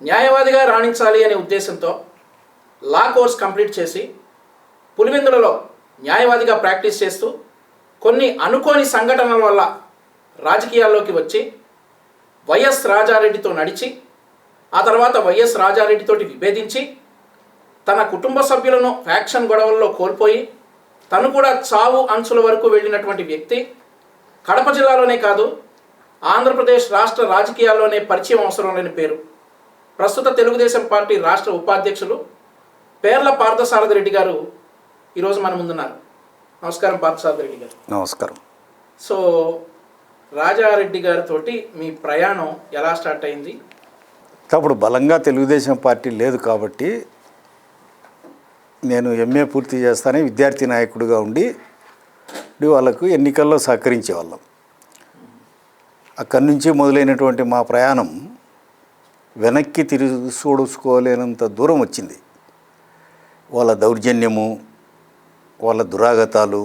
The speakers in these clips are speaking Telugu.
న్యాయవాదిగా రాణించాలి అనే ఉద్దేశంతో లా కోర్స్ కంప్లీట్ చేసి పులివెందులలో న్యాయవాదిగా ప్రాక్టీస్ చేస్తూ కొన్ని అనుకోని సంఘటనల వల్ల రాజకీయాల్లోకి వచ్చి వైఎస్ రాజారెడ్డితో నడిచి ఆ తర్వాత వైఎస్ రాజారెడ్డితోటి విభేదించి తన కుటుంబ సభ్యులను ఫ్యాక్షన్ గొడవల్లో కోల్పోయి తను కూడా చావు అంచుల వరకు వెళ్ళినటువంటి వ్యక్తి కడప జిల్లాలోనే కాదు ఆంధ్రప్రదేశ్ రాష్ట్ర రాజకీయాల్లోనే పరిచయం అవసరం లేని పేరు. ప్రస్తుత తెలుగుదేశం పార్టీ రాష్ట్ర ఉపాధ్యక్షులు పేర్ల పార్థసారథి రెడ్డి గారు ఈరోజు మన ముందున్నారు. నమస్కారం పార్థసారథి రెడ్డి గారు. నమస్కారం. సో రాజారెడ్డి గారితో మీ ప్రయాణం ఎలా స్టార్ట్ అయింది? అప్పుడు బలంగా తెలుగుదేశం పార్టీ లేదు కాబట్టి నేను ఎంఏ పూర్తి చేస్తానే విద్యార్థి నాయకుడిగా ఉండి వాళ్ళకు ఎన్నికల్లో సహకరించేవాళ్ళం. అక్కడి నుంచి మొదలైనటువంటి మా ప్రయాణం వెనక్కి తిరిగి చూడుకోలేనంత దూరం వచ్చింది. వాళ్ళ దౌర్జన్యము, వాళ్ళ దురాగతాలు,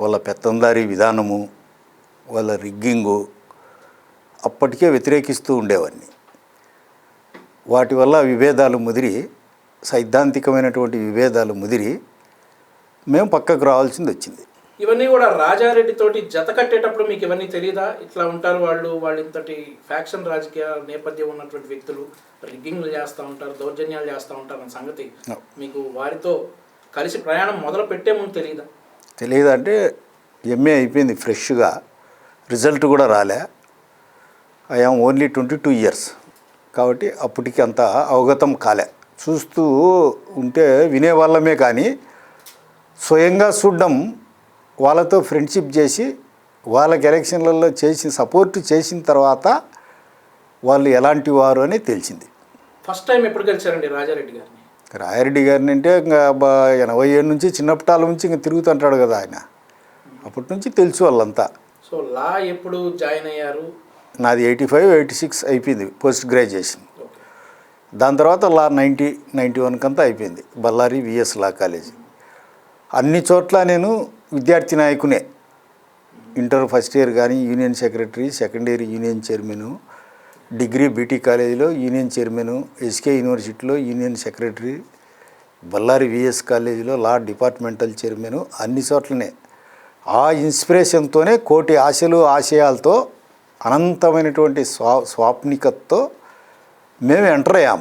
వాళ్ళ పెత్తందారీ విధానము, వాళ్ళ రిగ్గింగు అప్పటికే వ్యతిరేకిస్తూ ఉండేవాడిని. వాటి వల్ల విభేదాలు ముదిరి, సైద్ధాంతికమైనటువంటి విభేదాలు ముదిరి మేము పక్కకు రావాల్సింది వచ్చింది. ఇవన్నీ కూడా రాజారెడ్డితోటి జత కట్టేటప్పుడు మీకు ఇవన్నీ తెలియదా? ఇట్లా ఉంటారు వాళ్ళు ఇంతటి ఫ్యాక్షన్ రాజకీయ నేపథ్యం ఉన్నటువంటి వ్యక్తులు రిగ్గింగ్లు చేస్తూ ఉంటారు, దౌర్జన్యాలు చేస్తూ ఉంటారు అన్న సంగతి మీకు వారితో కలిసి ప్రయాణం మొదలు పెట్టే ముందు తెలియదా? తెలియదు అంటే ఎంఏ అయిపోయింది ఫ్రెష్గా, రిజల్ట్ కూడా రాలే. ఐఎమ్ ఓన్లీ 22 ఇయర్స్ కాబట్టి అప్పటికి అంత అవగతం కాలే. చూస్తూ ఉంటే వినేవాళ్ళమే కానీ స్వయంగా చూడడం, వాళ్ళతో ఫ్రెండ్షిప్ చేసి వాళ్ళకి ఎలక్షన్లలో సపోర్ట్ చేసిన తర్వాత వాళ్ళు ఎలాంటి వారు అని తెలిసింది. ఫస్ట్ టైం ఎప్పుడు కలిసారండి రాజారెడ్డి గారిని? రాజారెడ్డి గారిని అంటే ఇంకా 87 నుంచి చిన్నప్పటాల నుంచి ఇంకా తిరుగుతుంటాడు కదా ఆయన, అప్పటి నుంచి తెలుసు వాళ్ళంతా. సో లా ఎప్పుడు జాయిన్ అయ్యారు? నాది 85, 86 అయిపోయింది పోస్ట్ గ్రాడ్యుయేషన్. దాని తర్వాత లా 90, 91 కంతా అయిపోయింది బళ్ళారి విఎస్ లా కాలేజీ. అన్ని చోట్ల నేను విద్యార్థి నాయకునే. ఇంటర్ ఫస్ట్ ఇయర్ కానీ union secretary, second year union chairman, degree BT కాలేజీలో యూనియన్ చైర్మను, ఎస్కే యూనివర్సిటీలో యూనియన్ సెక్రటరీ, బళ్ళారి విఎస్ కాలేజీలో లా డిపార్ట్మెంటల్ చైర్మను, అన్ని చోట్లనే. ఆ ఇన్స్పిరేషన్తోనే కోటి ఆశలు ఆశయాలతో అనంతమైనటువంటి స్వాప్నికతతో మేము ఎంటర్ అయ్యాం.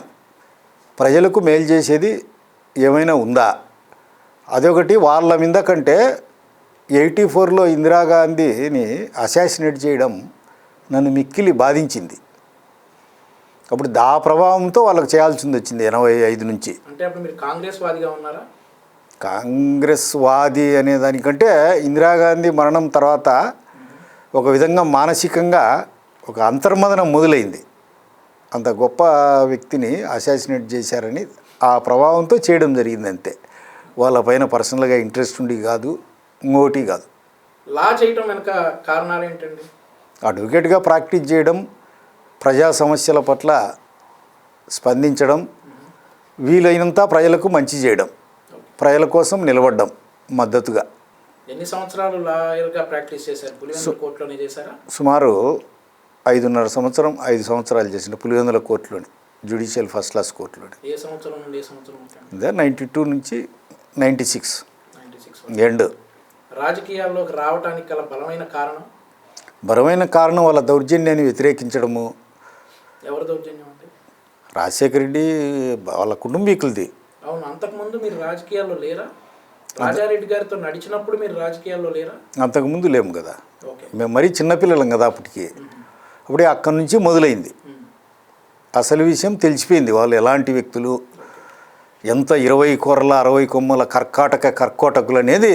ప్రజలకు మేలు చేసేది ఏమైనా ఉందా? అదొకటి. వాళ్ళ మీద కంటే 84లో ఇందిరాగాంధీని అసాసినేట్ చేయడం నన్ను మిక్కిలి బాధించింది. అప్పుడు ఆ ప్రభావంతో వాళ్ళకి చేయాల్సింది వచ్చింది 85 నుంచి. అంటే అప్పుడు మీరు కాంగ్రెస్ వాదిగా ఉన్నారా? కాంగ్రెస్ వాది అనే దానికంటే ఇందిరాగాంధీ మరణం తర్వాత ఒక విధంగా మానసికంగా ఒక అంతర్మదనం మొదలైంది. అంత గొప్ప వ్యక్తిని అసాసినేట్ చేశారని ఆ ప్రభావంతో చేయడం జరిగింది అంతే. వాళ్ళపైన పర్సనల్గా ఇంట్రెస్ట్ ఉండి కాదు, ఇంకోటి కాదు. లా చేయటం వెనక కారణాలు ఏంటండి? అడ్వకేట్గా ప్రాక్టీస్ చేయడం, ప్రజా సమస్యల పట్ల స్పందించడం, వీలైనంత ప్రజలకు మంచి చేయడం, ప్రజల కోసం నిలబడడం మద్దతుగా. ఎన్ని సంవత్సరాలు లాయర్గా ప్రాక్టీస్ చేశారు? పులివెందుల కోర్టులోనే చేశారా? సుమారు 5 సంవత్సరాలు చేసిన పులివెందుల కోర్టులోని, జ్యుడిషియల్ ఫస్ట్ క్లాస్ కోర్టులోని. ఏ సంవత్సరం నుండి ఏ సంవత్సరం? 92 నుంచి 96 ఎండ్. రాజకీయాల్లోకి రావడానికి గల బలమైన కారణం వాళ్ళ దౌర్జన్యాన్ని వ్యతిరేకించడము. ఎవరి దౌర్జన్యం అంటే? రాజశేఖర రెడ్డి వాళ్ళ కుటుంబీకులది. అవును. అంతకుముందు మీరు రాజకీయాల్లో లేరా? రాజారెడ్డి గారితో నడిచినప్పుడు మీరు రాజకీయాల్లో లేరా? అంతకుముందు లేము కదా, మేము మరీ చిన్నపిల్లలం కదా అప్పటికి. అప్పుడే అక్కడి నుంచి మొదలైంది అసలు విషయం. తెలిసిపోయింది వాళ్ళు ఎలాంటి వ్యక్తులు, ఎంత 20 కూరల 60 కొమ్మల కర్కోటకులు అనేది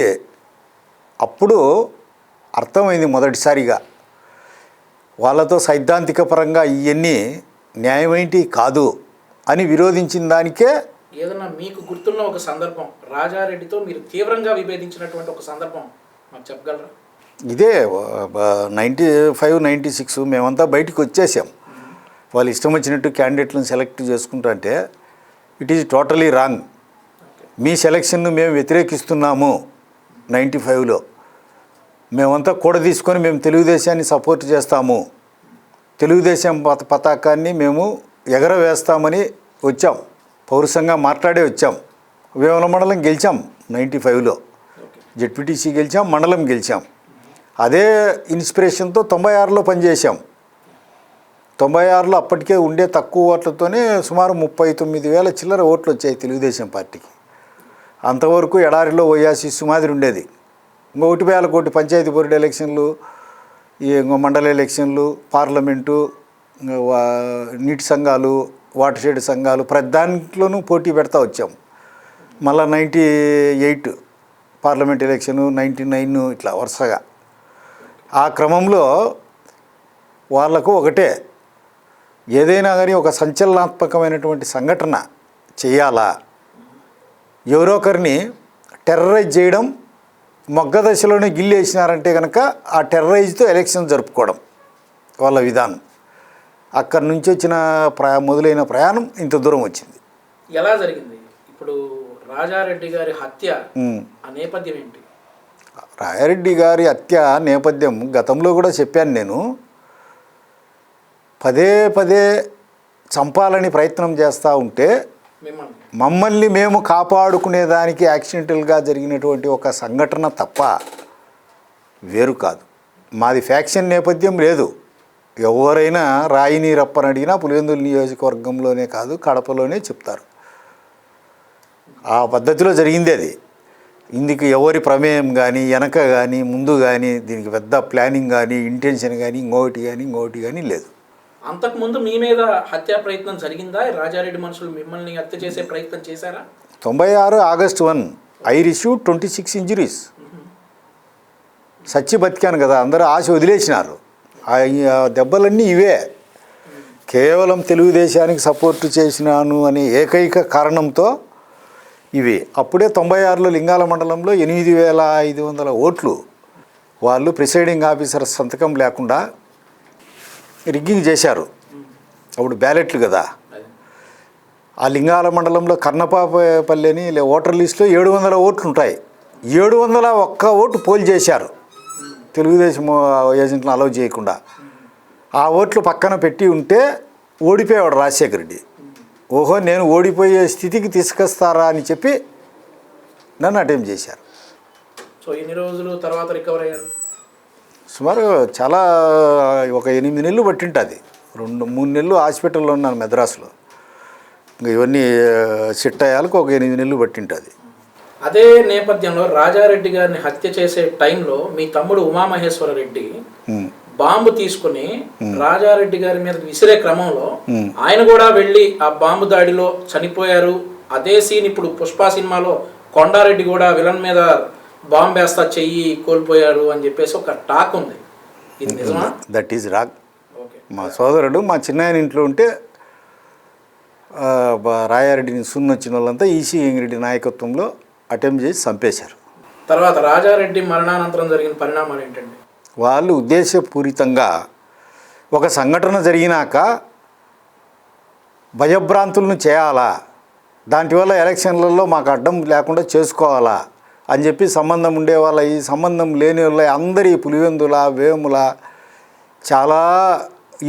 అప్పుడు అర్థమైంది మొదటిసారిగా. వాళ్ళతో సైద్ధాంతిక పరంగా ఇవన్నీ న్యాయమేంటి కాదు అని విరోధించిన దానికే. ఏదన్నా మీకు గుర్తున్న ఒక సందర్భం, రాజారెడ్డితో మీరు తీవ్రంగా విభేదించినటువంటి ఒక సందర్భం మాకు చెప్పగలరా? ఇదే 95, 96 మేమంతా బయటికి వచ్చేసాం. వాళ్ళు ఇష్టం వచ్చినట్టు క్యాండిడేట్లను సెలెక్ట్ చేసుకుంటుంటే ఇట్ ఈజ్ టోటలీ రాంగ్. మీ సెలక్షన్ను మేము వ్యతిరేకిస్తున్నాము. 95లో మేమంతా కూడా తీసుకొని మేము తెలుగుదేశాన్ని సపోర్ట్ చేస్తాము, తెలుగుదేశం పతాకాన్ని మేము ఎగరవేస్తామని వచ్చాం, పౌరుషంగా మాట్లాడే వచ్చాం. వేముల మండలం గెలిచాం 95లో, జెడ్పీటీసీ గెలిచాం, మండలం గెలిచాం. అదే ఇన్స్పిరేషన్తో 96లో పనిచేసాం. 96లో అప్పటికే ఉండే తక్కువ ఓట్లతోనే సుమారు 39,000 చిల్లర ఓట్లు వచ్చాయి తెలుగుదేశం పార్టీకి. అంతవరకు ఎడారిలో ఓయాసిస్ మాదిరి ఉండేది. ఇంకో 1,000 కోటి పంచాయతీ బోర్డు ఎలక్షన్లు, ఇంకో మండల ఎలక్షన్లు, పార్లమెంటు, నీటి సంఘాలు, వాటర్ షెడ్ సంఘాలు, ప్రతి దాంట్లోనూ పోటీ పెడతా వచ్చాం. మళ్ళీ 98 పార్లమెంట్ ఎలక్షను, 99 ఇట్లా వరుసగా. ఆ క్రమంలో వాళ్లకు ఒకటే, ఏదైనా కానీ ఒక సంచలనాత్మకమైనటువంటి సంఘటన చేయాలా, ఎవరో ఒకరిని టెర్రరైజ్ చేయడం, మొగ్గ దశలోనే గిల్లేసినారంటే కనుక ఆ టెర్రరైజ్తో ఎలక్షన్ జరుపుకోవడం వాళ్ళ విధానం. అక్కడి నుంచి వచ్చిన మొదలైన ప్రయాణం ఇంత దూరం వచ్చింది. ఎలా జరిగింది ఇప్పుడు రాజారెడ్డి గారి హత్య ఆ నేపథ్యం ఏంటి? రాజారెడ్డి గారి హత్య నేపథ్యం గతంలో కూడా చెప్పాను నేను. పదే పదే చంపాలని ప్రయత్నం చేస్తూ ఉంటే మమ్మల్ని మేము కాపాడుకునేదానికి యాక్సిడెంటల్గా జరిగినటువంటి ఒక సంఘటన తప్ప వేరు కాదు. మాది ఫ్యాక్షన్ నేపథ్యం లేదు. ఎవరైనా రాయిని రప్పని అడిగినా పులివెందుల నియోజకవర్గంలోనే కాదు, కడపలోనే చెప్తారు. ఆ పద్ధతిలో జరిగింది అది. ఇందుకు ఎవరి ప్రమేయం కానీ, వెనక కానీ, ముందు కానీ, దీనికి పెద్ద ప్లానింగ్ కానీ, ఇంటెన్షన్ కానీ, ఇంకోటి కానీ లేదు. అంతకుముందు మీ మీద హత్యా ప్రయత్నం జరిగిందా? రాజారెడ్డి మనుషులు మిమ్మల్ని హత్య చేసే ప్రయత్నం చేశారా? 96 ఆగస్టు 1 ఐ రిసీవ్డ్ 26 ఇంజురీస్. సచ్చి బతికాను కదా, అందరూ ఆశ వదిలేసినారు. ఆ దెబ్బలన్నీ ఇవే. కేవలం తెలుగుదేశానికి సపోర్టు చేసినాను అనే ఏకైక కారణంతో ఇవి. అప్పుడే 96లో లింగాల మండలంలో 8,500 ఓట్లు వాళ్ళు ప్రిసైడింగ్ ఆఫీసర్ సంతకం లేకుండా రిగ్గింగ్ చేశారు. అప్పుడు బ్యాలెట్లు కదా. ఆ లింగాల మండలంలో కర్ణపాపల్లి అని ఓటర్ లిస్టులో 700 ఓట్లు ఉంటాయి. 701 ఓటు పోల్ చేశారు తెలుగుదేశం ఏజెంట్లను అలౌ చేయకుండా. ఆ ఓట్లు పక్కన పెట్టి ఉంటే ఓడిపోయాడు రాజశేఖర రెడ్డి. ఓహో, నేను ఓడిపోయే స్థితికి తీసుకొస్తారా అని చెప్పి నన్ను అటెంప్ట్ చేశారు. సో ఎన్ని రోజులు తర్వాత రికవర్ అయ్యారు? సుమారు చాలా ఒక 8 నెలలు పట్టింటుంది. 2-3 నెలలు హాస్పిటల్లో ఉన్నాను మెద్రాసులో. ఇంకా ఇవన్నీ సెట్ అయ్యాలకు ఒక 8 నెలలు పట్టింటుంది. అదే నేపథ్యంలో రాజారెడ్డి గారిని హత్య చేసే టైంలో మీ తమ్ముడు ఉమామహేశ్వర రెడ్డి బాంబు తీసుకుని రాజారెడ్డి గారి మీద విసిరే క్రమంలో ఆయన కూడా వెళ్ళి ఆ బాంబు దాడిలో చనిపోయారు. అదే సీన్ ఇప్పుడు పుష్ప సినిమాలో కొండారెడ్డి కూడా విలన్ మీద బాంబు వేస్తా చెయ్యి కోల్పోయారు అని చెప్పేసి ఒక టాక్ ఉంది. ఇది నిజమా? That is wrong. మా సోదరుడు మా చిన్నాయన ఇంట్లో ఉంటే రాయారెడ్డిని సున్నొచ్చిన వాళ్ళంతా ఈసీ ఎంగిరెడ్డి నాయకత్వంలో అటెంప్ట్ చేసి చంపేశారు. తర్వాత రాజారెడ్డి మరణానంతరం జరిగిన పరిణామాలు ఏంటండి? వాళ్ళు ఉద్దేశపూరితంగా ఒక సంఘటన జరిగినాక భయభ్రాంతులను చేయాలా, దాంటివల్ల ఎలక్షన్లలో మాకు అడ్డం లేకుండా చేసుకోవాలా అని చెప్పి సంబంధం ఉండే వాళ్ళ, ఈ సంబంధం లేని వాళ్ళ అందరి పులివెందుల, వేముల చాలా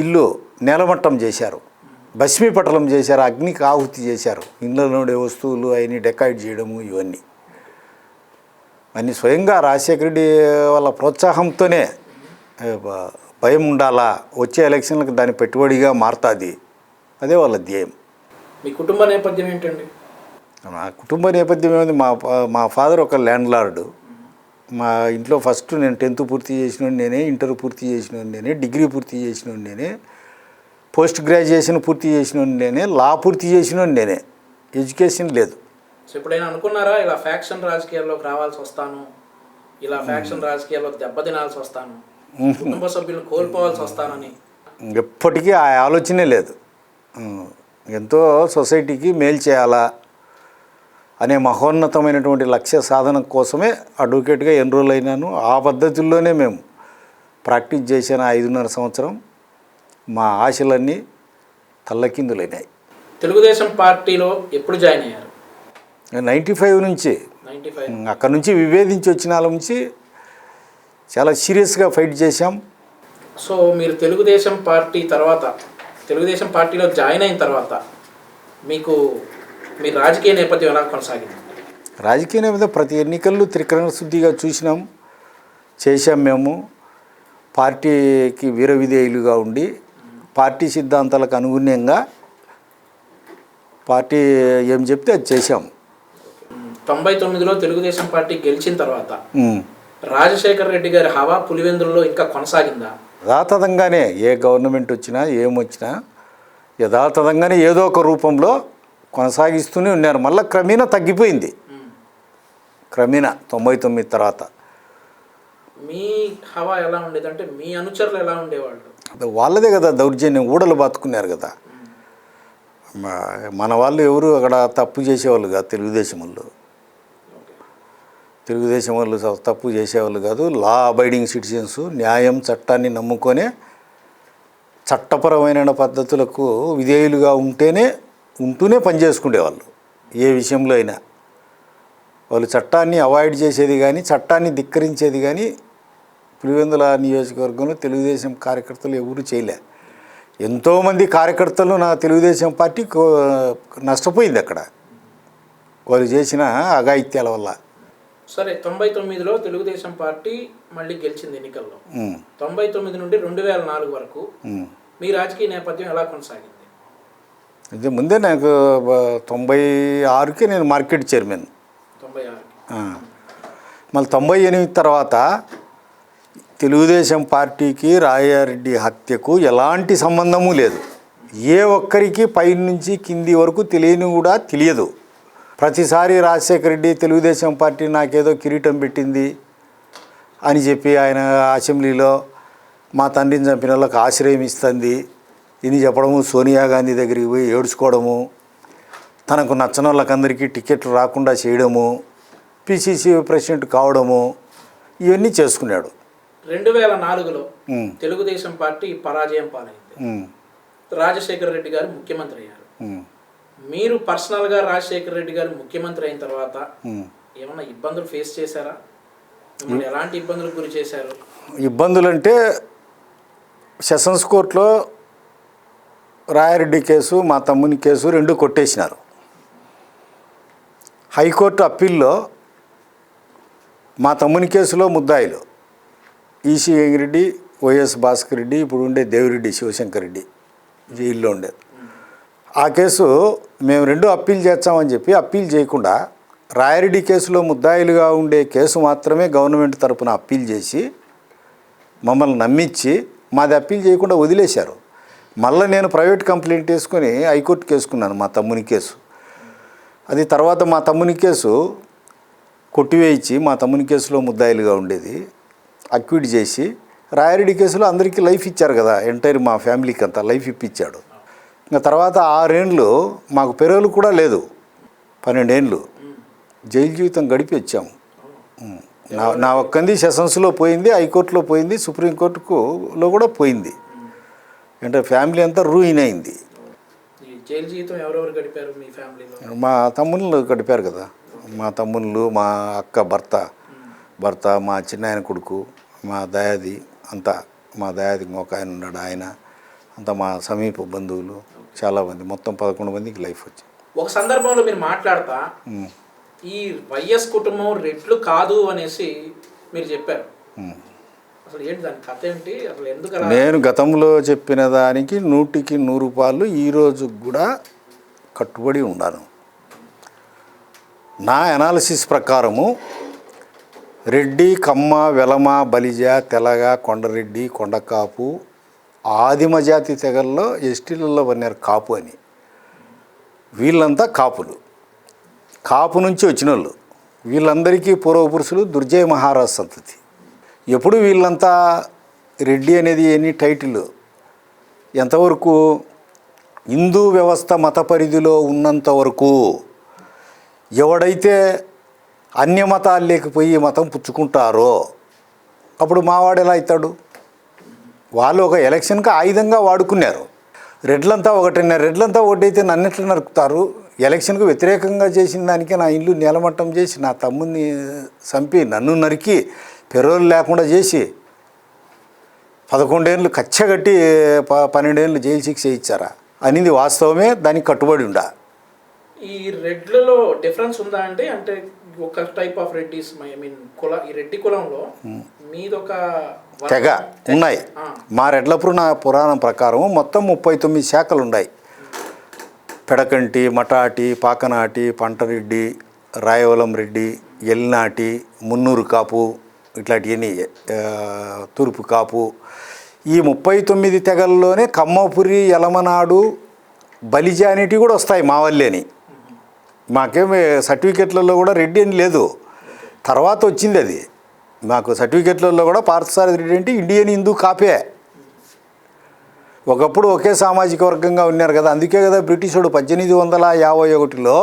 ఇల్లు నేలమట్టం చేశారు, భస్మీపటలం చేశారు, అగ్నికి ఆహుతి చేశారు. ఇండ్లలో ఉండే వస్తువులు అవన్నీ డెకాయిడ్ చేయడము, ఇవన్నీ అన్నీ స్వయంగా రాజశేఖర రెడ్డి వాళ్ళ ప్రోత్సాహంతోనే. భయం ఉండాలా, వచ్చే ఎలక్షన్లకు దాని పెట్టుబడిగా మారుతుంది, అదే వాళ్ళ ధ్యేయం. మీ కుటుంబ నేపథ్యం ఏంటండి? నా కుటుంబ నేపథ్యం ఏమిటి, మా ఫాదర్ ఒక ల్యాండ్ లార్డు. మా ఇంట్లో ఫస్ట్ నేను 10th పూర్తి చేసినోడు నేనే, ఇంటర్ పూర్తి చేసినోడు నేనే, డిగ్రీ పూర్తి చేసినోడు నేనే, పోస్ట్ గ్రాడ్యుయేషన్ పూర్తి చేసినోడు నేనే, లా పూర్తి చేసినోడు నేనే. ఎడ్యుకేషన్ లేదు. సో ఎప్పుడైనా అనుకున్నారా ఇలా ఫ్యాక్షన్ రాజకీయాల్లోకి రావాల్సి వస్తాను, ఇలా ఫ్యాక్షన్ రాజకీయాల్లో దెబ్బతినాల్సి వస్తాను, కుటుంబ సభ్యులను కోల్పోవాల్సి వస్తానని? ఎప్పటికీ ఆ ఆలోచనే లేదు. ఎంతో సొసైటీకి మేలు చేయాలా అనే మహోన్నతమైనటువంటి లక్ష్య సాధన కోసమే అడ్వకేట్గా ఎన్రోల్ అయినాను. ఆ పద్ధతుల్లోనే మేము ప్రాక్టీస్ చేసిన 5.5 సంవత్సరం మా ఆశలన్నీ తల్లకిందులైనాయి. తెలుగుదేశం పార్టీలో ఎప్పుడు జాయిన్ అయ్యారు? 95 నుంచి. అక్కడి నుంచి విభేదించి వచ్చిన వాళ్ళ నుంచి చాలా సీరియస్గా ఫైట్ చేశాం. సో మీరు తెలుగుదేశం పార్టీ తర్వాత తెలుగుదేశం పార్టీలో జాయిన్ అయిన తర్వాత మీకు మీ రాజకీయ నేపథ్యం ఎలా కొనసాగింది? రాజకీయ నేపథ్యం ప్రతి ఎన్నికల్లో త్రికరణ శుద్ధిగా చూసినాం, చేశాం. మేము పార్టీకి వీరవిధేయులుగా ఉండి పార్టీ సిద్ధాంతాలకు అనుగుణ్యంగా పార్టీ ఏం చెప్తే అది చేశాం. 99లో తెలుగుదేశం పార్టీ గెలిచిన తర్వాత రాజశేఖర రెడ్డి గారి హవా పులివెందులలో ఇంకా కొనసాగిందా? యథాతథంగానే ఏ గవర్నమెంట్ వచ్చినా ఏమొచ్చినా యథాతథంగానే ఏదో ఒక రూపంలో కొనసాగిస్తూనే ఉన్నారు. మళ్ళీ క్రమేణా తగ్గిపోయింది. క్రమేణా 99 తర్వాత మీ హవా ఎలా ఉండేది? అంటే మీ అనుచరులు ఎలా ఉండేవాళ్ళు? వాళ్ళదే కదా దౌర్జన్యం, ఊడలు బతుకున్నారు కదా. మన వాళ్ళు ఎవరు అక్కడ తప్పు చేసేవాళ్ళు కాదు. తెలుగుదేశం వాళ్ళు తప్పు చేసేవాళ్ళు కాదు. లా అబైడింగ్ సిటిజన్స్, న్యాయం చట్టాన్ని నమ్ముకొనే చట్టపరమైన పద్ధతులకు విధేయులుగా ఉంటూనే పనిచేసుకునేవాళ్ళు. ఏ విషయంలో అయినా వాళ్ళు చట్టాన్ని అవాయిడ్ చేసేది కానీ చట్టాన్ని ధిక్కరించేది కానీ పులివెందుల నియోజకవర్గంలో తెలుగుదేశం కార్యకర్తలు ఎవరు చేయలే. ఎంతోమంది కార్యకర్తలు నా తెలుగుదేశం పార్టీ నష్టపోయింది అక్కడ వాళ్ళు చేసిన అఘాయిత్యాల వల్ల. సరే, 99లో తెలుగుదేశం పార్టీ మళ్ళీ గెలిచింది ఎన్నికల్లో. 99 నుండి 2004 వరకు మీ రాజకీయ నేపథ్యం ఎలా కొనసాగింది? ఇది ముందే నాకు 96కి నేను మార్కెట్ చైర్మన్. 96 మళ్ళీ 98 తర్వాత తెలుగుదేశం పార్టీకి రాయారెడ్డి హత్యకు ఎలాంటి సంబంధము లేదు. ఏ ఒక్కరికి పైనుంచి కింది వరకు తెలియదు. ప్రతిసారి రాజశేఖర రెడ్డి తెలుగుదేశం పార్టీ నాకేదో కిరీటం పెట్టింది అని చెప్పి ఆయన అసెంబ్లీలో మా తండ్రిని చంపిన వాళ్ళకి ఆశ్రయం ఇస్తుంది ఇది చెప్పడము, సోనియా గాంధీ దగ్గరికి పోయి ఏడ్చుకోవడము, తనకు నచ్చని వాళ్ళకందరికీ టికెట్లు రాకుండా చేయడము, పిసిసి ప్రెసిడెంట్ కావడము, ఇవన్నీ చేసుకున్నాడు. 2004లో తెలుగుదేశం పార్టీ పరాజయం పాలైంది. రాజశేఖర రెడ్డి గారు ముఖ్యమంత్రి అయ్యారు. మీరు పర్సనల్గా రాజశేఖర రెడ్డి గారు ముఖ్యమంత్రి అయిన తర్వాత ఏమన్నా ఇబ్బందులు ఫేస్ చేశారా? మిమ్మల్ని ఎలాంటి ఇబ్బందులకు గురి చేశారు? ఇబ్బందులు అంటే సెషన్స్ కోర్టులో రాయారెడ్డి కేసు, మా తమ్ముని కేసు రెండు కొట్టేసినారు. హైకోర్టు అప్పీల్లో మా తమ్ముని కేసులో ముద్దాయిలు ఈసీ రెడ్డి, వైఎస్ భాస్కర్ రెడ్డి, ఇప్పుడు ఉండే దేవిరెడ్డి శివశంకర్ రెడ్డి జైల్లో ఉండేది. ఆ కేసు మేము రెండు అప్పీల్ చేస్తామని చెప్పి అప్పీల్ చేయకుండా రాయారెడ్డి కేసులో ముద్దాయిలుగా ఉండే కేసు మాత్రమే గవర్నమెంట్ తరపున అప్పీల్ చేసి మమ్మల్ని నమ్మించి మాది అప్పీల్ చేయకుండా వదిలేశారు. మళ్ళీ నేను ప్రైవేట్ కంప్లైంట్ వేసుకొని హైకోర్టుకి వేసుకున్నాను మా తమ్ముని కేసు. అది తర్వాత మా తమ్ముని కేసు కొట్టివేయించి మా తమ్ముని కేసులో ముద్దాయిలుగా ఉండేది అక్విట్ చేసి రాయారెడ్డి కేసులో అందరికీ లైఫ్ ఇచ్చారు కదా, ఎంటైర్ మా ఫ్యామిలీకి అంతా లైఫ్ ఇప్పించాడు. ఇంకా తర్వాత 6 ఏళ్ళు మాకు పెరోలు కూడా లేదు, 12 ఏళ్ళు జైలు జీవితం గడిపి వచ్చాము. నా ఒక్కంది సెషన్స్లో పోయింది, హైకోర్టులో పోయింది, సుప్రీంకోర్టులో కూడా పోయింది. అంటే ఫ్యామిలీ అంతా రూయిన్ అయింది. జైలు జీవితం ఎవరెవరు గడిపారు మీ ఫ్యామిలీలో? మా తమ్ముళ్ళు గడిపారు కదా, మా తమ్ముళ్ళు, మా అక్క భర్త, మా చిన్నాయన కొడుకు, మా దయాది అంతా, మా దయాది ఒక ఆయన ఉన్నాడు, ఆయన అంతా మా సమీప బంధువులు చాలామంది, మొత్తం 11 మందికి లైఫ్ వచ్చింది. ఒక సందర్భంలో మీరు మాట్లాడతా ఈ వైఎస్ కుటుంబం రెడ్లు కాదు అనేసి మీరు చెప్పారు. అసలు ఏంటి దాని కథ ఏంటి? అసలు ఎందుకు? నేను గతంలో చెప్పిన దానికి 100కి 100 రూపాయలు ఈరోజు కూడా కట్టుబడి ఉన్నాను. నా అనాలిసిస్ ప్రకారము రెడ్డి, కమ్మ, వెలమ, బలిజ, తెలగ, కొండరెడ్డి, కొండకాపు, ఆదిమ జాతి తెగల్లో ఎస్టీలలో వన్నారు కాపు అని. వీళ్ళంతా కాపులు, కాపు నుంచి వచ్చిన వాళ్ళు. వీళ్ళందరికీ పూర్వపురుషులు దుర్జయ మహారాజ్ సంతతి. ఎప్పుడు వీళ్ళంతా రెడ్డి అనేది ఎన్ని టైటిల్ ఎంతవరకు హిందూ వ్యవస్థ మత పరిధిలో ఉన్నంత వరకు, ఎవడైతే అన్య మతాలు లేకపోయి మతం పుచ్చుకుంటారో అప్పుడు మావాడు ఎలా అవుతాడు? వాళ్ళు ఒక ఎలక్షన్కి ఆయుధంగా వాడుకున్నారు. రెడ్లంతా ఒకటైతే నన్ను ఎట్లా నరుకుతారు? ఎలక్షన్కు వ్యతిరేకంగా చేసిన దానికే నా ఇల్లు నేలమట్టం చేసి, నా తమ్ముడిని చంపి, నన్ను నరికి, పెరోలు లేకుండా చేసి 11 ఏళ్ళు కచ్చగట్టి 12 ఏళ్ళు జైలు శిక్ష ఇచ్చారా అనేది వాస్తవమే, దానికి కట్టుబడి ఉండా. ఈ రెడ్లలో డిఫరెన్స్ ఉందా అండి? అంటే ఒక type of Reddys, I mean ఈ రెడ్డి కులంలో మీదొక తెగ ఉన్నాయి. మా రెడ్ల పురాణం ప్రకారం మొత్తం 39 శాఖలు ఉన్నాయి. పెడకంటి, మటాటి, పాకనాటి, పంటరెడ్డి, రాయవలం రెడ్డి, ఎల్నాటి, మున్నూరు కాపు, ఇట్లాంటివన్నీ తూర్పు కాపు. ఈ 39 తెగల్లోనే కమ్మపురి, యలమనాడు, బలిజ అనేటివి కూడా వస్తాయి మా వల్లేని. మాకేమి సర్టిఫికెట్లలో కూడా రెడ్డి అని లేదు, తర్వాత వచ్చింది అది. మాకు సర్టిఫికెట్లలో కూడా పార్థసారథి రెడ్డి అంటే ఇండియన్ హిందూ కాపే. ఒకప్పుడు ఒకే సామాజిక వర్గంగా ఉన్నారు కదా, అందుకే కదా బ్రిటిషుడు 1851లో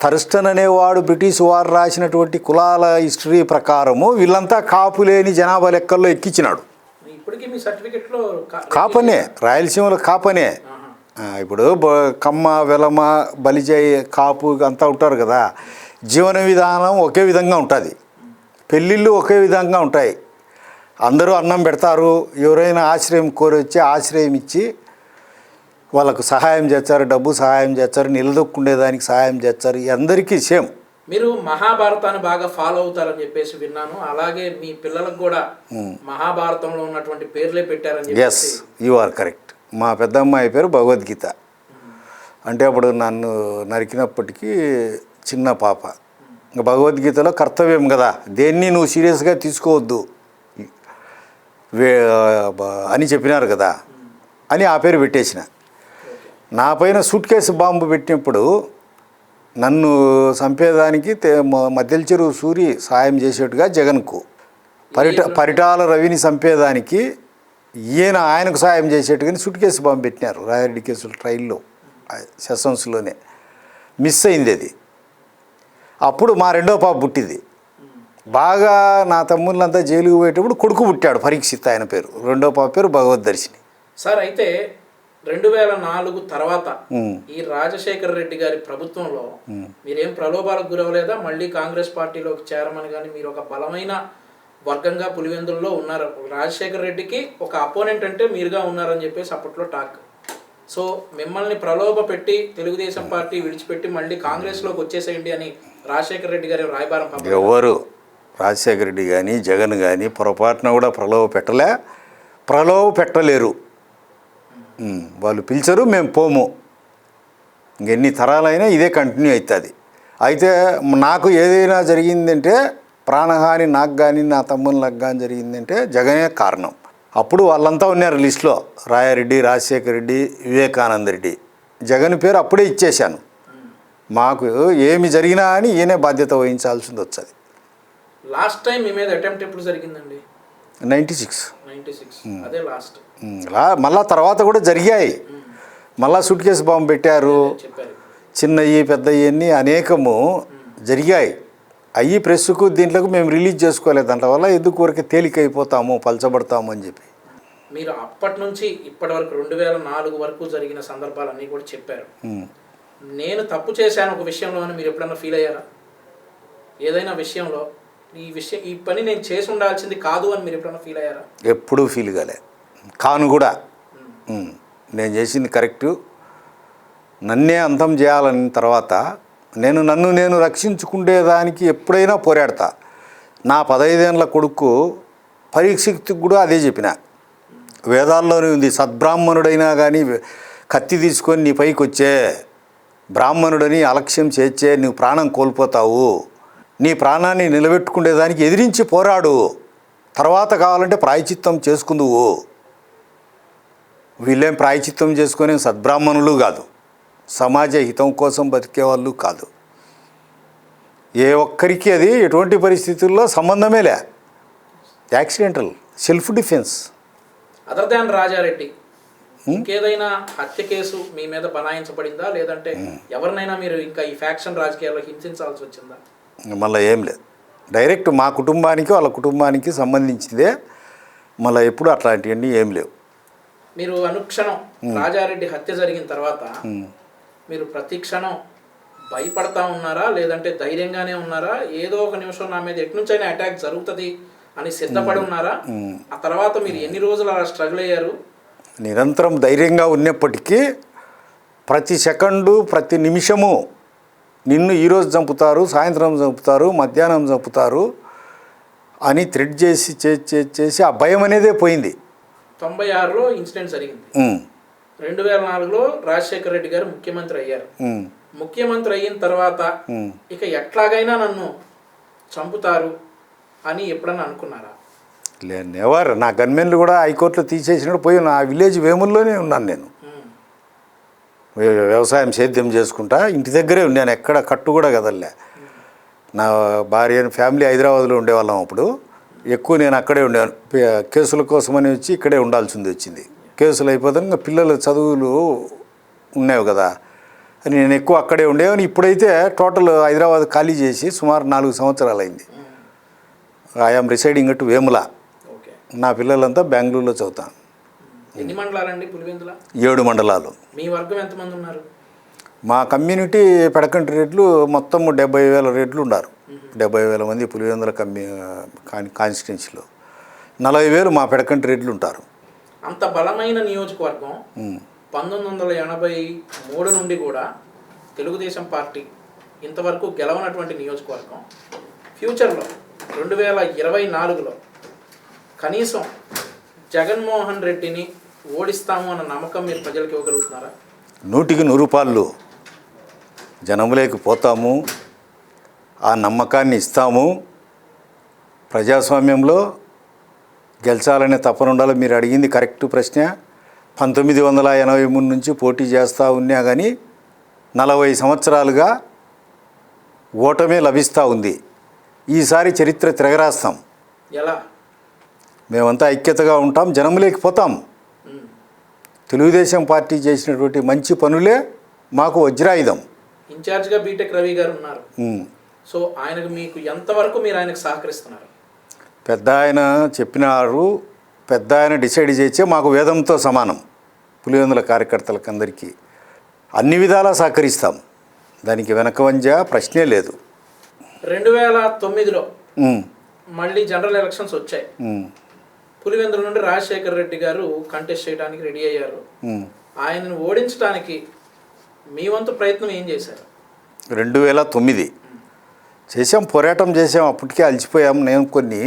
థర్స్టన్ అనేవాడు బ్రిటిష్ వారు రాసినటువంటి కులాల హిస్టరీ ప్రకారము వీళ్ళంతా కాపు లేని జనాభా లెక్కల్లో ఎక్కించినాడు. ఇప్పటికీ మీ సర్టిఫికెట్లో కాపనే, రాయలసీమలో కాపనే. ఇప్పుడు కమ్మ, వెలమ, బలిజై, కాపు అంతా ఉంటారు కదా, జీవన విధానం ఒకే విధంగా ఉంటుంది, పెళ్ళిళ్ళు ఒకే విధంగా ఉంటాయి, అందరూ అన్నం పెడతారు, ఎవరైనా ఆశ్రయం కోరి వచ్చి ఆశ్రయం ఇచ్చి వాళ్ళకు సహాయం చేస్తారు, డబ్బు సహాయం చేస్తారు, నిలదొక్కుండేదానికి సహాయం చేస్తారు, అందరికీ సేమ్. మీరు మహాభారతాన్ని బాగా ఫాలో అవుతారని చెప్పేసి విన్నాను, అలాగే మీ పిల్లలకు కూడా మహాభారతంలో ఉన్నటువంటి పేర్లే పెట్టారని. Yes, you are correct. మా పెద్దమ్మాయి పేరు భగవద్గీత. అంటే అప్పుడు నన్ను నరికినప్పటికీ చిన్న పాప. ఇంకా భగవద్గీతలో కర్తవ్యం కదా, దేన్ని నువ్వు సీరియస్గా తీసుకోవద్దు అని చెప్పినారు కదా అని ఆ పేరు పెట్టేసిన. నా పైన సూట్ కేసు బాంబు పెట్టినప్పుడు నన్ను చంపేదానికి మధ్యల చెరువు సూరి సాయం చేసేట్టుగా జగన్కు, పరిటాల రవిని చంపేదానికి ఆయనకు సాయం చేసేట్టుగా సూట్ కేసు బాంబు పెట్టినారు రాయారెడ్డి కేసులు ట్రైల్లో, సెషన్స్లోనే. మిస్ అయింది అది. అప్పుడు మా రెండో పాప పుట్టింది. బాగా నా తమ్ముళ్ళంతా జైలుకు పోయేటప్పుడు కొడుకు పుట్టాడు పరీక్షిత్, ఆయన పేరు. రెండో పాప పేరు భగవద్దర్శిని. సార్, అయితే 2004 తర్వాత ఈ రాజశేఖర రెడ్డి గారి ప్రభుత్వంలో మీరేం ప్రలోభాలకు గురవలేదా? మళ్ళీ కాంగ్రెస్ పార్టీలోకి చేరమని కానీ మీరు ఒక బలమైన వర్గంగా పులివెందుల్లో ఉన్నారు. రాజశేఖర రెడ్డికి ఒక అపోనెంట్ అంటే మీరుగా ఉన్నారని చెప్పేసి అప్పట్లో టాక్. సో మిమ్మల్ని ప్రలోభ పెట్టి తెలుగుదేశం పార్టీ విడిచిపెట్టి మళ్ళీ కాంగ్రెస్లోకి వచ్చేసేయండి అని రాజశేఖర రెడ్డి గారి రాయబారం పంపారు. ఎవరు రాజశేఖర రెడ్డి కానీ జగన్ కానీ పొరపాటున కూడా ప్రలోభ పెట్టలేరు. వాళ్ళు పిలిచరు, మేము పోము. ఇంకెన్ని తరాలైనా ఇదే కంటిన్యూ అవుతుంది. అయితే నాకు ఏదైనా జరిగిందంటే, ప్రాణహాని నాకు కానీ నా తమ్ముళ్ళకి కానీ జరిగిందంటే జగనే కారణం. అప్పుడు వాళ్ళంతా ఉన్నారు లిస్టులో, రాయారెడ్డి, రాజశేఖర రెడ్డి, వివేకానంద రెడ్డి. జగన్ పేరు అప్పుడే ఇచ్చేశాను. మాకు ఏమి జరిగినా అని ఈయనే బాధ్యత వహించాల్సింది వచ్చేది. లాస్ట్ టైం మీ మీద అటెంప్ట్ ఎప్పుడు జరిగిందండి? 96. అదే లాస్ట్. మళ్ళా తర్వాత కూడా జరిగాయి. మళ్ళా సూట్ కేసు బాంబు పెట్టారు, చిన్నవి పెద్దవి అన్నీ అనేకము జరిగాయి. అయ్యి ప్రెస్కు దీంట్లోకి మేము రిలీజ్ చేసుకోలేదు. దాంట్లో ఎందుకు ఊరికే తేలికైపోతాము, పలచబడతాము అని చెప్పి. మీరు అప్పటి నుంచి ఇప్పటి వరకు 2004 వరకు జరిగిన సందర్భాలన్నీ కూడా చెప్పారు. నేను తప్పు చేశాను ఒక విషయంలో అని మీరు ఎప్పుడన్నా ఫీల్ అయ్యారా? ఏదైనా విషయంలో ఈ పని నేను చేసి ఉండాల్సింది కాదు అని మీరు ఎప్పుడన్నా ఫీల్ అయ్యారా? ఎప్పుడూ ఫీల్ కాను కూడా. నేను చేసింది కరెక్టు, నన్నే అంతం చేయాలని తర్వాత నన్ను నేను రక్షించుకునేదానికి ఎప్పుడైనా పోరాడతా. నా 15 ఏళ్ళ కొడుకు పరీక్షకి కూడా అదే చెప్పిన. వేదాల్లోనే ఉంది, సద్బ్రాహ్మణుడైనా కానీ కత్తి తీసుకొని నీ పైకి వచ్చే, బ్రాహ్మణుడని అలక్ష్యం చేర్చే నువ్వు ప్రాణం కోల్పోతావు. నీ ప్రాణాన్ని నిలబెట్టుకునేదానికి ఎదిరించి పోరాడు, తర్వాత కావాలంటే ప్రాయచిత్తం చేసుకుందువు. వీళ్ళేం ప్రాయచిత్తం చేసుకునే సద్బ్రాహ్మణులు కాదు, సమాజ హితం కోసం బతికేవాళ్ళు కాదు. ఏ ఒక్కరికి అది ఎటువంటి పరిస్థితుల్లో సంబంధమే లే, accidental, self defence. Other than Rajareddy ఇంకేదైనా హత్య కేసు మీ మీద బనాయించబడిందా, లేదంటే ఎవరినైనా మీరు ఇంకా ఈ ఫ్యాక్షన్ రాజకీయాల్లో హింసించాల్సి వచ్చిందా? మళ్ళీ ఏం లేదు, డైరెక్ట్ మా కుటుంబానికి వాళ్ళ కుటుంబానికి సంబంధించిందే. మళ్ళీ ఎప్పుడు అట్లాంటివన్నీ ఏం లేవు. మీరు అనుక్షణం రాజారెడ్డి హత్య జరిగిన తర్వాత మీరు ప్రతి క్షణం భయపడతా ఉన్నారా, లేదంటే ధైర్యంగానే ఉన్నారా? ఏదో ఒక నిమిషం నా మీద ఎటు నుంచైనా అటాక్ జరుగుతుంది అని సిద్ధపడి ఉన్నారా? ఆ తర్వాత మీరు ఎన్ని రోజులు అలా స్ట్రగుల్ అయ్యారు? నిరంతరం ధైర్యంగా ఉన్నప్పటికీ ప్రతి సెకండు ప్రతి నిమిషము నిన్ను ఈరోజు చంపుతారు, సాయంత్రం చంపుతారు, మధ్యాహ్నం చంపుతారు అని థ్రెడ్ చేసి చేసి ఆ భయం అనేదే పోయింది. 96లో ఇన్సిడెంట్ జరిగింది. 2004లో రాజశేఖర రెడ్డి గారు ముఖ్యమంత్రి అయ్యారు. ముఖ్యమంత్రి అయిన తర్వాత ఇక ఎట్లాగైనా నన్ను చంపుతారు అని ఎప్పుడన్నా అనుకున్నారా? లేదు, ఎవరు నా గన్మెన్లు కూడా హైకోర్టులో తీసేసినప్పుడు పోయి నా విలేజ్ వేముల్లోనే ఉన్నాను. నేను వ్యవసాయం సేద్యం చేసుకుంటా ఇంటి దగ్గరే ఉన్నాను, ఎక్కడ కట్టు కూడా కదలలే. నా భార్య ఫ్యామిలీ హైదరాబాద్లో ఉండేవాళ్ళం. అప్పుడు ఎక్కువ నేను అక్కడే ఉండేవాను. కేసుల కోసమని వచ్చి ఇక్కడే ఉండాల్సింది వచ్చింది. కేసులు అయిపోతే ఇంకా పిల్లల చదువులు ఉన్నాయి కదా అని నేను ఎక్కువ అక్కడే ఉండేవాని. ఇప్పుడైతే టోటల్ హైదరాబాద్ ఖాళీ చేసి సుమారు 4 సంవత్సరాలు అయింది. I'm residing at Vemula. నా పిల్లలంతా బెంగళూరులో చదువుతాను. ఎన్ని మండలాలండి పులివెందుల? 7 మండలాలు. మీ వర్గం ఎంతమంది ఉన్నారు? మా కమ్యూనిటీ పెడకంటి రెడ్లు మొత్తం 70,000 రెడ్లు ఉన్నారు. 70,000 మంది పులివెందుల కాన్స్టిట్యున్సీలో 40,000 మా పెడకంటి రెడ్లు ఉంటారు. అంత బలమైన నియోజకవర్గం 1983 నుండి కూడా తెలుగుదేశం పార్టీ ఇంతవరకు గెలవనటువంటి నియోజకవర్గం ఫ్యూచర్లో 2024లో కనీసం జగన్మోహన్ రెడ్డిని ఓడిస్తాము అన్న నమ్మకం మీరు ప్రజలకు ఇవ్వగలుగుతున్నారా? 100కి 100 రూపాయలు జనంలోకి పోతాము, ఆ నమ్మకాన్ని ఇస్తాము. ప్రజాస్వామ్యంలో గెలిచాలనే తపన ఉండాలి. మీరు అడిగింది కరెక్ట్ ప్రశ్న. 1983 నుంచి పోటీ చేస్తూ ఉన్నా కానీ 40 సంవత్సరాలుగా ఓటమే లభిస్తూ ఉంది. ఈసారి చరిత్ర తిరగరాస్తాం. ఎలా? మేమంతా ఐక్యతగా ఉంటాం, జనంలోకి పోతాం. తెలుగుదేశం పార్టీ చేసినటువంటి మంచి పనులే మాకు వజ్రాయుధం. ఇన్ఛార్జ్గా బీటెక్ రవి గారు ఉన్నారు. సో ఆయనకు మీకు ఎంతవరకు మీరు ఆయనకు సహకరిస్తున్నారు? పెద్ద ఆయన చెప్పినారు, పెద్ద ఆయన డిసైడ్ చేసే మాకు వేదంతో సమానం. పులివెందుల కార్యకర్తలకు అందరికీ అన్ని విధాలా సహకరిస్తాం. దానికి వెనక వంజ ప్రశ్నే లేదు. 2009లో మళ్ళీ జనరల్ ఎలక్షన్స్ వచ్చాయి. పులివెందుల నుండి రాజశేఖర రెడ్డి గారు కంటెస్ట్ చేయడానికి రెడీ అయ్యారు. ఆయనను ఓడించడానికి మీ వంతు ప్రయత్నం ఏం చేశారు? 2009 చేసాం, పోరాటం చేసాం. అప్పటికే అలసిపోయాం. నేను కొన్ని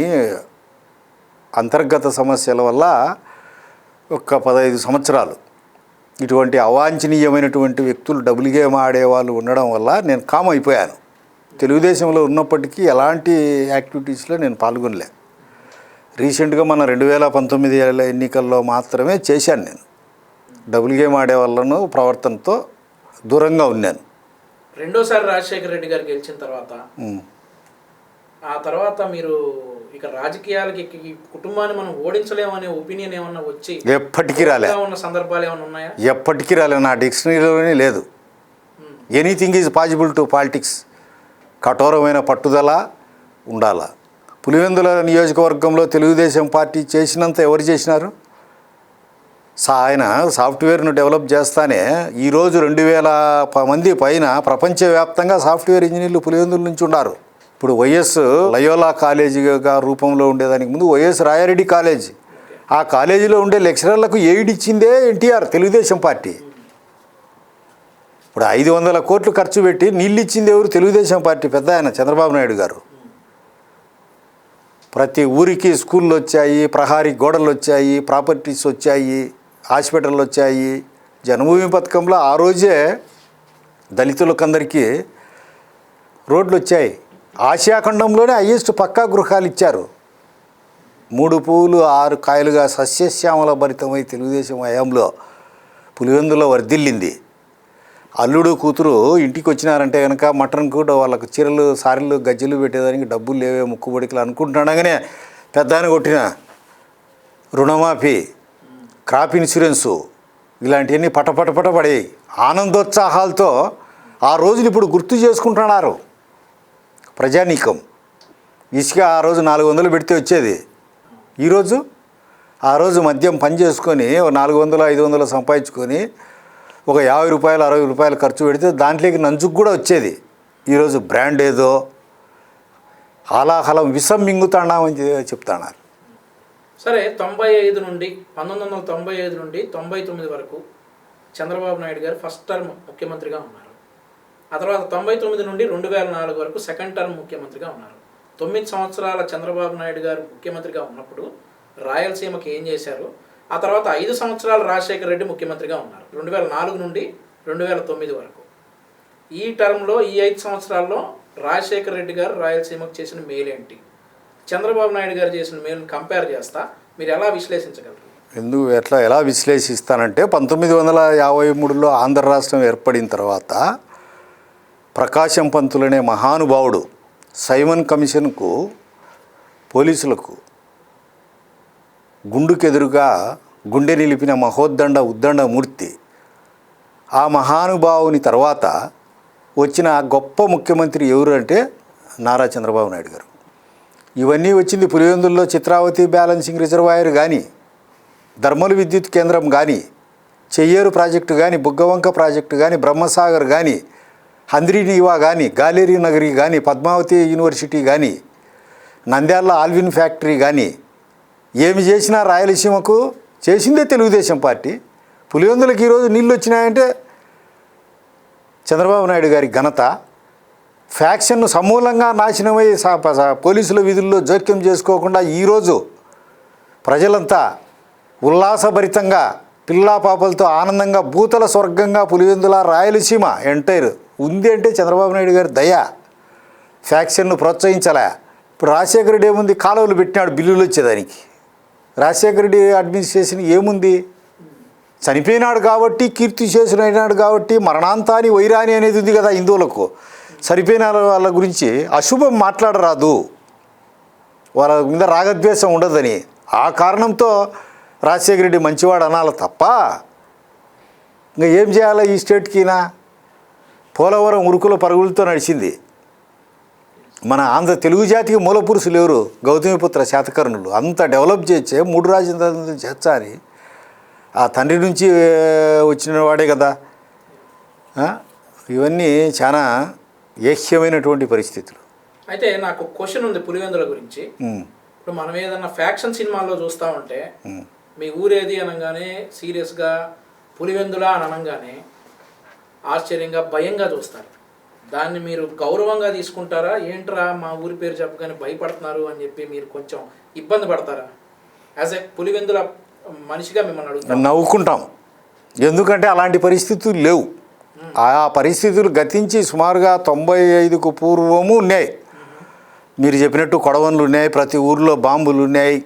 అంతర్గత సమస్యల వల్ల ఒక 15 సంవత్సరాలు ఇటువంటి అవాంఛనీయమైనటువంటి వ్యక్తులు డబుల్ గేమ్ ఆడేవాళ్ళు ఉండడం వల్ల నేను కామ్ అయిపోయాను. తెలుగుదేశంలో ఉన్నప్పటికీ ఎలాంటి యాక్టివిటీస్లో నేను పాల్గొనలే. రీసెంట్గా మన 2019 ఎన్నికల్లో మాత్రమే చేశాను. నేను డబుల్ గేమ్ ఆడే వాళ్ళను ప్రవర్తనతో దూరంగా ఉన్నాను. రెండోసారి రాజశేఖర రెడ్డి గారు గెలిచిన తర్వాత ఆ తర్వాత మీరు ఇక రాజకీయాలకి కుటుంబాన్ని మనం ఓడించలేమనే ఒపీనియన్ ఏమన్నా వచ్చి ఎప్పటికీ రాలే ఉన్న సందర్భాలు ఏమైనా ఉన్నాయా? ఎప్పటికీ రాలే. నా డిక్షనరీలోనే లేదు. Anything is possible to politics. కఠోరమైన పట్టుదల ఉండాలా. పులివెందుల నియోజకవర్గంలో తెలుగుదేశం పార్టీ చేసినంత ఎవరు చేసినారు? ఆయన సాఫ్ట్వేర్ను డెవలప్ చేస్తానే ఈరోజు 2,000 మంది పైన ప్రపంచవ్యాప్తంగా సాఫ్ట్వేర్ ఇంజనీర్లు పులివెందుల నుంచి ఉన్నారు. ఇప్పుడు వైఎస్ లయోలా కాలేజీగా రూపంలో ఉండేదానికి ముందు వైఎస్ రాయారెడ్డి కాలేజీ. ఆ కాలేజీలో ఉండే లెక్చరర్లకు ఎయిడ్ ఇచ్చిందే ఎన్టీఆర్, తెలుగుదేశం పార్టీ. ఇప్పుడు 500 కోట్లు ఖర్చు పెట్టి నీళ్ళు ఇచ్చింది ఎవరు? తెలుగుదేశం పార్టీ పెద్ద ఆయన చంద్రబాబు నాయుడు గారు. ప్రతి ఊరికి స్కూళ్ళు వచ్చాయి, ప్రహారీ గోడలు వచ్చాయి, ప్రాపర్టీస్ వచ్చాయి, హాస్పిటళ్ళు వచ్చాయి. జన్మభూమి పథకంలో ఆ రోజే దళితులకందరికీ రోడ్లు వచ్చాయి. ఆసియా ఖండంలోనే హైయెస్ట్ పక్కా గృహాలు ఇచ్చారు. 3 పువ్వులు 6 కాయలుగా సస్యశ్యామల భరితమై తెలుగుదేశం హయాంలో పులివెందులో వర్ధిల్లింది. అల్లుడు కూతురు ఇంటికి వచ్చినారంటే కనుక మటన్ కూడా వాళ్ళకు చీరలు సారీలు గజ్జలు పెట్టేదానికి డబ్బులు లేవే ముక్కుబడికలు అనుకుంటుండగానే పెద్దాన్ని కొట్టిన రుణమాఫీ, క్రాప్ ఇన్సూరెన్సు ఇలాంటివన్నీ పటపటపడి ఆనందోత్సాహాలతో ఆ రోజులు ఇప్పుడు గుర్తు చేసుకుంటున్నారు ప్రజానీకం. ఇసుక ఆ రోజు 400 పెడితే వచ్చేది. ఈరోజు ఆ రోజు మద్యం పని చేసుకొని 400-500 సంపాదించుకొని ఒక 50 రూపాయలు 60 రూపాయలు ఖర్చు పెడితే దాంట్లోకి నంచుకు కూడా వచ్చేది. ఈరోజు బ్రాండ్ ఏదో హాలాహలం విషం మింగుతాడామని చెప్తున్నారు. సరే 95 నుండి 1995 నుండి 99 వరకు చంద్రబాబు నాయుడు గారు ఫస్ట్ టర్మ్ ముఖ్యమంత్రిగా ఉన్నారు. ఆ తర్వాత 99 నుండి 2004 వరకు సెకండ్ టర్మ్ ముఖ్యమంత్రిగా ఉన్నారు. 9 సంవత్సరాల చంద్రబాబు నాయుడు గారు ముఖ్యమంత్రిగా ఉన్నప్పుడు రాయలసీమకి ఏం చేశారు? ఆ తర్వాత 5 సంవత్సరాలు రాజశేఖర రెడ్డి ముఖ్యమంత్రిగా ఉన్నారు 2004 నుండి 2009 వరకు. ఈ టర్మ్లో ఈ 5 సంవత్సరాల్లో రాజశేఖర రెడ్డి గారు రాయలసీమకు చేసిన మేలేంటి, చంద్రబాబు నాయుడు గారు చేసిన మేలుని కంపేర్ చేస్తా మీరు ఎలా విశ్లేషించగలరు? ఎలా విశ్లేషిస్తానంటే 1953లో ఆంధ్ర రాష్ట్రం ఏర్పడిన తర్వాత ప్రకాశం పంతులనే మహానుభావుడు సైమన్ కమిషన్కు పోలీసులకు గుండుకెదురుగా గుండె నిలిపిన మహోద్దండ ఉద్దండమూర్తి. ఆ మహానుభావుని తర్వాత వచ్చిన గొప్ప ముఖ్యమంత్రి ఎవరు అంటే నారా చంద్రబాబు నాయుడు గారు. ఇవన్నీ వచ్చింది పులివెందుల్లో చిత్రావతి బ్యాలెన్సింగ్ రిజర్వాయర్ కానీ, ధర్మల విద్యుత్ కేంద్రం కానీ, చెయ్యేరు ప్రాజెక్టు కానీ, బుగ్గవంక ప్రాజెక్టు కానీ, బ్రహ్మసాగర్ కానీ, హంద్రీనీవా కానీ, గాలేరీ నగరి కానీ, పద్మావతి యూనివర్సిటీ కానీ, నంద్యాల ఆల్విన్ ఫ్యాక్టరీ కానీ, ఏమి చేసినా రాయలసీమకు చేసిందే తెలుగుదేశం పార్టీ. పులివెందులకు ఈరోజు నీళ్ళు వచ్చినాయంటే చంద్రబాబు నాయుడు గారి ఘనత. ఫ్యాక్షన్ను సమూలంగా నాశనమై పోలీసుల విధుల్లో జోక్యం చేసుకోకుండా ఈరోజు ప్రజలంతా ఉల్లాసభరితంగా పిల్లా పాపలతో ఆనందంగా భూతల స్వర్గంగా పులివెందుల రాయలసీమ ఎంటైర్ ఉంది అంటే చంద్రబాబు నాయుడు గారి దయ. ఫ్యాక్షన్ను ప్రోత్సహించలే. ఇప్పుడు రాజశేఖర రెడ్డి ఏముంది, కాలువలు పెట్టినాడు బిల్లులు వచ్చేదానికి. రాజశేఖర రెడ్డి అడ్మినిస్ట్రేషన్ ఏముంది, చనిపోయినాడు కాబట్టి, కీర్తి చేసుకున్నాడు కాబట్టి, మరణాంతాని వైరాని అనేది ఉంది కదా హిందువులకు. చనిపోయిన వాళ్ళ గురించి అశుభం మాట్లాడరాదు, వాళ్ళ మీద రాగద్వేషం ఉండదని ఆ కారణంతో రాజశేఖర రెడ్డి మంచివాడు అనాలి తప్ప ఇంకా ఏం చేయాలి ఈ స్టేట్కినా? పోలవరం ఉరుకుల పరుగులతో నడిచింది. మన ఆంధ్ర తెలుగు జాతికి మూల పురుషులు ఎవరు? గౌతమిపుత్ర శాతకర్ణులు. అంత డెవలప్ చేసే 3 రాజధానులు చేర్చా అని ఆ తండ్రి నుంచి వచ్చిన వాడే కదా. ఇవన్నీ చాలా ఏహ్యమైనటువంటి పరిస్థితులు. అయితే నాకు క్వశ్చన్ ఉంది పులివెందుల గురించి. ఇప్పుడు మనం ఏదన్నా ఫ్యాక్షన్ సినిమాల్లో చూస్తూ ఉంటే మీ ఊరేది అనగానే సీరియస్గా పులివెందుల అని అనగానే ఆశ్చర్యంగా భయంగా చూస్తారు. దాన్ని మీరు గౌరవంగా తీసుకుంటారా? ఏంట్రా మా ఊరి పేరు చెప్పగానే భయపడుతున్నారు అని చెప్పి మీరు కొంచెం ఇబ్బంది పడతారా? యాజ్ ఏ పులివెందుల మనిషిగా మిమ్మల్ని అడుగుతాం. నవ్వుకుంటాం, ఎందుకంటే అలాంటి పరిస్థితులు లేవు. ఆ పరిస్థితులు గతించి సుమారుగా 95కు పూర్వము ఉన్నాయి. మీరు చెప్పినట్టు కొడవన్లు ఉన్నాయి, ప్రతి ఊర్లో బాంబులు ఉన్నాయి,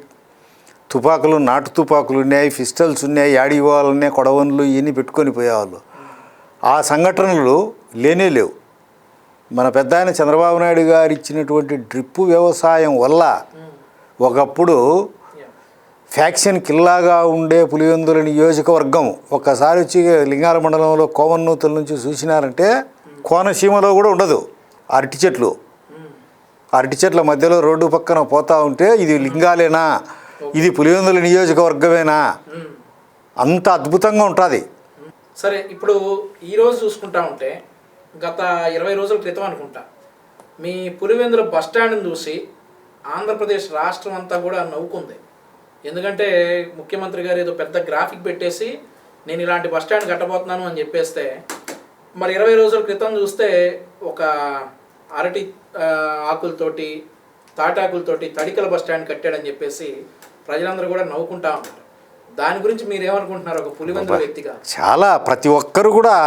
తుపాకులు, నాటు తుపాకులు ఉన్నాయి, పిస్టల్స్ ఉన్నాయి, యాడివాళ్ళు ఉన్నాయి, కొడవన్లు ఇవన్నీ పెట్టుకొని పోయేవాళ్ళు. ఆ సంఘటనలు లేనే లేవు. మన పెద్ద ఆయన చంద్రబాబు నాయుడు గారు ఇచ్చినటువంటి డ్రిప్పు వ్యవసాయం వల్ల ఒకప్పుడు ఫ్యాక్షన్ కిల్లాగా ఉండే పులివెందుల నియోజకవర్గం ఒక్కసారి వచ్చి లింగాల మండలంలో కోవన్నూతుల నుంచి చూసినారంటే కోనసీమలో కూడా ఉండదు. అరటి చెట్లు, అరటి చెట్ల మధ్యలో రోడ్డు పక్కన పోతూ ఉంటే ఇది లింగాలేనా, ఇది పులివెందుల నియోజకవర్గమేనా, అంత అద్భుతంగా ఉంటుంది. సరే, ఇప్పుడు ఈరోజు చూసుకుంటా ఉంటే గత 20 రోజుల క్రితం అనుకుంటా మీ పులివెందుల బస్టాండ్ని చూసి ఆంధ్రప్రదేశ్ రాష్ట్రం అంతా కూడా నవ్వుకుంది. ఎందుకంటే ముఖ్యమంత్రి గారు ఏదో పెద్ద గ్రాఫిక్ పెట్టేసి నేను ఇలాంటి బస్టాండ్ కట్టబోతున్నాను అని చెప్పేస్తే, మరి 20 రోజుల క్రితం చూస్తే ఒక అరటి ఆకులతోటి తాటాకులతోటి తడికల బస్టాండ్ కట్టాడని చెప్పేసి ప్రజలందరూ కూడా నవ్వుకుంటా ఉంటారు. దాని గురించి మీరు ఏమనుకుంటున్నారు ఒక పులివెందుల వ్యక్తిగా? చాలా ప్రతి ఒక్కరు కూడా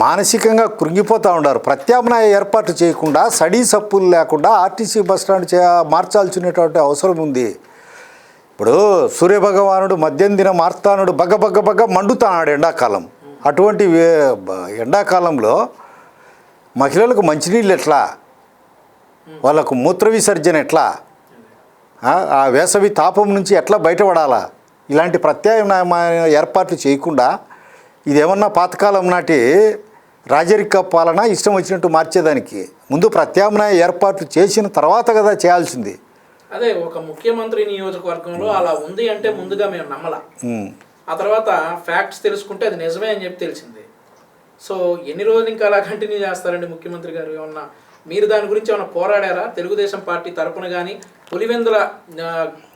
మానసికంగా కృంగిపోతూ ఉన్నారు. ప్రత్యామ్నాయ ఏర్పాటు చేయకుండా, సడీ సప్పులు లేకుండా ఆర్టీసీ బస్టాండ్ మార్చాల్సినటువంటి అవసరం ఉంది. ఇప్పుడు సూర్యభగవానుడు మధ్యందిన మార్తానుడు బగ్గ మండుతాడు ఎండాకాలం. అటువంటి ఎండాకాలంలో మహిళలకు మంచినీళ్ళు ఎట్లా, వాళ్ళకు మూత్ర విసర్జన ఎట్లా, ఆ వేసవి తాపం నుంచి ఎట్లా బయటపడాలా, ఇలాంటి ప్రత్యామ్నాయ ఏర్పాట్లు చేయకుండా ఇదేమన్నా పాతకాలం నాటి రాజరిక పాలన ఇష్టం వచ్చినట్టు మార్చేదానికి ముందు ప్రత్యామ్నాయ ఏర్పాట్లు చేసిన తర్వాత కదా చేయాల్సింది. అదే ఒక ముఖ్యమంత్రి నియోజకవర్గంలో అలా ఉంది అంటే ముందుగా మేము నమ్మలా. ఆ తర్వాత ఫ్యాక్ట్స్ తెలుసుకుంటే అది నిజమే అని చెప్పి తెలిసింది. సో ఎన్ని రోజులు ఇంకా అలా కంటిన్యూ చేస్తారండి ముఖ్యమంత్రి గారు? ఏమన్నా మీరు దాని గురించి ఏమైనా పోరాడారా తెలుగుదేశం పార్టీ తరపున కానీ పులివెందుల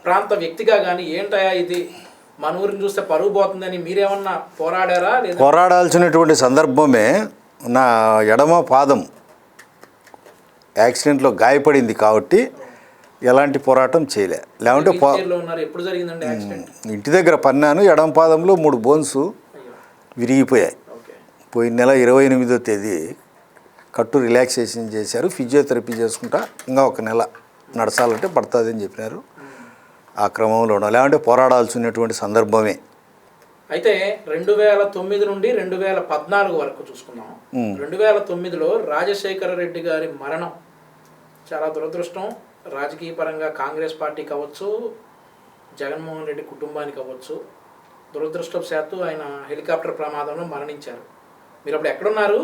ప్రాంత వ్యక్తిగా కానీ ఏంటయా ఇది మన ఊరిని చూస్తే పరుగు పోతుందని మీరేమన్నా పోరాడారా లేదా? పోరాడాల్సినటువంటి సందర్భమే నా ఎడమ పాదం యాక్సిడెంట్లో గాయపడింది కాబట్టి ఎలాంటి పోరాటం చేయలే. లేకుంటే ఉన్నారు. ఎప్పుడు జరిగిందండి యాక్సిడెంట్? ఇంటి దగ్గర పన్నాను, ఎడమ పాదంలో 3 బోన్స్ విరిగిపోయాయి. పోయిన నెల 28వ తేదీ కట్టు రిలాక్సేషన్ చేశారు, ఫిజియోథెరపీ చేసుకుంటా ఇంకా 1 నెల నడచాలంటే పడుతుంది అని చెప్పినారు. ఆ క్రమంలో లేకుంటే పోరాడాల్సినటువంటి సందర్భమే. అయితే 2009 నుండి 2014 వరకు చూసుకున్నాం. 2009లో రాజశేఖర రెడ్డి గారి మరణం చాలా దురదృష్టం. రాజకీయ పరంగా కాంగ్రెస్ పార్టీ కావచ్చు, జగన్మోహన్ రెడ్డి కుటుంబానికి అవ్వచ్చు. దురదృష్టవశాత్తు ఆయన హెలికాప్టర్ ప్రమాదంలో మరణించారు. మీరు అప్పుడు ఎక్కడున్నారు?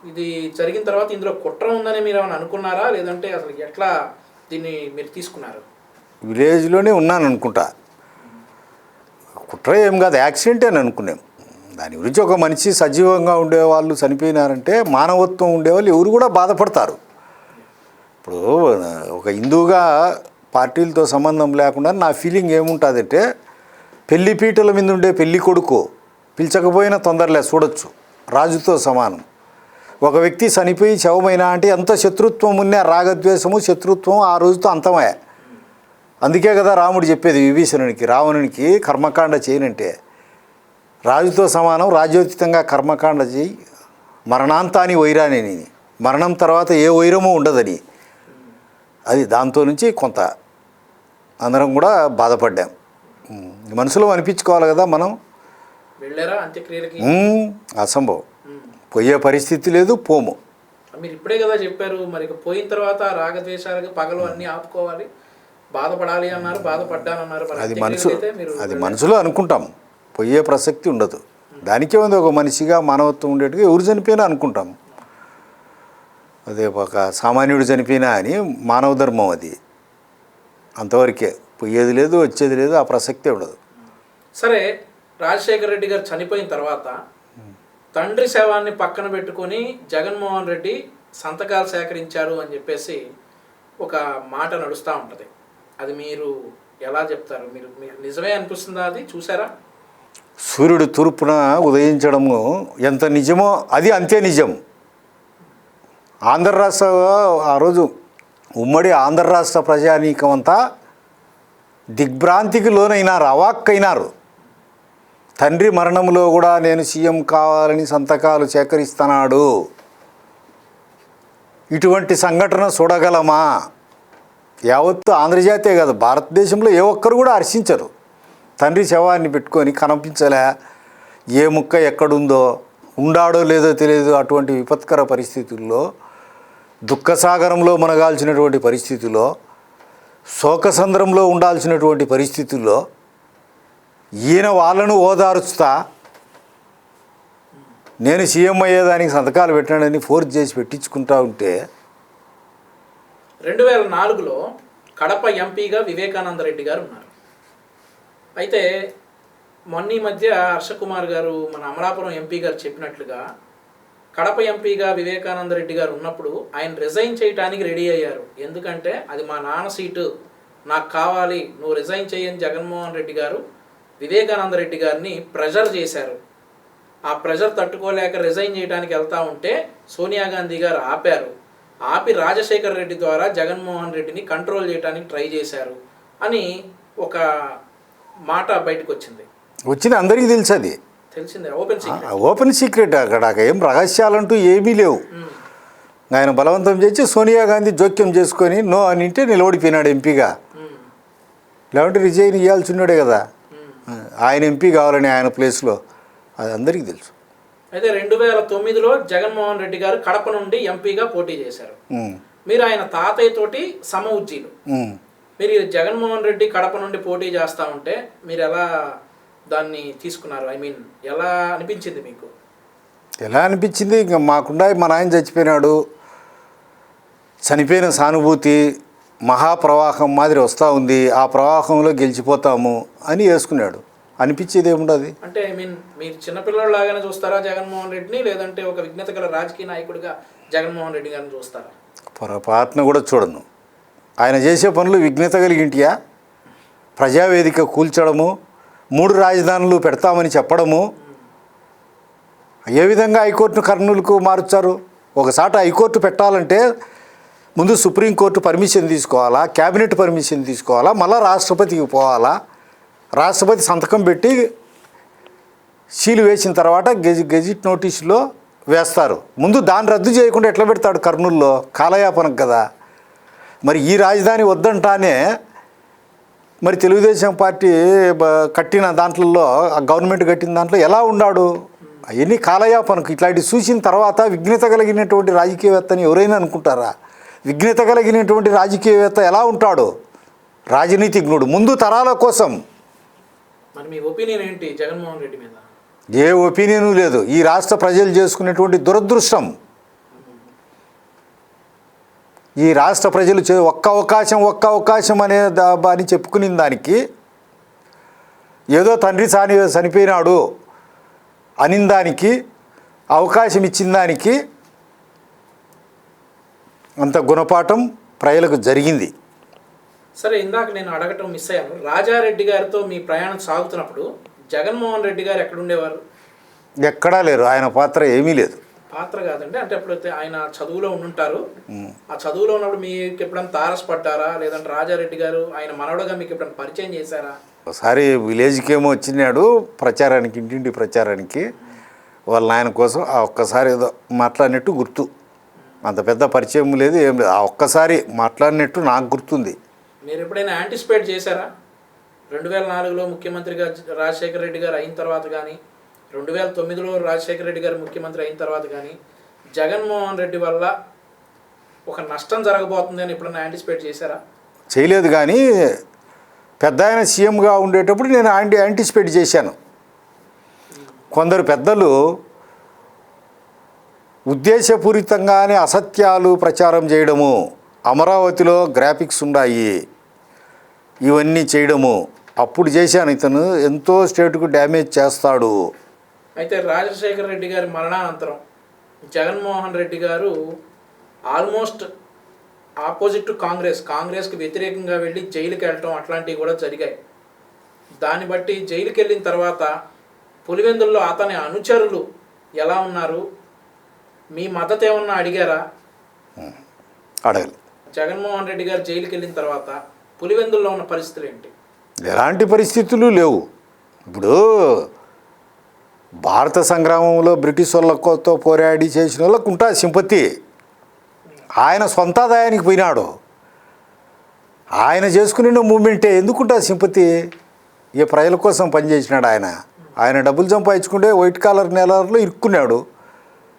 ఇది జరిగిన తర్వాత ఇందులో కుట్ర ఉందని మీరు ఏమైనా అనుకున్నారా, లేదంటే అసలు ఎట్లా దీన్ని మీరు తీసుకున్నారు? విలేజ్లోనే ఉన్నాను అనుకుంటా. కుట్ర ఏం కాదు, యాక్సిడెంట్ అని అనుకున్నాం. దాని గురించి ఒక మనిషి సజీవంగా ఉండేవాళ్ళు చనిపోయినారంటే మానవత్వం ఉండేవాళ్ళు ఎవరు కూడా బాధపడతారు. ఇప్పుడు ఒక హిందువుగా పార్టీలతో సంబంధం లేకుండా నా ఫీలింగ్ ఏముంటుందంటే, పెళ్లి పీటల మీద ఉండే పెళ్లి కొడుకు పిలిచకపోయినా తొందరలే చూడొచ్చు, రాజుతో సమానం. ఒక వ్యక్తి చనిపోయి శవమైనా అంటే ఎంత శత్రుత్వం ఉన్నా రాగద్వేషము శత్రుత్వం ఆ రోజుతో అంతమే. అందుకే కదా రాముడు చెప్పేది విభీషణునికి, రావణునికి కర్మకాండ చేయనంటే రాజుతో సమానం, రాజ్యోచితంగా కర్మకాండ చేయి, మరణాంతాని వైరాని, మరణం తర్వాత ఏ వైరము ఉండదని. అది దాంతో నుంచి కొంత అందరం కూడా బాధపడ్డాం. మనసులో అనిపించుకోవాలి కదా మనం. వెళ్ళారా అంత్యక్రియలకి? అసంభవం, పోయే పరిస్థితి లేదు, పోము. మీరు ఇప్పుడే కదా చెప్పారు, మరి పోయిన తర్వాత రాగద్వేషాలకి పగలు అన్నీ ఆపుకోవాలి, బాధపడాలి అన్నారు, బాధపడ్డానన్నారు. అది మనసులో అనుకుంటాం, పోయే ప్రసక్తి ఉండదు. దానికే ఉంది, ఒక మనిషిగా మానవత్వం ఉండేట్టుగా ఎవరు చనిపోయినా అనుకుంటాం. అదే ఒక సామాన్యుడు చనిపోయినా అని మానవ ధర్మం అది, అంతవరకే. పోయేది లేదు, వచ్చేది లేదు, ఆ ప్రసక్తే ఉండదు. సరే, రాజశేఖర రెడ్డి గారు చనిపోయిన తర్వాత తండ్రి శవాన్ని పక్కన పెట్టుకొని జగన్మోహన్ రెడ్డి సంతకాలు సేకరించారు అని చెప్పేసి ఒక మాట నడుస్తూ ఉంటుంది. అది మీరు ఎలా చెప్తారు? మీకు నిజమే అనిపిస్తుందా? అది చూసారా? సూర్యుడు తూర్పున ఉదయించడము ఎంత నిజమో అది అంతే నిజం. ఆంధ్ర రాష్ట్ర ఆ రోజు ఉమ్మడి ఆంధ్ర రాష్ట్ర ప్రజానీకం అంతా దిగ్భ్రాంతికి లోనైనారు, అవాక్కైనారు. తండ్రి మరణంలో కూడా నేను సీఎం కావాలని సంతకాలు సేకరిస్తున్నాడు, ఇటువంటి సంఘటన చూడగలమా? యావత్తు ఆంధ్రజాతే కాదు, భారతదేశంలో ఏ ఒక్కరు కూడా హర్షించరు. తండ్రి శవాన్ని పెట్టుకొని కనిపించలే, ఏ ముక్క ఎక్కడుందో, ఉండాడో లేదో తెలియదు. అటువంటి విపత్కర పరిస్థితుల్లో, దుఃఖసాగరంలో మునగాల్సినటువంటి పరిస్థితుల్లో, శోకసంద్రంలో ఉండాల్సినటువంటి పరిస్థితుల్లో ఈయన వాళ్ళను ఓదారుస్తా నేను సీఎం అయ్యేదానికి సంతకాలు పెట్టానని ఫోర్స్ చేసి పెట్టించుకుంటా ఉంటే. 2004లో కడప ఎంపీగా వివేకానంద రెడ్డి గారు ఉన్నారు. అయితే మొన్న మధ్య హర్షకుమార్ గారు మన అమలాపురం ఎంపీ గారు చెప్పినట్లుగా కడప ఎంపీగా వివేకానంద రెడ్డి గారు ఉన్నప్పుడు ఆయన రిజైన్ చేయడానికి రెడీ అయ్యారు. ఎందుకంటే అది మా నాన్న సీటు, నాకు కావాలి, నువ్వు రిజైన్ చేయని జగన్మోహన్ రెడ్డి గారు వివేకానంద రెడ్డి గారిని ప్రెజర్ చేశారు. ఆ ప్రెజర్ తట్టుకోలేక రిజైన్ చేయడానికి వెళ్తూ ఉంటే సోనియా గాంధీ గారు ఆపారు. ఆపి రాజశేఖర రెడ్డి ద్వారా జగన్మోహన్ రెడ్డిని కంట్రోల్ చేయడానికి ట్రై చేశారు అని ఒక మాట బయటకు వచ్చింది. అందరికీ తెలుసు, అది తెలిసిందే, ఓపెన్ సీక్రెట్. అక్కడ ఏం రహస్యాలంటూ ఏమీ లేవు. ఆయన బలవంతం చేసి సోనియా గాంధీ జోక్యం చేసుకొని నో అని అంటే నిలబడిపోయినాడు ఎంపీగా. లేకుంటే రిజైన్ ఇవ్వాల్సి ఉన్నాడే కదా, ఆయన ఎంపీ కావాలని ఆయన ప్లేస్లో. అది అందరికీ తెలుసు. అయితే 2009లో జగన్మోహన్ రెడ్డి గారు కడప నుండి ఎంపీగా పోటీ చేశారు. మీరు ఆయన తాతయ్య తోటి సమ ఉజ్జీలు. మీరు జగన్మోహన్ రెడ్డి కడప నుండి పోటీ చేస్తూ ఉంటే మీరు ఎలా దాన్ని తీసుకున్నారు? ఎలా అనిపించింది మీకు? ఎలా అనిపించింది? ఇంకా మాకుండా మా నాయన చచ్చిపోయినాడు, చనిపోయిన సానుభూతి మహాప్రవాహం మాదిరి వస్తూ ఉంది, ఆ ప్రవాహంలో గెలిచిపోతాము అని వేసుకున్నాడు. అనిపించేది ఏముండదు. అంటే మీరు చిన్నపిల్లలాగానే చూస్తారా జగన్మోహన్ రెడ్డిని, లేదంటే ఒక విజ్ఞత గల రాజకీయ నాయకుడిగా జగన్మోహన్ రెడ్డి గారిని చూస్తారా? పొరపాటున కూడా చూడను. ఆయన చేసే పనులు విఘ్నత కలిగింటియా? ప్రజావేదిక కూల్చడము, 3 రాజధానులు పెడతామని చెప్పడము, ఏ విధంగా హైకోర్టును కర్నూలుకు మార్చారు? ఒకసారి హైకోర్టు పెట్టాలంటే ముందు సుప్రీంకోర్టు పర్మిషన్ తీసుకోవాలా, క్యాబినెట్ పర్మిషన్ తీసుకోవాలా, మళ్ళీ రాష్ట్రపతికి పోవాలా, రాష్ట్రపతి సంతకం పెట్టి సీలు వేసిన తర్వాత గెజిట్ నోటీసులో వేస్తారు. ముందు దాన్ని రద్దు చేయకుండా ఎట్లా పెడతాడు కర్నూలులో? కాలయాపనకు కదా. మరి ఈ రాజధాని వద్దంటానే మరి తెలుగుదేశం పార్టీ కట్టిన దాంట్లో, గవర్నమెంట్ కట్టిన దాంట్లో ఎలా ఉన్నాడు? అవన్నీ కాలయాపనకు. ఇట్లాంటివి చూసిన తర్వాత విఘ్నత కలిగినటువంటి రాజకీయవేత్తని ఎవరైనా అనుకుంటారా? విఘ్నత కలిగినటువంటి రాజకీయవేత్త ఎలా ఉంటాడు? రాజనీతిజ్ఞుడు, ముందు తరాల కోసం. మరి మీ ఒపీనియన్ ఏంటి జగన్మోహన్ రెడ్డి మీద? ఏ ఒపీనియను లేదు. ఈ రాష్ట్ర ప్రజలు చేసుకునేటువంటి దురదృష్టం. ఈ రాష్ట్ర ప్రజలు ఒక్క అవకాశం అనే అని చెప్పుకునే దానికి, ఏదో తండ్రి చనిపోయినాడు అనిన దానికి, అవకాశం ఇచ్చిన దానికి అంత గుణపాఠం ప్రజలకు జరిగింది. సరే, ఇందాక నేను అడగటం మిస్ అయ్యాను. రాజారెడ్డి గారితో మీ ప్రయాణం సాగుతున్నప్పుడు జగన్మోహన్ రెడ్డి గారు ఎక్కడుండేవారు? ఎక్కడా లేరు. ఆయన పాత్ర ఏమీ లేదు. పాత్ర కాదండి, అంటే ఎప్పుడైతే ఆయన చదువులో ఉండుంటారు, ఆ చదువులో ఉన్నప్పుడు మీకు ఎప్పుడైనా తారసపడ్డారా? లేదంటే రాజారెడ్డి గారు ఆయన మనవడుగా మీకు ఎప్పుడైనా పరిచయం చేశారా? ఒకసారి విలేజ్కి ఏమో వచ్చినాడు ప్రచారానికి, ఇంటింటి ప్రచారానికి. వాళ్ళ ఆయన కోసం ఆ ఒక్కసారి ఏదో మాట్లాడినట్టు గుర్తు. అంత పెద్ద పరిచయం లేదు, ఏం లేదు. ఆ ఒక్కసారి మాట్లాడినట్టు నాకు గుర్తుంది. మీరు ఎప్పుడైనా యాంటిసిపేట్ చేశారా? 2004లో ముఖ్యమంత్రిగా రాజశేఖర రెడ్డి గారు అయిన తర్వాత కానీ, 2009లో రాజశేఖర రెడ్డి గారు ముఖ్యమంత్రి అయిన తర్వాత కానీ, జగన్మోహన్ రెడ్డి వల్ల ఒక నష్టం జరగబోతుంది అని ఎప్పుడైనా యాంటిసిపేట్ చేశారా? చేయలేదు. కానీ పెద్ద ఆయన సీఎంగా ఉండేటప్పుడు నేను యాంటిసిపేట్ చేశాను. కొందరు పెద్దలు ఉద్దేశపూరితంగానే అసత్యాలు ప్రచారం చేయడము, అమరావతిలో గ్రాఫిక్స్ ఉన్నాయి, ఇవన్నీ చేయడము అప్పుడు చేశాను. ఇతను ఎంతో స్టేట్కు డ్యామేజ్ చేస్తాడు. అయితే రాజశేఖర రెడ్డి గారి మరణానంతరం జగన్మోహన్ రెడ్డి గారు ఆల్మోస్ట్ ఆపోజిట్ టు కాంగ్రెస్కి వ్యతిరేకంగా వెళ్ళి జైలుకి వెళ్ళటం అట్లాంటివి కూడా జరిగాయి. దాన్ని బట్టి జైలుకి వెళ్ళిన తర్వాత పులివెందుల్లో అతని అనుచరులు ఎలా ఉన్నారు? మీ మద్దతు ఏమన్నా అడిగారా? అడగలేదు. జగన్మోహన్ రెడ్డి గారు జైలుకి వెళ్ళిన తర్వాత పులివెందుల్లో ఉన్న పరిస్థితులు ఏంటి? ఎలాంటి పరిస్థితులు లేవు. ఇప్పుడు భారత సంగ్రామంలో బ్రిటిష్ వాళ్ళతో పోరాడి చేసిన వాళ్ళకు ఉంటుంది సింపతి. ఆయన సొంత ఆదాయానికి పోయినాడు, ఆయన చేసుకునే మూమెంటే ఎందుకుంటుంది సింపతి? ఏ ప్రజల కోసం పనిచేసినాడు ఆయన డబ్బులు సంపాదించుకుంటే వైట్ కాలర్ నెలర్లో ఇరుక్కున్నాడు,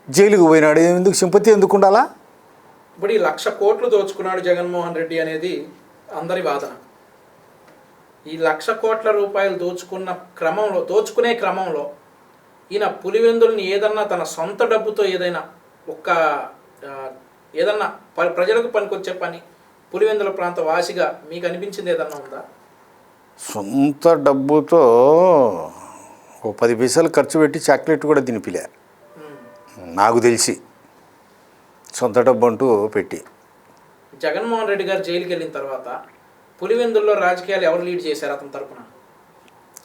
జైలుకు పోయినాడు. ఎందుకు సింపతి ఎందుకు ఉండాలా? ఇప్పుడు ఈ 1,00,000 కోట్లు దోచుకున్నాడు జగన్మోహన్ రెడ్డి అనేది అందరి వాదన. ఈ 1,00,000 కోట్ల రూపాయలు దోచుకునే క్రమంలో ఈయన పులివెందుల్ని ఏదన్నా తన సొంత డబ్బుతో ఏదన్నా ప్రజలకు పనికొచ్చే పని పులివెందుల ప్రాంత వాసిగా మీకు అనిపించింది ఏదన్నా ఉందా? సొంత డబ్బుతో ఓ 10 పైసలు ఖర్చు పెట్టి చాక్లెట్ కూడా తినిపిలే నాకు తెలిసి, సొంత డబ్బు అంటూ పెట్టి. జగన్మోహన్ రెడ్డి గారు జైలుకి వెళ్ళిన తర్వాత పులివెందుల్లో రాజకీయాలు ఎవరు లీడ్ చేశారు అతని తరపున?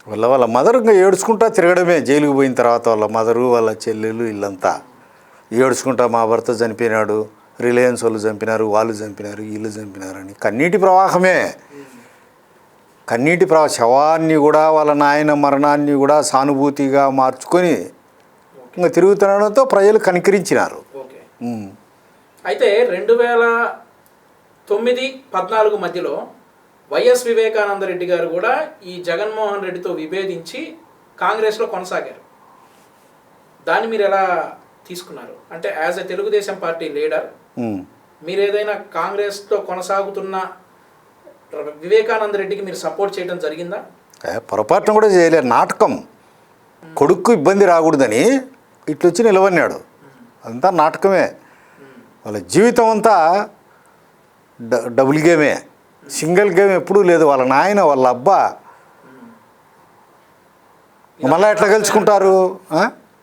వాళ్ళ మదర్ ఇంకా ఏడ్చుకుంటా తిరగడమే. జైలుకి పోయిన తర్వాత వాళ్ళ మదరు, వాళ్ళ చెల్లెలు, ఇల్లంతా ఏడ్చుకుంటా మా భర్త చనిపోయినాడు, రిలయన్స్ వాళ్ళు చంపినారు, వాళ్ళు చంపినారు, వీళ్ళు చంపినారని కన్నీటి ప్రవాహమే. శవాన్ని కూడా వాళ్ళ నాయన మరణాన్ని కూడా సానుభూతిగా మార్చుకొని ఇంకా తిరుగుతుండడంతో ప్రజలు కనికరించినారు. ఓకే. అయితే 2009-14 మధ్యలో వైఎస్ వివేకానంద రెడ్డి గారు కూడా ఈ జగన్మోహన్ రెడ్డితో విభేదించి కాంగ్రెస్లో కొనసాగారు. దాన్ని మీరు ఎలా తీసుకున్నారు? అంటే as a Telugu Desam party leader మీరు ఏదైనా కాంగ్రెస్తో కొనసాగుతున్న వివేకానంద రెడ్డికి మీరు సపోర్ట్ చేయడం జరిగిందా? పొరపాటున కూడా చేయలేదు. నాటకం. కొడుకు ఇబ్బంది రాకూడదని ఇట్లొచ్చి నిలవన్నాడు. అంతా నాటకమే. వాళ్ళ జీవితం అంతా డబుల్ గేమే, సింగిల్ గేమ్ ఎప్పుడూ లేదు. వాళ్ళ నాయన, వాళ్ళ అబ్బా మళ్ళీ ఎట్లా గెలుచుకుంటారు?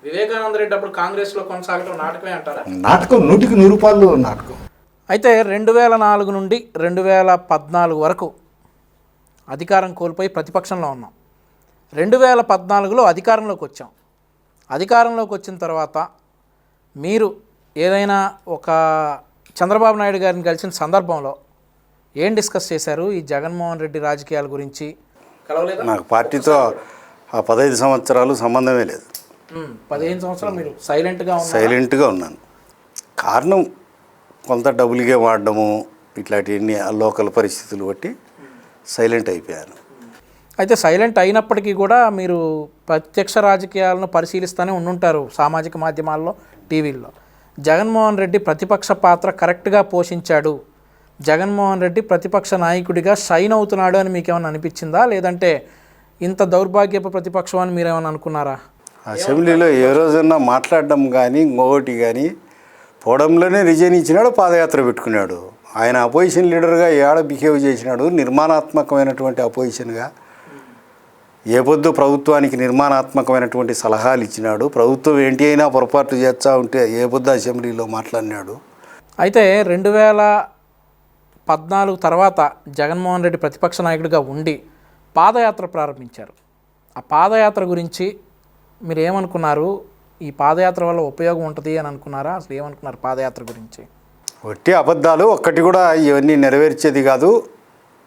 వివేకానంద రెడ్డి అప్పుడు కాంగ్రెస్లో కొనసాగడం నాటకమే అంటారా? నాటకం 100% నాటకం. అయితే 2004 నుండి 2014 వరకు అధికారం కోల్పోయి ప్రతిపక్షంలో ఉన్నాం. 2014లో అధికారంలోకి వచ్చాం. అధికారంలోకి వచ్చిన తర్వాత మీరు ఏదైనా ఒక చంద్రబాబు నాయుడు గారిని కలిసిన సందర్భంలో ఏం డిస్కస్ చేశారు? ఈ జగన్మోహన్ రెడ్డి రాజకీయాల గురించి కలవలేదా? నాకు పార్టీతో ఆ 15 సంవత్సరాలు సంబంధమే లేదు. 15 సంవత్సరాలు మీరు సైలెంట్గా ఉన్నాను. కారణం కొంత డబ్బులుగా వాడడము, ఇట్లాంటివన్నీ లోకల్ పరిస్థితులు బట్టి సైలెంట్ అయిపోయాను. అయితే సైలెంట్ అయినప్పటికీ కూడా మీరు ప్రత్యక్ష రాజకీయాలను పరిశీలిస్తూనే ఉండుంటారు సామాజిక మాధ్యమాల్లో, టీవీల్లో. జగన్మోహన్ రెడ్డి ప్రతిపక్ష పాత్ర కరెక్ట్గా పోషించాడు, జగన్మోహన్ రెడ్డి ప్రతిపక్ష నాయకుడిగా షైన్ అవుతున్నాడు అని మీకేమైనా అనిపించిందా? లేదంటే ఇంత దౌర్భాగ్యపు ప్రతిపక్షం అని మీరేమైనా అనుకున్నారా? అసెంబ్లీలో ఏ రోజన్నా మాట్లాడడం కానీ ఇంకొకటి కానీ పోవడంలోనే రిజైన్ ఇచ్చినాడు, పాదయాత్ర పెట్టుకున్నాడు. ఆయన అపోజిషన్ లీడర్గా ఏడ బిహేవ్ చేసినాడు, నిర్మాణాత్మకమైనటువంటి అపోజిషన్గా ఏ పొద్దు ప్రభుత్వానికి నిర్మాణాత్మకమైనటువంటి సలహాలు ఇచ్చినాడు. ప్రభుత్వం ఏంటి అయినా పొరపాటు చేస్తూ ఉంటే ఏ పొద్దు అసెంబ్లీలో మాట్లాడినాడు. అయితే 2014 తర్వాత జగన్మోహన్ రెడ్డి ప్రతిపక్ష నాయకుడిగా ఉండి పాదయాత్ర ప్రారంభించారు. ఆ పాదయాత్ర గురించి మీరు ఏమనుకున్నారు? ఈ పాదయాత్ర వల్ల ఉపయోగం ఉంటుంది అని అనుకున్నారా? అసలు ఏమనుకున్నారు పాదయాత్ర గురించి? ఒట్టి అబద్ధాలు, ఒక్కటి కూడా ఇవన్నీ నెరవేర్చేది కాదు.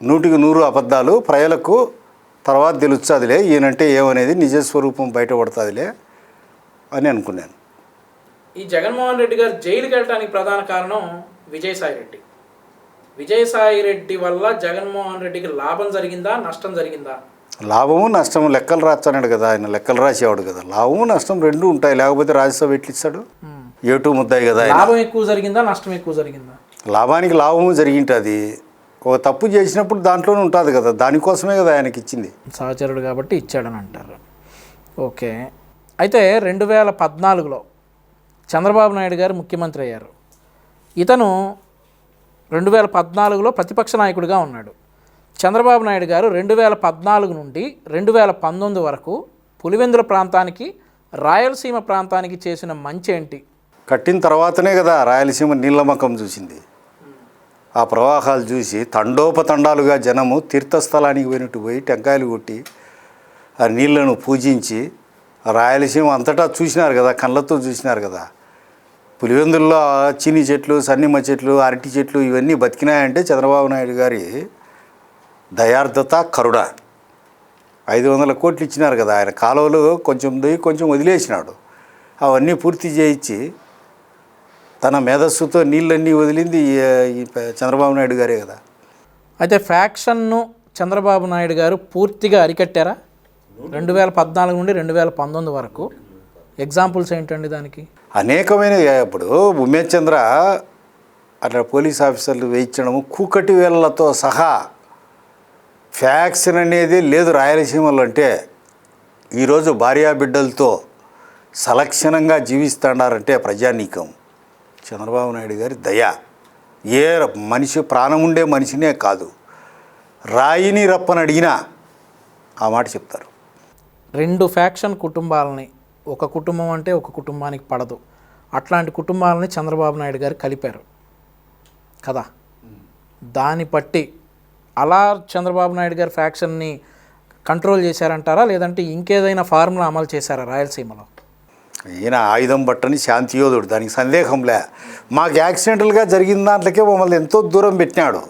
100కి 100 అబద్ధాలు. ప్రజలకు తర్వాత తెలుస్తుందిలే ఈయనంటే ఏమనేది, నిజస్వరూపం బయటపడుతుందిలే అని అనుకున్నాను. ఈ జగన్మోహన్ రెడ్డి గారు జైలుకి వెళ్ళడానికి ప్రధాన కారణం విజయసాయి రెడ్డి. విజయసాయి రెడ్డి వల్ల జగన్మోహన్ రెడ్డికి లాభం జరిగిందా, నష్టం జరిగిందా? లాభము నష్టము లెక్కలు రాస్తాడు కదా ఆయన, లెక్కలు రాసేవాడు కదా. లాభము నష్టం రెండు ఉంటాయి, లేకపోతే రాజ్యసభ ఎట్లు ఇస్తాడు? ఏటూ ముద్దాయి కదా. లాభం ఎక్కువ జరిగిందా, నష్టం ఎక్కువ జరిగిందా? లాభానికి లాభము జరిగింటుంది. ఒక తప్పు చేసినప్పుడు దాంట్లోనే ఉంటుంది కదా, దానికోసమే కదా ఆయనకి ఇచ్చింది. సహచరుడు కాబట్టి ఇచ్చాడని అంటారు. ఓకే. అయితే 2014లో చంద్రబాబు నాయుడు గారు ముఖ్యమంత్రి అయ్యారు. ఇతను 2014లో ప్రతిపక్ష నాయకుడిగా ఉన్నాడు. చంద్రబాబు నాయుడు గారు 2014 నుండి 2019 వరకు పులివెందుల ప్రాంతానికి, రాయలసీమ ప్రాంతానికి చేసిన మంచి ఏంటి? కట్టిన తర్వాతనే కదా రాయలసీమ నీళ్ళమకం చూసింది. ఆ ప్రవాహాలు చూసి తండోపతండాలుగా జనము తీర్థస్థలానికి పోయినట్టు పోయి టెంకాయలు కొట్టి ఆ నీళ్లను పూజించి రాయలసీమ అంతటా చూసినారు కదా, కళ్ళతో చూసినారు కదా. పులివెందుల్లో చీని చెట్లు, సన్నిమ్మ చెట్లు, అరటి చెట్లు ఇవన్నీ బతికినాయంటే చంద్రబాబు నాయుడు గారి దయార్థత, కరుణ. 500 కోట్లు ఇచ్చినారు కదా ఆయన. కాలువలు కొంచెం వదిలేసినాడు. అవన్నీ పూర్తి చేయించి తన మేధస్సుతో నీళ్ళన్నీ వదిలింది ఈ చంద్రబాబు నాయుడు గారే కదా. అయితే ఫ్యాక్షన్ను చంద్రబాబు నాయుడు గారు పూర్తిగా అరికట్టారా? 2014 నుండి 2019 వరకు ఎగ్జాంపుల్స్ ఏంటండి దానికి? అనేకమైన. ఇప్పుడు ఉమేష్ చంద్ర అట్లా పోలీస్ ఆఫీసర్లు వేయించడము, కూకటి వేళ్లతో సహా ఫ్యాక్షన్ అనేది లేదు రాయలసీమలో. అంటే ఈరోజు భార్యాబిడ్డలతో సలక్షణంగా జీవిస్తున్నారంటే ప్రజానీకం చంద్రబాబు నాయుడు గారి దయ. ఏ మనిషి ప్రాణం ఉండే మనిషినే కాదు, రాయిని రప్పని అడిగినా ఆ మాట చెప్తారు. 2 ఫ్యాక్షన్ కుటుంబాలని, ఒక కుటుంబం అంటే ఒక కుటుంబానికి పడదు, అట్లాంటి కుటుంబాలని చంద్రబాబు నాయుడు గారు కలిపారు కదా. దాన్ని బట్టి అలా చంద్రబాబు నాయుడు గారు ఫ్యాక్షన్ని కంట్రోల్ చేశారంటారా? లేదంటే ఇంకేదైనా ఫార్ములా అమలు చేశారా రాయలసీమలో? ఈయన ఆయుధం పట్టని శాంతియోధుడు, దానికి సందేహంలే. మాకు యాక్సిడెంటల్గా జరిగిన దాంట్లోకే మమ్మల్ని ఎంతో దూరం పెట్టినాడు.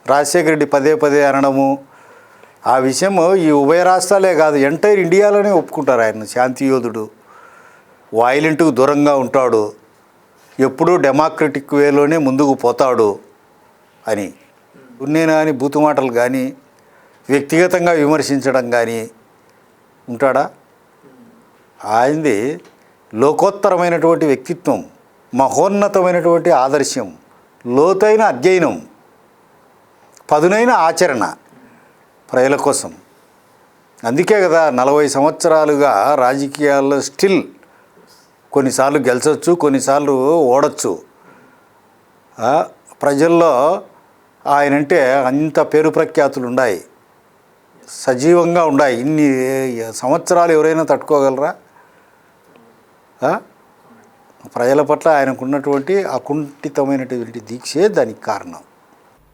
రాజశేఖర రెడ్డి పదే అనడము, ఆ విషయము ఈ ఉభయ రాష్ట్రాలే కాదు ఎంటైర్ ఇండియాలోనే ఒప్పుకుంటారు ఆయన శాంతియోధుడు, వైలెంట్కు దూరంగా ఉంటాడు, ఎప్పుడూ డెమోక్రటిక్ వేలోనే ముందుకు పోతాడు అని. ఉన్నేనా అని బూతుమాటలు కానీ, వ్యక్తిగతంగా విమర్శించడం కానీ ఉంటాడా? ఆయనది లోకోత్తరమైనటువంటి వ్యక్తిత్వం, మహోన్నతమైనటువంటి ఆదర్శం, లోతైన అధ్యయనం, పదునైన ఆచరణ ప్రజల కోసం. అందుకే కదా 40 సంవత్సరాలుగా రాజకీయాల్లో స్టిల్ కొన్నిసార్లు గెలిచవచ్చు, కొన్నిసార్లు ఓడచ్చు. ప్రజల్లో ఆయనంటే అంత పేరు ప్రఖ్యాతులు ఉన్నాయి, సజీవంగా ఉన్నాయి. ఇన్ని సంవత్సరాలు ఎవరైనా తట్టుకోగలరా? ప్రజల పట్ల ఆయనకున్నటువంటి అకుంఠితమైనటువంటి దీక్షే దానికి కారణం.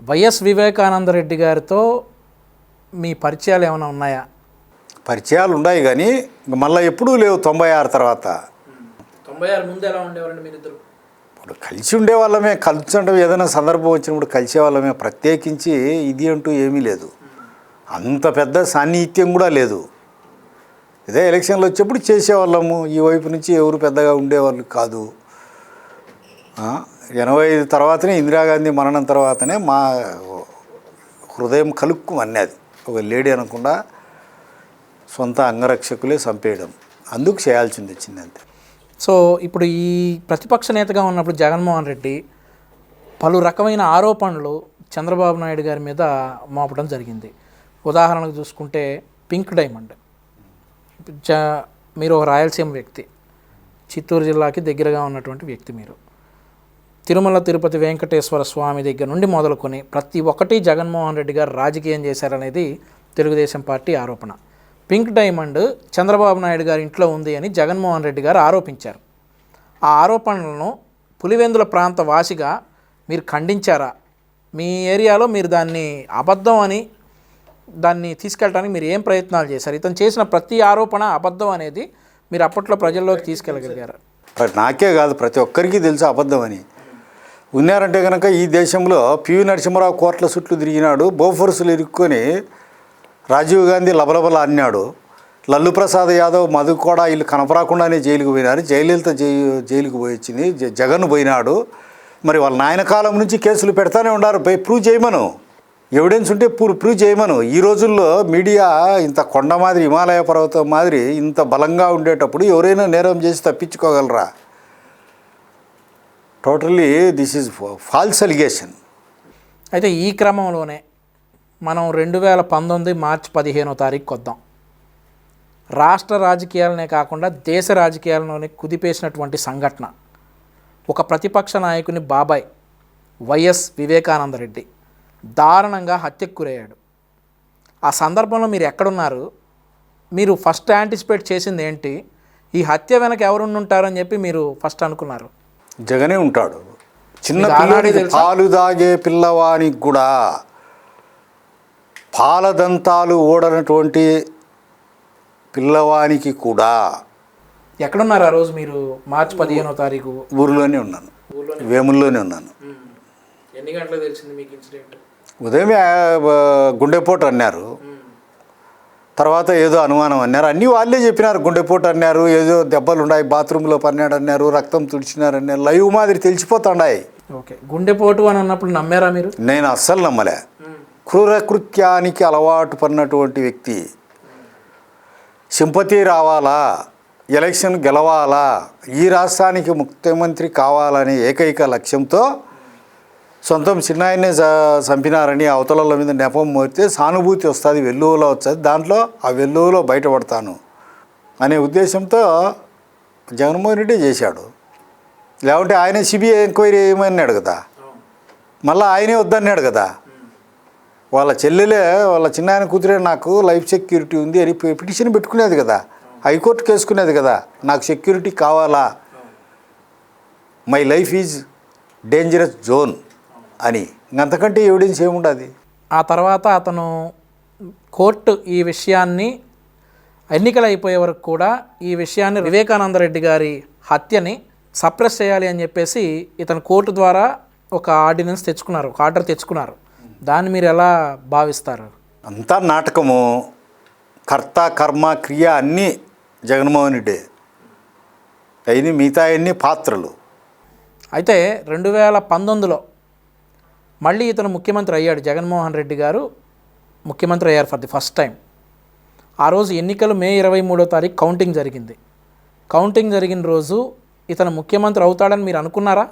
వైఎస్ వివేకానందరెడ్డి గారితో మీ పరిచయాలు ఏమైనా ఉన్నాయా? పరిచయాలు ఉన్నాయి కానీ మళ్ళీ ఎప్పుడూ లేవు 96 తర్వాత. 96 ముందు ఎలా ఉండేవారండి మీరిద్దరు? ఇప్పుడు కలిసి ఉండేవాళ్ళమే, కలిసి అంటే ఏదైనా సందర్భం వచ్చినప్పుడు కలిసేవాళ్ళమే, ప్రత్యేకించి ఇది అంటూ ఏమీ లేదు. అంత పెద్ద సాన్నిహిత్యం కూడా లేదు. ఇదే ఎలక్షన్లు వచ్చేప్పుడు చేసేవాళ్ళము, ఈ వైపు నుంచి ఎవరు పెద్దగా ఉండేవాళ్ళు కాదు. 85 తర్వాతనే, ఇందిరాగాంధీ మరణం తర్వాతనే మా హృదయం కలుక్కు అన్నది. ఒక లేడీ అనకుండా సొంత అంగరక్షకులే చంపేయడం, అందుకు చేయాల్సింది వచ్చింది అంతే. సో ఇప్పుడు ఈ ప్రతిపక్ష నేతగా ఉన్నప్పుడు జగన్మోహన్ రెడ్డి పలు రకమైన ఆరోపణలు చంద్రబాబు నాయుడు గారి మీద మోపడం జరిగింది. ఉదాహరణకు చూసుకుంటే పింక్ డైమండ్, మీరు ఒక రాయలసీమ వ్యక్తి, చిత్తూరు జిల్లాకి దగ్గరగా ఉన్నటువంటి వ్యక్తి మీరు. తిరుమల తిరుపతి వెంకటేశ్వర స్వామి దగ్గర నుండి మొదలుకొని ప్రతి ఒక్కటి జగన్మోహన్ రెడ్డి గారు రాజకీయం చేశారనేది తెలుగుదేశం పార్టీ ఆరోపణ. పింక్ డైమండ్ చంద్రబాబు నాయుడు గారి ఇంట్లో ఉంది అని జగన్మోహన్ రెడ్డి గారు ఆరోపించారు. ఆ ఆరోపణలను పులివెందుల ప్రాంత వాసిగా మీరు ఖండించారా? మీ ఏరియాలో మీరు దాన్ని అబద్ధం అని దాన్ని తీసుకెళ్ళడానికి మీరు ఏం ప్రయత్నాలు చేశారు? ఇతను చేసిన ప్రతి ఆరోపణ అబద్ధం అనేది మీరు అప్పట్లో ప్రజల్లోకి తీసుకెళ్ళగలిగారు? నాకే కాదు, ప్రతి ఒక్కరికి తెలుసు అబద్ధం అని. ఉన్నారంటే కనుక ఈ దేశంలో పివి నరసింహరావు కోట్ల చుట్లు తిరిగినాడు, బోఫోర్సులు ఇరుక్కొని రాజీవ్ గాంధీ లబలబల అన్నాడు, లల్లు ప్రసాద్ యాదవ్ మధు కూడా వీళ్ళు కనపరాకుండానే జైలుకు పోయినారు, జయలలిత జైలుకు పోయి వచ్చింది, జగన్ పోయినాడు. మరి వాళ్ళ నాయన కాలం నుంచి కేసులు పెడతానే ఉన్నారు, ప్రూవ్ చేయమను, ఎవిడెన్స్ ఉంటే ప్రూవ్ చేయమను. ఈ రోజుల్లో మీడియా ఇంత కొండ మాదిరి, హిమాలయ పర్వతం మాదిరి ఇంత బలంగా ఉండేటప్పుడు ఎవరైనా నేరం చేసి తప్పించుకోగలరా? Totally this is false allegation. అయితే ఈ క్రమంలోనే మనం 2019 మార్చి 15వ తారీఖుకి వద్దాం. రాష్ట్ర రాజకీయాలనే కాకుండా దేశ రాజకీయాలలోనే కుదిపేసినటువంటి సంఘటన, ఒక ప్రతిపక్ష నాయకుని బాబాయ్ వైఎస్ వివేకానందరెడ్డి దారుణంగా హత్యకు గురయ్యాడు. ఆ సందర్భంలో మీరు ఎక్కడున్నారు? మీరు ఫస్ట్ యాంటిసిపేట్ చేసింది ఏంటి? ఈ హత్య వెనక ఎవరుంటారని చెప్పి మీరు ఫస్ట్ అనుకున్నారు? జగనే ఉంటాడు. చిన్న పిల్లాడికి పాలు దాగే పిల్లవానికి కూడా పాలదంతాలు ఓడనటువంటి పిల్లవానికి కూడా. ఎక్కడున్నారు ఆ రోజు మీరు? మార్చి 15వ తారీఖు ఊరిలోనే ఉన్నాను, వేముల్లోనే ఉన్నాను. ఎన్ని గంటలకు తెలిసింది మీకు ఇన్సిడెంట్? ఉదయమే గుండెపోటు అన్నారు, తర్వాత ఏదో అనుమానం అన్నారు, అన్నీ వాళ్ళే చెప్పినారు. గుండెపోటు అన్నారు, ఏదో దెబ్బలు ఉన్నాయి, బాత్రూంలో పన్నాడు అన్నారు, రక్తం తుడిచినారన్నారు, లైవ్ మాదిరి తెలిసిపోతున్నాయి. ఓకే, గుండెపోటు అని అన్నప్పుడు నమ్మారా మీరు? నేను అస్సలు నమ్మలే. క్రూరకృత్యానికి అలవాటు పడినటువంటి వ్యక్తి, సింపతి రావాలా, ఎలక్షన్ గెలవాలా, ఈ రాష్ట్రానికి ముఖ్యమంత్రి కావాలనే ఏకైక లక్ష్యంతో సొంతం చిన్నాయన్నే చంపినారని అవతల మీద నెపం మోరితే సానుభూతి వస్తుంది, వెల్లువలో వస్తుంది, దాంట్లో ఆ వెల్లువలో బయటపడతాను అనే ఉద్దేశంతో జగన్మోహన్ రెడ్డి చేశాడు. లేకుంటే ఆయనే సిబిఐ ఎంక్వైరీ ఏమన్నాడు కదా, మళ్ళీ ఆయనే వద్దన్నాడు కదా. వాళ్ళ చెల్లెలే, వాళ్ళ చిన్నాయన కూతురే నాకు లైఫ్ సెక్యూరిటీ ఉంది అని పిటిషన్ పెట్టుకునేది కదా, హైకోర్టుకి వేసుకునేది కదా, నాకు సెక్యూరిటీ కావాలా, my life is dangerous zone అని. ఇంకంతకంటే ఎవిడెన్స్ ఏముండదు. ఆ తర్వాత అతను కోర్టు ఈ విషయాన్ని, ఎన్నికలు అయిపోయే వరకు కూడా ఈ విషయాన్ని, వివేకానందరెడ్డి గారి హత్యని సప్రెస్ చేయాలి అని చెప్పేసి ఇతను కోర్టు ద్వారా ఒక ఆర్డినెన్స్ తెచ్చుకున్నారు, ఒక ఆర్డర్ తెచ్చుకున్నారు. దాన్ని మీరు ఎలా భావిస్తారు? అంతా నాటకము, కర్త కర్మ క్రియ అన్నీ జగన్మోహన్ రెడ్డి అయిన, మిగతా అన్ని పాత్రలు. అయితే 2019లో మళ్ళీ ఇతను ముఖ్యమంత్రి అయ్యాడు, జగన్మోహన్ రెడ్డి గారు ముఖ్యమంత్రి అయ్యారు ఫర్ ది ఫస్ట్ టైం. ఆ రోజు ఎన్నికలు మే 23వ తారీఖు కౌంటింగ్ జరిగింది. కౌంటింగ్ జరిగిన రోజు ఇతను ముఖ్యమంత్రి అవుతాడని మీరు అనుకున్నారా?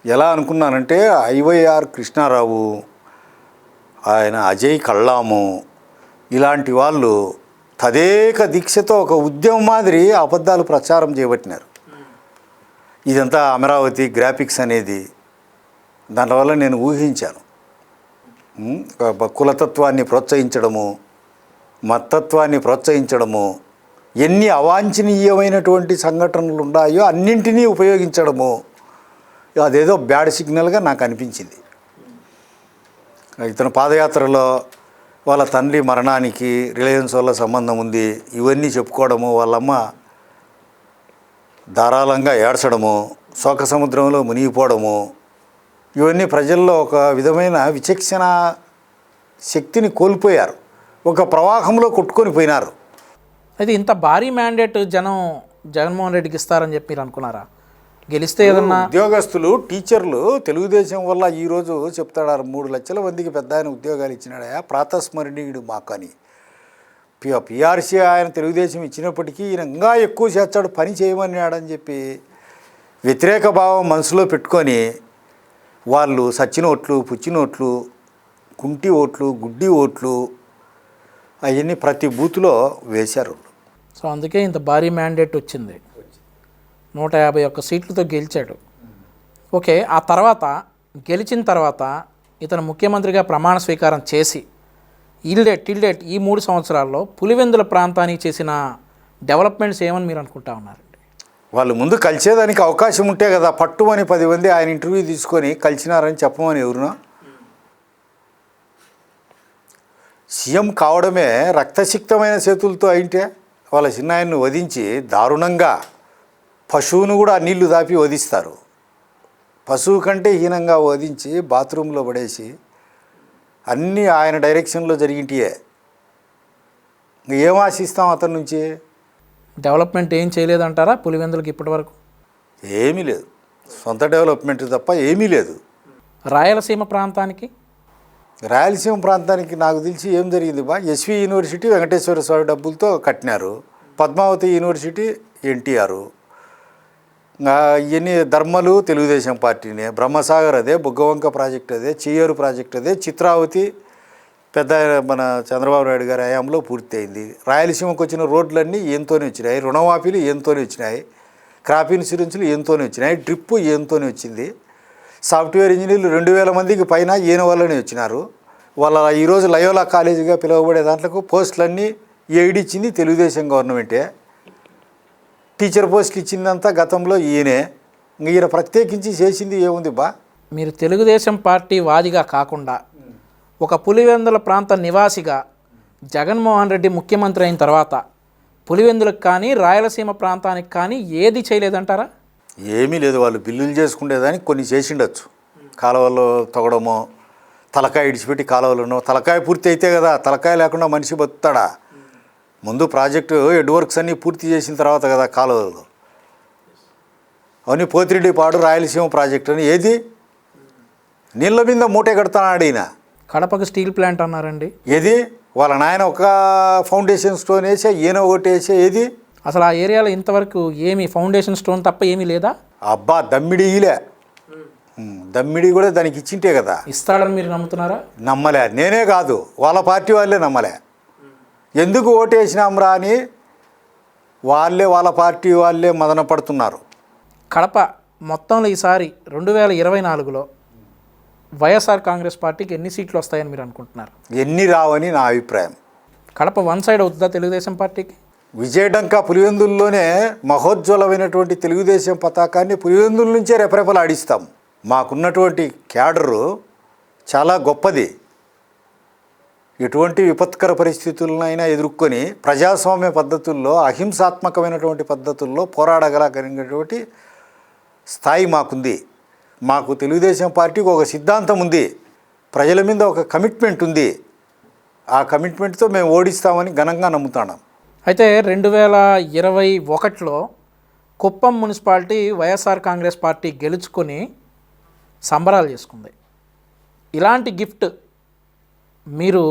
ఎలా అనుకున్నానంటే ఐవైఆర్ కృష్ణారావు, ఆయన అజయ్ కళ్ళాము ఇలాంటి వాళ్ళు తదేక దీక్షతో ఒక ఉద్యమం మాదిరి అబద్ధాలు ప్రచారం చేయబట్టినారు. ఇదంతా అమరావతి గ్రాఫిక్స్ అనేది, దానివల్ల నేను ఊహించాను. కులతత్వాన్ని ప్రోత్సహించడము, మతత్వాన్ని ప్రోత్సహించడము, ఎన్ని అవాంఛనీయమైనటువంటి సంఘటనలు ఉన్నాయో అన్నింటినీ ఉపయోగించడము అదేదో బ్యాడ్ సిగ్నల్గా నాకు అనిపించింది. ఇతను పాదయాత్రలో వాళ్ళ తండ్రి మరణానికి రిలయన్స్ వల్ల సంబంధం ఉంది ఇవన్నీ చెప్పుకోవడము, వాళ్ళమ్మ ధారాళంగా ఏడ్చడము, శోక సముద్రంలో మునిగిపోవడము, ఇవన్నీ ప్రజల్లో ఒక విధమైన విచక్షణ శక్తిని కోల్పోయారు, ఒక ప్రవాహంలో కొట్టుకొని పోయినారు. అయితే ఇంత భారీ మ్యాండేట్ జగన్మోహన్ రెడ్డికి ఇస్తారని చెప్పి మీరు అనుకున్నారా? గెలిస్తే ఏదన్నా ఉద్యోగస్తులు టీచర్లు తెలుగుదేశం వల్ల ఈరోజు చెప్తాడు 3 లక్షల మందికి పెద్ద ఆయన ఉద్యోగాలు ఇచ్చినాడా ప్రాతస్మరణీయుడు మాకు అని. పిఆర్సీ ఆయన తెలుగుదేశం ఇచ్చినప్పటికీ ఈయన ఇంకా ఎక్కువ చేస్తాడు పని చేయమన్నాడని చెప్పి వ్యతిరేక భావం మనసులో పెట్టుకొని వాళ్ళు సచ్చిన ఓట్లు, పుచ్చిన ఓట్లు, కుంటి ఓట్లు, గుడ్డి ఓట్లు అవన్నీ ప్రతి బూత్లో వేశారు. సో అందుకే ఇంత భారీ మ్యాండేట్ వచ్చింది. 151 సీట్లతో గెలిచాడు. ఓకే, ఆ తర్వాత గెలిచిన తర్వాత ఇతను ముఖ్యమంత్రిగా ప్రమాణ స్వీకారం చేసి టిల్ డేట్ ఈ 3 సంవత్సరాల్లో పులివెందుల ప్రాంతానికి చేసిన డెవలప్మెంట్స్ ఏమని మీరు అనుకుంటా ఉన్నారండి? వాళ్ళు ముందు కలిసేదానికి అవకాశం ఉంటే కదా పట్టుమని 10 మంది ఆయన ఇంటర్వ్యూ తీసుకొని కలిసినారని చెప్పమని ఎవరునో. సీఎం కావడమే రక్తసిక్తమైన చేతులతో అయింటే వాళ్ళ చిన్నాయన్ని వధించి దారుణంగా పశువును కూడా నీళ్లు దాపి వధిస్తారు. పశువు కంటే హీనంగా వధించి బాత్రూంలో పడేసి అన్నీ ఆయన డైరెక్షన్లో జరిగింటియే. ఏం ఆశిస్తాం అతని నుంచి? డెవలప్మెంట్ ఏం చేయలేదంటారా పులివెందులకి ఇప్పటి వరకు? ఏమీ లేదు, సొంత డెవలప్మెంట్ తప్ప ఏమీ లేదు. రాయలసీమ ప్రాంతానికి నాకు తెలిసి ఏం జరిగింది ఎస్వి యూనివర్సిటీ వెంకటేశ్వర స్వామి డబ్బులతో కట్టినారు. పద్మావతి యూనివర్సిటీ ఎన్టీఆర్, ఇవన్నీ ధర్మలు తెలుగుదేశం పార్టీనే, బ్రహ్మసాగర్ అదే, బుగ్గవంక ప్రాజెక్ట్ అదే, చీయేరు ప్రాజెక్ట్ అదే, చిత్రావతి పెద్ద మన చంద్రబాబు నాయుడు గారి హయాంలో పూర్తయింది. రాయలసీమకు వచ్చిన రోడ్లన్నీ ఏంతోనే వచ్చినాయి, రుణమాఫీలు ఏంతోనే వచ్చినాయి, క్రాప్ ఇన్సూరెన్స్లు ఏంతోనే వచ్చినాయి, డ్రిప్పు ఏంతోనే వచ్చింది. సాఫ్ట్వేర్ ఇంజనీర్లు 2000 మందికి పైన ఈయన వల్లనే వచ్చినారు. వాళ్ళ ఈరోజు లయోలా కాలేజీగా పిలువబడే దాంట్లో పోస్టులన్నీ ఏడిచ్చింది తెలుగుదేశం గవర్నమెంటే. టీచర్ పోస్టులు ఇచ్చిందంతా గతంలో ఈయన ప్రత్యేకించి చేసింది ఏముంది మీరు తెలుగుదేశం పార్టీ వాదిగా కాకుండా ఒక పులివెందుల ప్రాంత నివాసిగా జగన్మోహన్ రెడ్డి ముఖ్యమంత్రి అయిన తర్వాత పులివెందులకు కానీ రాయలసీమ ప్రాంతానికి కానీ ఏది చేయలేదంటారా? ఏమీ లేదు. వాళ్ళు బిల్లులు చేసుకునేదానికి కొన్ని చేసిండొచ్చు, కాలువల్లో తొగడమో, తలకాయ ఇడిచిపెట్టి కాలువలను. తలకాయ పూర్తి అయితే కదా, తలకాయ లేకుండా మనిషి బతుకుతాడా? ముందు ప్రాజెక్టు హెడ్ వర్క్స్ అన్నీ పూర్తి చేసిన తర్వాత కదా కాలువలు అవన్నీ. పోతిరెడ్డిపాడు రాయలసీమ ప్రాజెక్టు అని ఏది నీళ్ళ మీద మూటే కడతాడు ఈయన. కడపకు స్టీల్ ప్లాంట్ అన్నారండి, ఏది వాళ్ళ నాయన ఒక ఫౌండేషన్ స్టోన్ వేసా, ఈయన ఒకటి వేసా, ఏది అసలు ఆ ఏరియాలో ఇంతవరకు ఏమి ఫౌండేషన్ స్టోన్ తప్ప ఏమీ లేదా? అబ్బా దమ్మిడిలే, దమ్మిడి కూడా దానికి ఇచ్చింటే కదా. ఇస్తాడని మీరు నమ్ముతున్నారా? నమ్మలే, నేనే కాదు వాళ్ళ పార్టీ వాళ్ళే నమ్మలే. ఎందుకు ఓటేసినాంరా అని వాళ్ళ పార్టీ వాళ్ళే మదన పడుతున్నారు. కడప మొత్తంలో ఈసారి 2024లో వైఎస్ఆర్ కాంగ్రెస్ పార్టీకి ఎన్ని సీట్లు వస్తాయని మీరు అనుకుంటున్నారు? ఎన్ని రావని నా అభిప్రాయం. కడప వన్ సైడ్ అవుతుందా తెలుగుదేశం పార్టీకి? విజయడంకా పులివెందుల్లోనే మహోజ్వలమైనటువంటి తెలుగుదేశం పతాకాన్ని పులివెందుల నుంచే రెపరెపలాడిస్తాం. మాకున్నటువంటి క్యాడరు చాలా గొప్పది. ఎటువంటి విపత్కర పరిస్థితులనైనా ఎదుర్కొని ప్రజాస్వామ్య పద్ధతుల్లో, అహింసాత్మకమైనటువంటి పద్ధతుల్లో పోరాడగలిగినటువంటి స్థాయి మాకుంది. మాకు తెలుగుదేశం పార్టీకి ఒక సిద్ధాంతం ఉంది, ప్రజల మీద ఒక కమిట్మెంట్ ఉంది. ఆ కమిట్మెంట్తో మేము ఓడిస్తామని ఘనంగా నమ్ముతున్నాం. అయితే 2021లో కుప్పం మున్సిపాలిటీ వైఎస్ఆర్ కాంగ్రెస్ పార్టీ గెలుచుకొని సంబరాలు చేసుకుంది. ఇలాంటి గిఫ్ట్ మీరు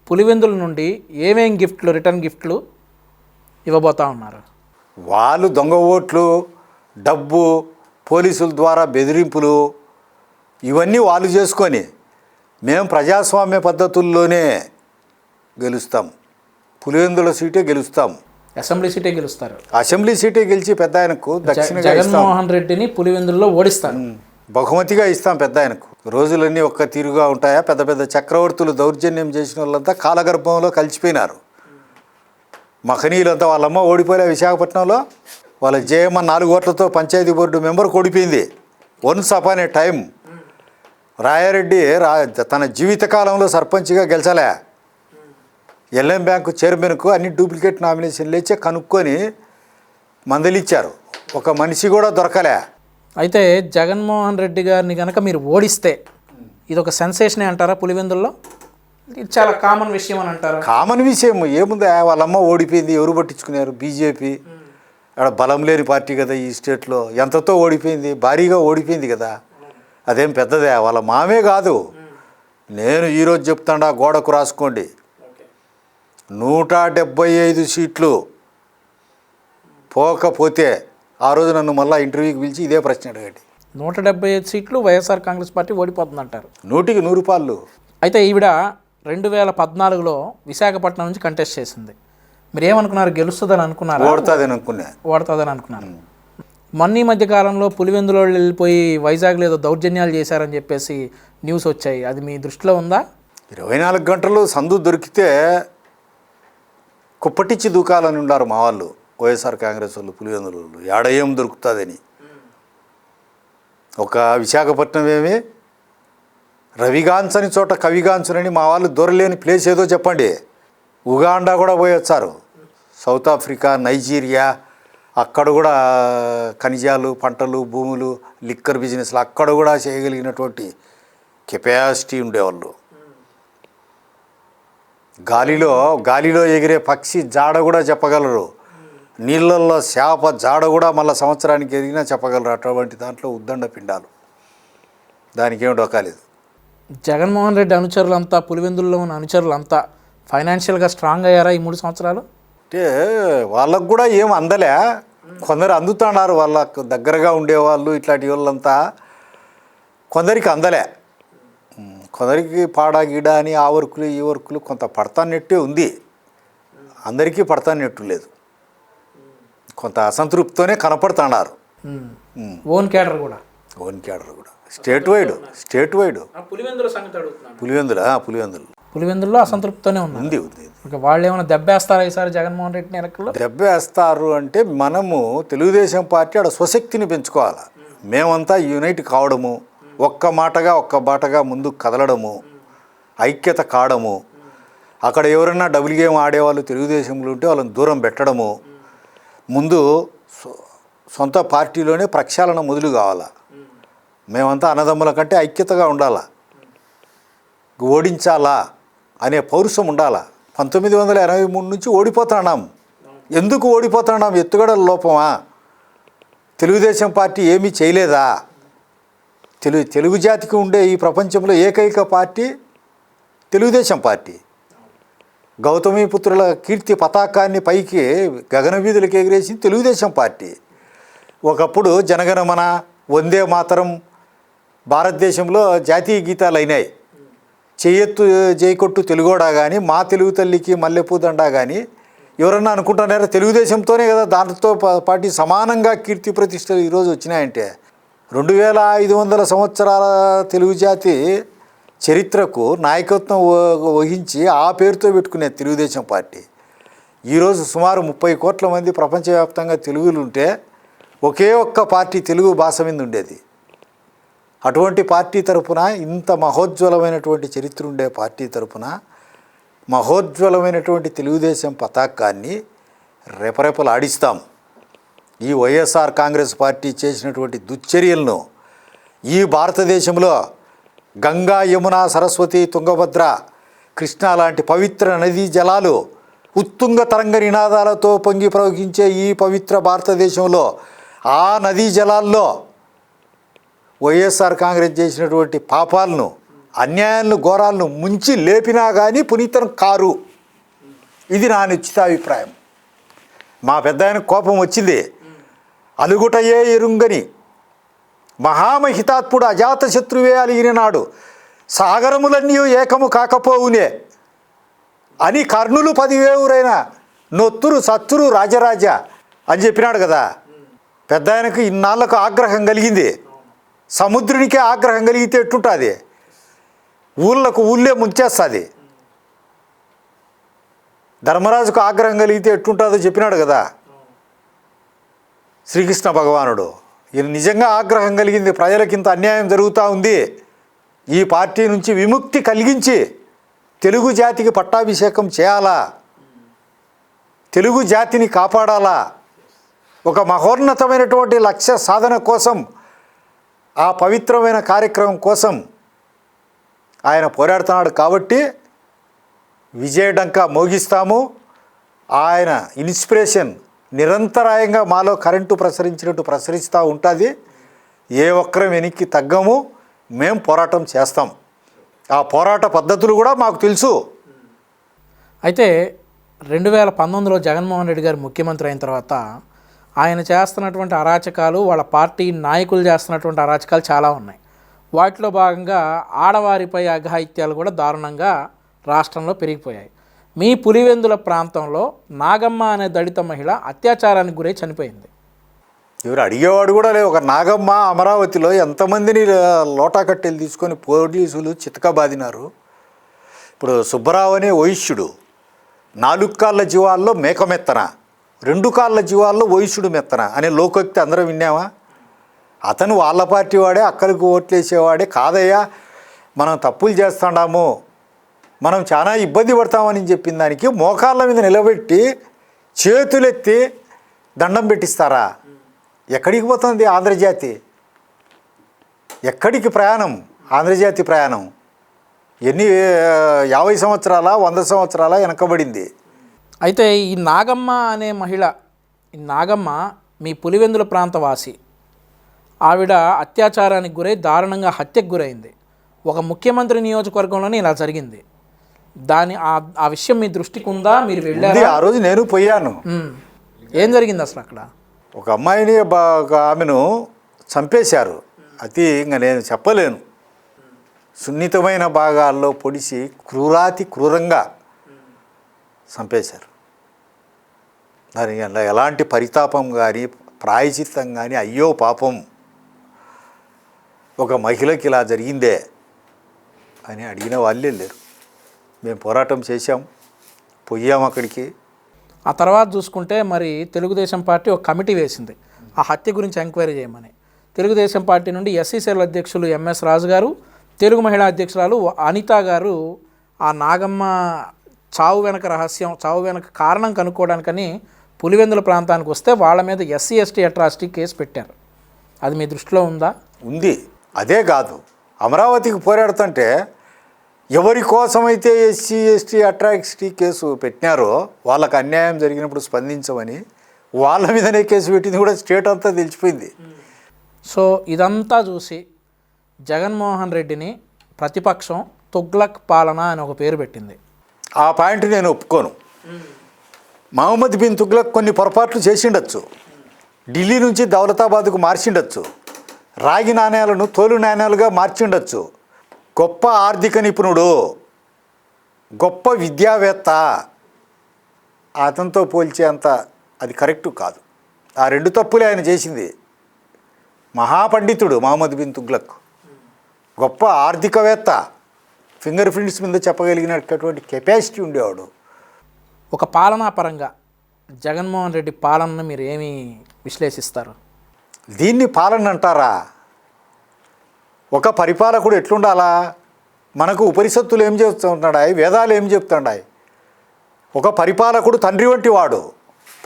పులివెందుల నుండి ఏమేం గిఫ్ట్లు, రిటర్న్ గిఫ్ట్లు ఇవ్వబోతా ఉన్నారు? వాళ్ళు దొంగ ఓట్లు, డబ్బు, పోలీసుల ద్వారా బెదిరింపులు ఇవన్నీ వాళ్ళు చేసుకొని మేము ప్రజాస్వామ్య పద్ధతుల్లోనే గెలుస్తాం. పులివెందుల సీటే గెలుస్తాం, అసెంబ్లీ సీటే గెలుస్తారు. అసెంబ్లీ సీటే గెలిచి పెద్ద ఆయనకు దక్షిణగా జగన్మోహన్ రెడ్డిని పులివెందుల్లో ఓడిస్తారు, బహుమతిగా ఇస్తాం పెద్ద ఆయనకు. రోజులన్నీ ఒక్క తీరుగా ఉంటాయా? పెద్ద పెద్ద చక్రవర్తులు దౌర్జన్యం చేసిన వాళ్ళంతా కాలగర్భంలో కలిసిపోయినారు. మహనీయులంతా వాళ్ళమ్మ ఓడిపోలే విశాఖపట్నంలో. వాళ్ళ జయమ్మ 4 ఓట్లతో పంచాయతీ బోర్డు మెంబర్ ఓడిపోయింది. వన్స్ అపాన్ ఏ టైం. రాయారెడ్డి తన జీవితకాలంలో సర్పంచ్గా గెలిచలే. ఎల్ఎం బ్యాంకు చైర్మన్కు అన్ని డూప్లికేట్ నామినేషన్లు ఇచ్చే కనుక్కొని మందలిచ్చారు. ఒక మనిషి కూడా దొరకలే. అయితే జగన్మోహన్ రెడ్డి గారిని కనుక మీరు ఓడిస్తే ఇది ఒక సెన్సేషనే అంటారా పులివెందుల్లో? ఇది చాలా కామన్ విషయం అని అంటారా? కామన్ విషయం ఏముంది, వాళ్ళమ్మ ఓడిపోయింది, ఎవరు పట్టించుకున్నారు? బీజేపీ అక్కడ బలం లేని పార్టీ కదా ఈ స్టేట్లో. ఎంతతో ఓడిపోయింది? భారీగా ఓడిపోయింది కదా. అదేం పెద్దదే. వాళ్ళ మామే కాదు. నేను ఈరోజు చెప్తాడా, గోడకు రాసుకోండి, 175 సీట్లు పోకపోతే ఆ రోజు నన్ను మళ్ళీ ఇంటర్వ్యూకి పిలిచి ఇదే ప్రశ్న అడగండి. 175 సీట్లు వైఎస్ఆర్ కాంగ్రెస్ పార్టీ ఓడిపోతుందంటారు. 100కి 100 పాళ్ళు. అయితే ఈవిడ 2014లో విశాఖపట్నం నుంచి కంటెస్ట్ చేసింది. మీరు ఏమనుకున్నారు? గెలుస్తుందని అనుకున్నారు? ఓడుతుందని అనుకున్నారు. మొన్న ఈ మధ్య కాలంలో పులివెందులో వెళ్ళిపోయి వైజాగ్లో ఏదో దౌర్జన్యాలు చేశారని చెప్పేసి న్యూస్ వచ్చాయి. అది మీ దృష్టిలో ఉందా? 24 గంటలు సందు దొరికితే కుప్పటిచ్చి దూకాలని ఉన్నారు మా వాళ్ళు, వైఎస్ఆర్ కాంగ్రెస్ వాళ్ళు, పులివెందుల వాళ్ళు. ఏడ ఏం దొరుకుతుందని. ఒక విశాఖపట్నం ఏమి రవిగాంచని చోట కవిగాంచునని మా వాళ్ళు దొరలేని ప్లేస్ ఏదో చెప్పండి. ఉగాండా కూడా పోయి వచ్చారు, సౌత్ ఆఫ్రికా, నైజీరియా. అక్కడ కూడా ఖనిజాలు, పంటలు, భూములు, లిక్కర్ బిజినెస్లు అక్కడ కూడా చేయగలిగినటువంటి కెపాసిటీ ఉండేవాళ్ళు. గాలిలో ఎగిరే పక్షి జాడ కూడా చెప్పగలరు, నీళ్ళల్లో చేప జాడ కూడా మళ్ళీ సంవత్సరానికి ఎదిగినా చెప్పగలరు. అటువంటి దాంట్లో ఉద్దండ పిండాలు. దానికి ఏమి డొక్కాలేదు. జగన్మోహన్ రెడ్డి అనుచరులంతా, పులివెందుల్లో ఉన్న అనుచరులంతా ఫైనాన్షియల్గా స్ట్రాంగ్ అయ్యారా ఈ 3 సంవత్సరాలు? అంటే వాళ్ళకు కూడా ఏం అందలే. కొందరు అందుతున్నారు, వాళ్ళకు దగ్గరగా ఉండేవాళ్ళు, ఇట్లాంటి వాళ్ళంతా. కొందరికి అందలే. కొందరికి పాడా గీడ అని ఆ వర్కులు ఈ వర్కులు కొంత పడతానట్టే ఉంది. అందరికీ పడతానట్టు లేదు. కొంత అసంతృప్తితోనే కనపడుతున్నారు. ఓన్ క్యాడర్ కూడా స్టేట్ వైడ్ పులివెందులో అసంతృప్తితోనే ఉంది. వాళ్ళు ఏమైనా దెబ్బేస్తారా ఈసారి జగన్మోహన్ రెడ్డిని ఎన్నికల్లో? దెబ్బేస్తారు అంటే మనము తెలుగుదేశం పార్టీ ఆడ స్వశక్తిని పెంచుకోవాలి. మేమంతా యునైట్ కావడము, ఒక్క బాటగా ముందుకు కదలడము, ఐక్యత కావడము. అక్కడ ఎవరైనా డబుల్ గేమ్ ఆడేవాళ్ళు తెలుగుదేశంలో ఉంటే వాళ్ళని దూరం పెట్టడము. ముందు సొంత పార్టీలోనే ప్రక్షాళన మొదలు కావాలా. మేమంతా అన్నదమ్ముల కంటే ఐక్యతగా ఉండాలా, ఓడించాలా అనే పౌరుషం ఉండాలా. 1983 నుంచి ఓడిపోతున్నాం. ఎందుకు ఓడిపోతున్నాం? ఎత్తుగడల లోపమా? తెలుగుదేశం పార్టీ ఏమీ చేయలేదా? తెలుగు జాతికి ఉండే ఈ ప్రపంచంలో ఏకైక పార్టీ తెలుగుదేశం పార్టీ. గౌతమీపుత్రుల కీర్తి పతాకాన్ని పైకి గగన వీధులకు ఎగిరేసింది తెలుగుదేశం పార్టీ. ఒకప్పుడు జనగణమన, వందే మాతరం భారతదేశంలో జాతీయ గీతాలు అయినాయి. చెయ్యెత్తు జైకొట్టు తెలుగోడా కానీ, మా తెలుగు తల్లికి మల్లెపూదండా కానీ ఎవరన్నా అనుకుంటున్నారా? తెలుగుదేశంతోనే కదా దాంతో పాటు సమానంగా కీర్తి ప్రతిష్టలు ఈరోజు వచ్చినాయంటే. 2500 సంవత్సరాల తెలుగు జాతి చరిత్రకు నాయకత్వం వహించి ఆ పేరుతో పెట్టుకునే తెలుగుదేశం పార్టీ. ఈరోజు సుమారు 30 కోట్ల మంది ప్రపంచవ్యాప్తంగా తెలుగులు ఉంటే ఒకే ఒక్క పార్టీ తెలుగు భాష మీద ఉండేది. అటువంటి పార్టీ తరపున, ఇంత మహోజ్వలమైనటువంటి చరిత్ర ఉండే పార్టీ తరపున మహోజ్వలమైనటువంటి తెలుగుదేశం పతాకాన్ని రెపరెపలు ఆడిస్తాం. ఈ వైఎస్ఆర్ కాంగ్రెస్ పార్టీ చేసినటువంటి దుశ్చర్యలను ఈ భారతదేశంలో గంగా, యమున, సరస్వతి, తుంగభద్ర, కృష్ణ లాంటి పవిత్ర నదీ జలాలు ఉత్తుంగ తరంగ నినాదాలతో పొంగి ప్రవహించే ఈ పవిత్ర భారతదేశంలో ఆ నదీ జలాల్లో వైఎస్ఆర్ కాంగ్రెస్ చేసినటువంటి పాపాలను, అన్యాయాలను, ఘోరాలను ముంచి లేపినా కానీ పునీతం కారు. ఇది నా నిశ్చితాభిప్రాయం. మా పెద్ద ఆయనకు కోపం వచ్చింది. అలుగుటయే ఎరుంగని మహామహితాత్ముడు అజాతశత్రువే అలిగిన నాడు సాగరములన్నీ ఏకము కాకపోవునే అని కర్ణులు 10,000 నొత్తురు సత్తురు రాజరాజ అని చెప్పినాడు కదా. పెద్ద ఆయనకు ఇన్నాళ్ళకు ఆగ్రహం కలిగింది. సముద్రునికే ఆగ్రహం కలిగితే ఎట్టుంటుంది? ఊళ్ళే ముంచేస్తుంది. ధర్మరాజుకు ఆగ్రహం కలిగితే ఎట్లుంటుందో చెప్పినాడు కదా శ్రీకృష్ణ భగవానుడు. ఈయన నిజంగా ఆగ్రహం కలిగింది, ప్రజలకు ఇంత అన్యాయం జరుగుతూ ఉంది, ఈ పార్టీ నుంచి విముక్తి కలిగించి తెలుగు జాతికి పట్టాభిషేకం చేయాలా, తెలుగు జాతిని కాపాడాలా, ఒక మహోన్నతమైనటువంటి లక్ష్య సాధన కోసం, ఆ పవిత్రమైన కార్యక్రమం కోసం ఆయన పోరాడుతున్నాడు. కాబట్టి విజయడంకా మోగిస్తాము. ఆయన ఇన్స్పిరేషన్ నిరంతరాయంగా మాలో కరెంటు ప్రసరించినట్టు ప్రసరిస్తూ ఉంటుంది. ఏ ఒక్కరం వెనక్కి తగ్గము, మేము పోరాటం చేస్తాం. ఆ పోరాట పద్ధతులు కూడా మాకు తెలుసు. అయితే 2019లో జగన్మోహన్ రెడ్డి గారు ముఖ్యమంత్రి అయిన తర్వాత ఆయన చేస్తున్నటువంటి అరాచకాలు, వాళ్ళ పార్టీ నాయకులు చేస్తున్నటువంటి అరాచకాలు చాలా ఉన్నాయి. వాటిలో భాగంగా ఆడవారిపై అఘాయిత్యాలు కూడా దారుణంగా రాష్ట్రంలో పెరిగిపోయాయి. మీ పులివెందుల ప్రాంతంలో నాగమ్మ అనే దళిత మహిళ అత్యాచారానికి గురై చనిపోయింది. ఎవరు అడిగేవాడు కూడా లేదు. ఒక నాగమ్మ అమరావతిలో ఎంతమందిని లోటా కట్టెలు తీసుకొని పోలీసులు చితకబాదినారు. ఇప్పుడు సుబ్బరావు అనే వైశ్యుడు 4 కాళ్ళ జీవాల్లో మేకమెత్తన, 2 కాళ్ళ జీవాల్లో వైశ్యుడు మెత్తన అనే లోకోక్తి అందరం విన్నామా? అతను వాళ్ళ పార్టీ వాడే, అక్కడికి ఓట్లేసేవాడే. కాదయ్యా మనం తప్పులు చేస్తున్నాము, మనం చాలా ఇబ్బంది పడతామని చెప్పిన దానికి మోకాళ్ళ మీద నిలబెట్టి చేతులెత్తి దండం పెట్టిస్తారా? ఎక్కడికి పోతుంది ఆంధ్రజాతి? ఎక్కడికి ప్రయాణం ఆంధ్రజాతి ప్రయాణం? ఎన్ని 50 సంవత్సరాల 100 సంవత్సరాల వెనకబడింది. అయితే ఈ నాగమ్మ అనే మహిళ, ఈ నాగమ్మ మీ పులివెందుల ప్రాంతవాసి. ఆవిడ అత్యాచారానికి గురై దారుణంగా హత్యకు గురైంది. ఒక ముఖ్యమంత్రి నియోజకవర్గంలోనే ఇలా జరిగింది. ఆ విషయం మీ దృష్టికి ఉందా? మీరు వెళ్ళారు? ఆ రోజు నేను పోయాను. ఏం జరిగింది అసలు అక్కడ? ఒక అమ్మాయిని ఆమెను చంపేశారు. అది ఇంకా నేను చెప్పలేను. సున్నితమైన భాగాల్లో పొడిచి క్రూరాతి క్రూరంగా చంపేశారు. దాని ఎలాంటి పరితాపం కానీ ప్రాయచిత్తం కానీ, అయ్యో పాపం ఒక మహిళకి ఇలా జరిగిందే అని అడిగిన వాళ్ళే లేరు. మేము పోరాటం చేశాం, పోయాం అక్కడికి. ఆ తర్వాత చూసుకుంటే మరి తెలుగుదేశం పార్టీ ఒక కమిటీ వేసింది ఆ హత్య గురించి ఎంక్వైరీ చేయమని. తెలుగుదేశం పార్టీ నుండి ఎస్సీసీఎల్ అధ్యక్షులు ఎంఎస్ రాజు గారు, తెలుగు మహిళా అధ్యక్షురాలు అనిత గారు ఆ నాగమ్మ చావు వెనక కారణం కనుక్కోవడానికని పులివెందుల ప్రాంతానికి వస్తే వాళ్ళ మీద ఎస్సీ ఎస్టీ అట్రాసిటీ కేసు పెట్టారు. అది మీ దృష్టిలో ఉందా? ఉంది. అదే కాదు, అమరావతికి పోరాడుతుంటే ఎవరి కోసమైతే ఎస్సీ ఎస్టీ అట్రాసిటీ కేసు పెట్టినారో వాళ్ళకి అన్యాయం జరిగినప్పుడు స్పందించమని వాళ్ళ మీదనే కేసు పెట్టింది కూడా స్టేట్ అంతా తెలిసిపోయింది. సో ఇదంతా చూసి జగన్మోహన్ రెడ్డిని ప్రతిపక్షం తుగ్లక్ పాలన అని ఒక పేరు పెట్టింది. ఆ పాయింట్ నేను ఒప్పుకోను. మహమ్మద్ బిన్ తుగ్లక్ కొన్ని పొరపాట్లు చేసిండొచ్చు, ఢిల్లీ నుంచి దౌలతాబాద్కు మార్చిండొచ్చు, రాగి నాణ్యాలను తోలు నాణ్యాలుగా మార్చిండొచ్చు. గొప్ప ఆర్థిక నిపుణుడు, గొప్ప విద్యావేత్త, అతనితో పోల్చే అంత అది కరెక్టు కాదు. ఆ 2 తప్పులే ఆయన చేసింది. మహాపండితుడు మహమ్మద్ బిన్ తుగ్లక్, గొప్ప ఆర్థికవేత్త, ఫింగర్ ప్రింట్స్ మీద చెప్పగలిగినటువంటి కెపాసిటీ ఉండేవాడు. ఒక పాలనా పరంగా జగన్మోహన్ రెడ్డి పాలనను మీరు ఏమి విశ్లేషిస్తారు? దీన్ని పాలన అంటారా? ఒక పరిపాలకుడు ఎట్లుండాలా? మనకు ఉపనిషత్తులు ఏం చెప్తున్నాయి, వేదాలు ఏం చెప్తున్నాయి? ఒక పరిపాలకుడు తండ్రి వంటి వాడు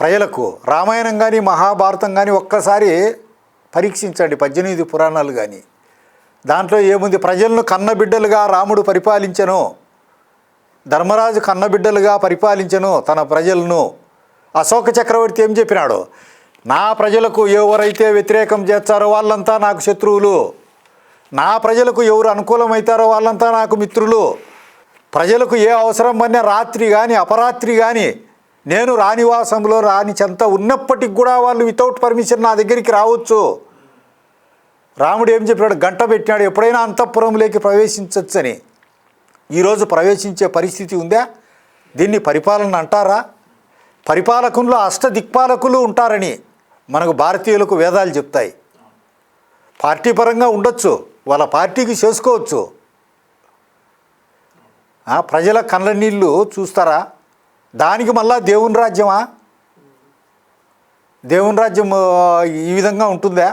ప్రజలకు. రామాయణం కానీ మహాభారతం కానీ ఒక్కసారి పరీక్షించండి, 18 పురాణాలు కానీ. దాంట్లో ఏముంది? ప్రజలను కన్నబిడ్డలుగా రాముడు పరిపాలించెను, ధర్మరాజు కన్నబిడ్డలుగా పరిపాలించెను తన ప్రజలను. అశోక చక్రవర్తి ఏం చెప్పినాడు? నా ప్రజలకు ఎవరైతే వ్యతిరేకం చేస్తారో వాళ్ళంతా నాకు శత్రువులు, నా ప్రజలకు ఎవరు అనుకూలమవుతారో వాళ్ళంతా నాకు మిత్రులు. ప్రజలకు ఏ అవసరం పడినా రాత్రి కానీ అపరాత్రి కానీ నేను రానివాసంలో రాని చెంత ఉన్నప్పటికి కూడా వాళ్ళు వితౌట్ పర్మిషన్ నా దగ్గరికి రావచ్చు. రాముడు ఏం చెప్పాడు? గంట పెట్టినాడు, ఎప్పుడైనా అంతఃపురంలోకి ప్రవేశించవచ్చని. ఈరోజు ప్రవేశించే పరిస్థితి ఉందా? దీన్ని పరిపాలన అంటారా? పరిపాలకుల్లో అష్టదిక్పాలకులు ఉంటారని మనకు భారతీయులకు వేదాలు చెప్తాయి. పార్టీ పరంగా ఉండొచ్చు, వాళ్ళ పార్టీకి చేసుకోవచ్చు. ప్రజల కళ్ళ నీళ్ళు చూస్తారా? దానికి మళ్ళా దేవుని రాజ్యమా? దేవుని రాజ్యం ఈ విధంగా ఉంటుందా?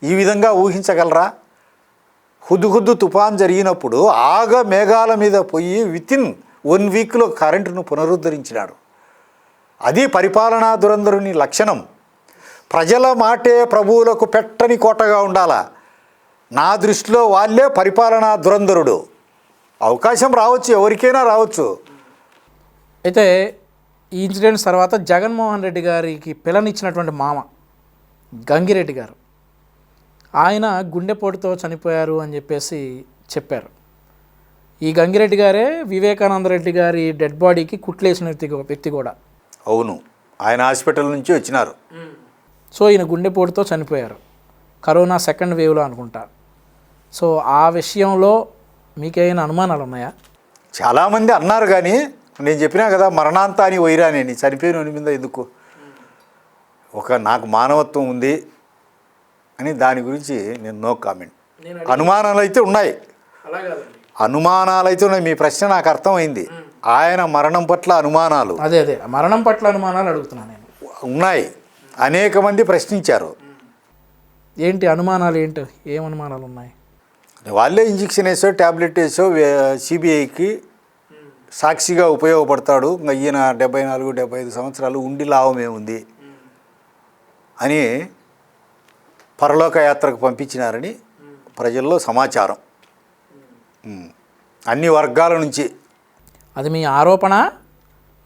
ఈ విధంగా ఊహించగలరా? హుద్హుద్ తుఫాన్ జరిగినప్పుడు ఆగ మేఘాల మీద పోయి వితిన్ 1 వీక్లో కరెంటును పునరుద్ధరించినాడు. అది పరిపాలనా దురంధరుని లక్షణం. ప్రజల మాటే ప్రభువులకు పెట్టని కోటగా ఉండాలా. నా దృష్టిలో వాళ్ళే పరిపాలనా దురంధరుడు. అవకాశం రావచ్చు, ఎవరికైనా రావచ్చు. అయితే ఈ ఇన్సిడెంట్స్ తర్వాత జగన్మోహన్ రెడ్డి గారికి పిల్లనిచ్చినటువంటి మామ గంగిరెడ్డి గారు, ఆయన గుండెపోటుతో చనిపోయారు అని చెప్పేసి చెప్పారు. ఈ గంగిరెడ్డి గారే వివేకానంద రెడ్డి గారి డెడ్ బాడీకి కుట్లేసిన వ్యక్తి కూడా. అవును, ఆయన హాస్పిటల్ నుంచి వచ్చినారు. సో ఈయన గుండెపోటుతో చనిపోయారు కరోనా సెకండ్ వేవ్లో అనుకుంటా. సో ఆ విషయంలో మీకేమైనా అనుమానాలు ఉన్నాయా? చాలామంది అన్నారు, కానీ నేను చెప్పినా కదా, మరణాంతాన్ని వైరాని నీ చనిపోయిన మీద ఎందుకు, నాకు మానవత్వం ఉంది అని దాని గురించి నేను నో కామెంట్. అనుమానాలు అయితే ఉన్నాయి, మీ ప్రశ్న నాకు అర్థమైంది. ఆయన మరణం పట్ల అనుమానాలు, అదే మరణం పట్ల అనుమానాలు అడుగుతున్నాను నేను. ఉన్నాయి, అనేక మంది ప్రశ్నించారు. ఏంటి అనుమానాలు? ఏం అనుమానాలు ఉన్నాయి? వాళ్ళే ఇంజక్షన్ వేసో ట్యాబ్లెట్ వేసో సిబిఐకి సాక్షిగా ఉపయోగపడతాడు, ఈయన 74-75 సంవత్సరాలు ఉండి లాభమేముంది అని పరలోక యాత్రకు పంపించినారని ప్రజల్లో సమాచారం అన్ని వర్గాల నుంచి. అది మీ ఆరోపణ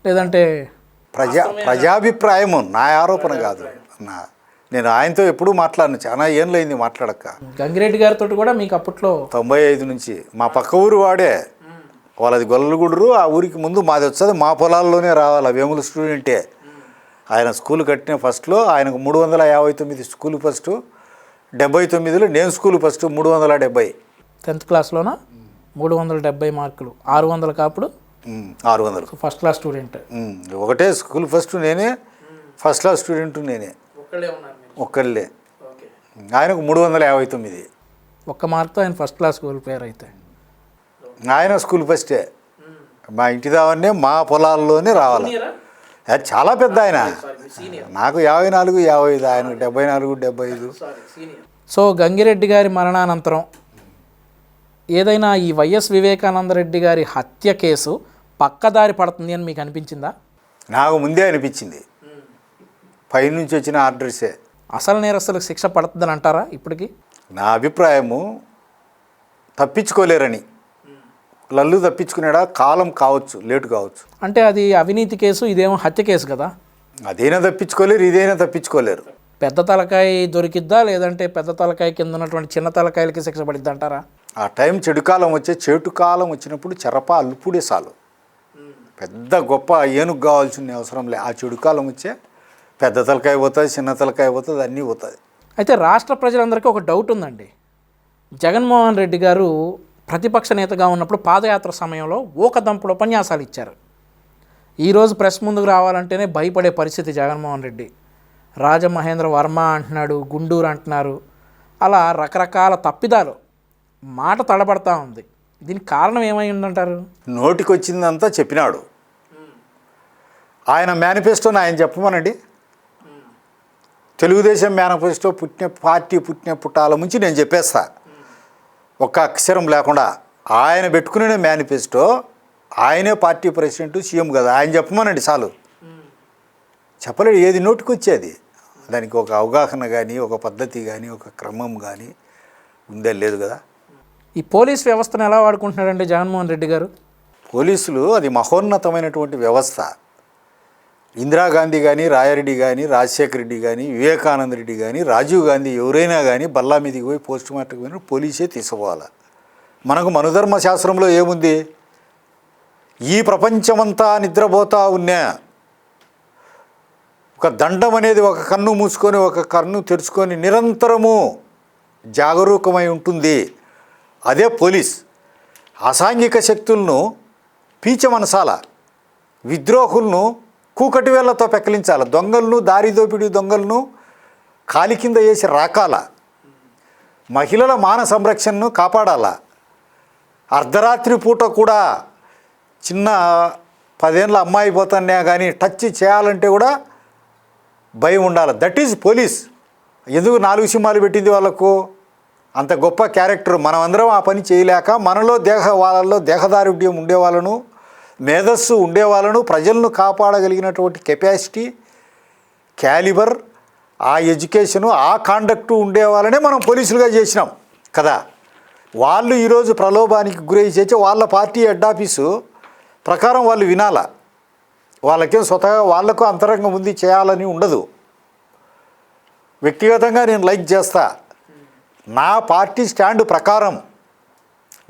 లేదంటే ప్రజాభిప్రాయము, నా ఆరోపణ కాదు. నేను ఆయనతో ఎప్పుడూ మాట్లాడను, చాలా ఏళ్ళైంది మాట్లాడక. గంగిరెడ్డి గారితో కూడా మీకు అప్పట్లో 95 నుంచి మా పక్క ఊరు వాడే, వాళ్ళది గొల్లగుడురు. ఆ ఊరికి ముందు మాది వచ్చేది, మా పొలాల్లోనే రావాలి. వేముల స్టూడెంటే. ఆయన స్కూల్ కట్టిన ఫస్ట్లో ఆయనకు 359 స్కూల్ ఫస్ట్, 79లో నేను స్కూల్ ఫస్ట్ 370. 10th క్లాస్లోనా 370 మార్కులు, 600 కాపుడు 600. First class student. ఒకటే స్కూల్ ఫస్ట్ నేనే, ఫస్ట్ క్లాస్ స్టూడెంట్ నేనే, ఒక్కళ్ళే. ఆయనకు 359. ఒక్క మార్క్తో ఆయన ఫస్ట్ క్లాస్ కోల్పోయారు. అయితే ఆయన స్కూల్ ఫస్టే. మా ఇంటి దావన్నే మా పొలాల్లోనే రావాలి. అది చాలా పెద్ద ఆయన, నాకు 54, 55, ఆయనకు 74, 75. సో గంగిరెడ్డి గారి మరణానంతరం ఏదైనా ఈ వైఎస్ వివేకానంద రెడ్డి గారి హత్య కేసు పక్కదారి పడుతుంది అని మీకు అనిపించిందా? నాకు ముందే అనిపించింది, పైనుంచి వచ్చిన ఆర్డర్సే. అసలు నేరస్తులకు శిక్ష పడుతుందని అంటారా ఇప్పటికి? నా అభిప్రాయము తప్పించుకోలేరని. లల్లు తప్పించుకునేడా కాలం కావచ్చు, లేటు కావచ్చు. అంటే అది అవినీతి కేసు, ఇదేమో హత్య కేసు కదా. అదైనా తప్పించుకోలేరు, ఇదైనా తప్పించుకోలేరు. పెద్ద తలకాయ దొరికిద్దా లేదంటే పెద్ద తలకాయ కింద ఉన్నటువంటి చిన్న తలకాయలకి శిక్ష పడిద్దా అంటారా? ఆ టైం చెడుకాలం చెట్టుకాలం వచ్చినప్పుడు చెరప అల్లుపుడే చాలు. పెద్ద గొప్ప ఏనుగు కావాల్సిన అవసరం లే. ఆ చెడుకాలం వచ్చే పెద్ద తలకాయ పోతుంది, చిన్న తలకాయ పోతుంది, అన్నీ పోతుంది. అయితే రాష్ట్ర ప్రజలందరికీ ఒక డౌట్ ఉందండి. జగన్మోహన్ రెడ్డి గారు ప్రతిపక్ష నేతగా ఉన్నప్పుడు పాదయాత్ర సమయంలో ఊకదంపుడు ఉపన్యాసాలు ఇచ్చారు. ఈరోజు ప్రెస్ ముందుకు రావాలంటేనే భయపడే పరిస్థితి జగన్మోహన్ రెడ్డి. రాజమహేంద్ర వర్మ అంటున్నాడు, గుండూరు అంటున్నారు. అలా రకరకాల తప్పిదాలు, మాట తడబడతా ఉంది. దీనికి కారణం ఏమై ఉందంటారు? నోటికి వచ్చిందంతా చెప్పినాడు. ఆయన మేనిఫెస్టోని ఆయన చెప్పమనండి. తెలుగుదేశం మేనిఫెస్టో పార్టీ పుట్టాల నుంచి నేను చెప్పేస్తా, ఒక్క అక్షరం లేకుండా. ఆయన పెట్టుకునే మేనిఫెస్టో, ఆయనే పార్టీ ప్రెసిడెంట్, సీఎం కదా, ఆయన చెప్పమనండి చాలు. చెప్పలేడు, ఏది నోటికి వచ్చేది. దానికి ఒక అవగాహన కానీ, ఒక పద్ధతి కానీ, ఒక క్రమం కానీ ఉందే లేదు కదా. ఈ పోలీస్ వ్యవస్థను ఎలా వాడుకుంటున్నాడంటే జగన్మోహన్ రెడ్డి గారు? పోలీసులు అది మహోన్నతమైనటువంటి వ్యవస్థ. ఇందిరాగాంధీ కానీ, రాయారెడ్డి కానీ, రాజశేఖర రెడ్డి కానీ, వివేకానంద రెడ్డి కానీ, రాజీవ్ గాంధీ ఎవరైనా కానీ బల్లా మీదకి పోయి పోస్ట్ మార్టంకి పోయిన పోలీసే తీసుకోవాలి. మనకు మనుధర్మ శాస్త్రంలో ఏముంది? ఈ ప్రపంచమంతా నిద్రపోతా ఉన్నా ఒక దండం అనేది ఒక కన్ను మూసుకొని ఒక కన్ను తెరుచుకొని నిరంతరము జాగరూకమై ఉంటుంది. అదే పోలీస్. అసాంఘిక శక్తులను పీచమనసాల, విద్రోహులను కూకటి వేళ్లతో పెక్కలించాలి, దొంగలను, దారి దోపిడీ దొంగలను కాలి కింద వేసి రాకాల, మహిళల మాన సంరక్షణను కాపాడాల. అర్ధరాత్రి పూట కూడా చిన్న 10 ఏళ్ళ అమ్మాయి పోతున్నా కానీ టచ్ చేయాలంటే కూడా భయం ఉండాలి. That is police. ఎందుకు 4 సింహాలు పెట్టింది వాళ్ళకు? అంత గొప్ప క్యారెక్టర్. మనం అందరం ఆ పని చేయలేక మనలో వాళ్ళల్లో దేహదారుఢ్యం ఉండేవాళ్ళను, మేధస్సు ఉండేవాళ్ళను, ప్రజలను కాపాడగలిగినటువంటి కెపాసిటీ, క్యాలిబర్, ఆ ఎడ్యుకేషను, ఆ కాండక్టు ఉండేవాళ్ళనే మనం పోలీసులుగా చేసినాం కదా. వాళ్ళు ఈరోజు ప్రలోభానికి గురై చేసి వాళ్ళ పార్టీ హెడ్ ఆఫీసు ప్రకారం వాళ్ళు వినాలా. వాళ్ళకేం స్వతహాగా వాళ్లకు అంతరంగం ఉంది, చేయాలని ఉండదు. వ్యక్తిగతంగా నేను లైక్ చేస్తా. నా పార్టీ స్టాండ్ ప్రకారం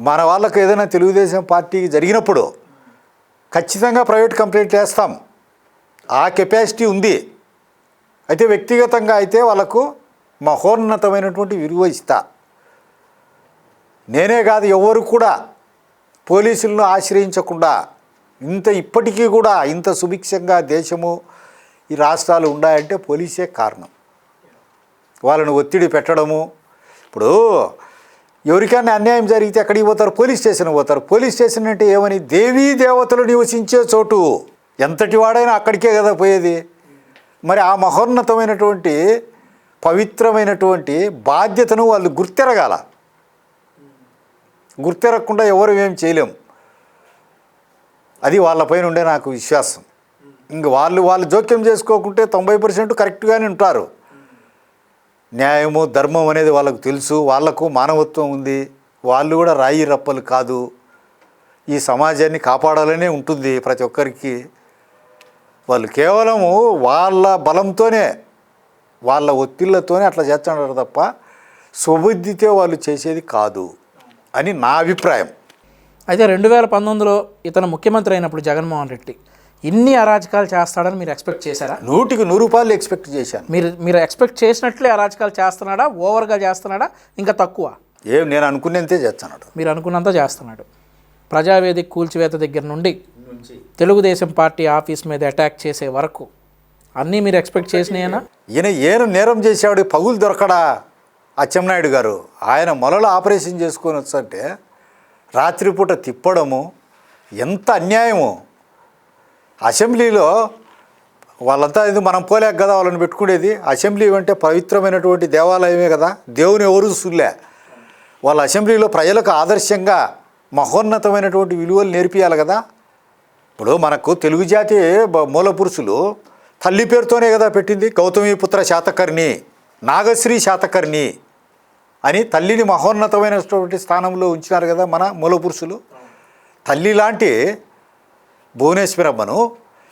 మన వాళ్ళకు ఏదైనా తెలుగుదేశం పార్టీకి జరిగినప్పుడు ఖచ్చితంగా ప్రైవేట్ కంప్లైంట్ చేస్తాం. ఆ కెపాసిటీ ఉంది. అయితే వ్యక్తిగతంగా అయితే వాళ్ళకు మహోన్నతమైనటువంటి విలువ ఇస్తా. నేనే కాదు, ఎవరు కూడా పోలీసులను ఆశ్రయించకుండా ఇప్పటికీ కూడా ఇంత సుభిక్షంగా దేశము, ఈ రాష్ట్రాలు ఉన్నాయంటే పోలీసే కారణం. వాళ్ళను ఒత్తిడి పెట్టడము. ఇప్పుడు ఎవరికైనా అన్యాయం జరిగితే ఎక్కడికి పోతారు? పోలీస్ స్టేషన్కి పోతారు. పోలీస్ స్టేషన్ అంటే ఏమని? దేవీ దేవతలు నివసించే చోటు. ఎంతటి వాడైనా అక్కడికే కదా పోయేది. మరి ఆ మహోన్నతమైనటువంటి పవిత్రమైనటువంటి బాధ్యతను వాళ్ళు గుర్తెరగాల. గుర్తెరగకుండా ఎవరు ఏం చేయలేం. అది వాళ్ళపైన ఉండే నాకు విశ్వాసం. ఇంక వాళ్ళు జోక్యం చేసుకోకుంటే 90% కరెక్ట్గానే ఉంటారు. న్యాయము, ధర్మం అనేది వాళ్ళకు తెలుసు. వాళ్లకు మానవత్వం ఉంది. వాళ్ళు కూడా రాయి రప్పలు కాదు. ఈ సమాజాన్ని కాపాడాలనే ఉంటుంది ప్రతి ఒక్కరికి. వాళ్ళు కేవలము వాళ్ళ బలంతోనే, వాళ్ళ ఒత్తిళ్లతోనే అట్లా చేస్తున్నారు తప్ప స్వబుద్ధితో వాళ్ళు చేసేది కాదు అని నా అభిప్రాయం. అయితే 2019లో ఇతను ముఖ్యమంత్రి అయినప్పుడు జగన్మోహన్ రెడ్డి ఇన్ని అరాచకాలు చేస్తాడని మీరు ఎక్స్పెక్ట్ చేశారా? 100కి 100 ఎక్స్పెక్ట్ చేశాను. మీరు ఎక్స్పెక్ట్ చేసినట్లే అరాచకాలు చేస్తున్నాడా? ఓవర్గా చేస్తున్నాడా? ఇంకా తక్కువ? నేను అనుకున్నంతే చేస్తున్నాడు. మీరు అనుకున్నంత చేస్తున్నాడు. ప్రజావేదిక కూల్చివేత దగ్గర నుండి తెలుగుదేశం పార్టీ ఆఫీస్ మీద అటాక్ చేసే వరకు అన్నీ మీరు ఎక్స్పెక్ట్ చేసినాయేనా? ఈయన నేరం చేసేవాడు పగులు దొరకడా? అచ్చెన్నాయుడు గారు ఆయన మొలలో ఆపరేషన్ చేసుకొని వచ్చంటే రాత్రిపూట తిప్పడము ఎంత అన్యాయము. అసెంబ్లీలో వాళ్ళంతా ఇది మనం పోలేక కదా వాళ్ళని పెట్టుకునేది. అసెంబ్లీ అంటే పవిత్రమైనటువంటి దేవాలయమే కదా, దేవుని ఎవరు సుల్లే. వాళ్ళ అసెంబ్లీలో ప్రజలకు ఆదర్శంగా మహోన్నతమైనటువంటి విలువలు నేర్పియాలి కదా. ఇప్పుడు మనకు తెలుగు జాతి మూల పురుషులు తల్లి పేరుతోనే కదా పెట్టింది. గౌతమిపుత్ర శాతకర్ణి, నాగశ్రీ శాతకర్ణి అని తల్లిని మహోన్నతమైనటువంటి స్థానంలో ఉంచినారు కదా మన మూల పురుషులు. తల్లి లాంటి భువనేశ్వరమ్మను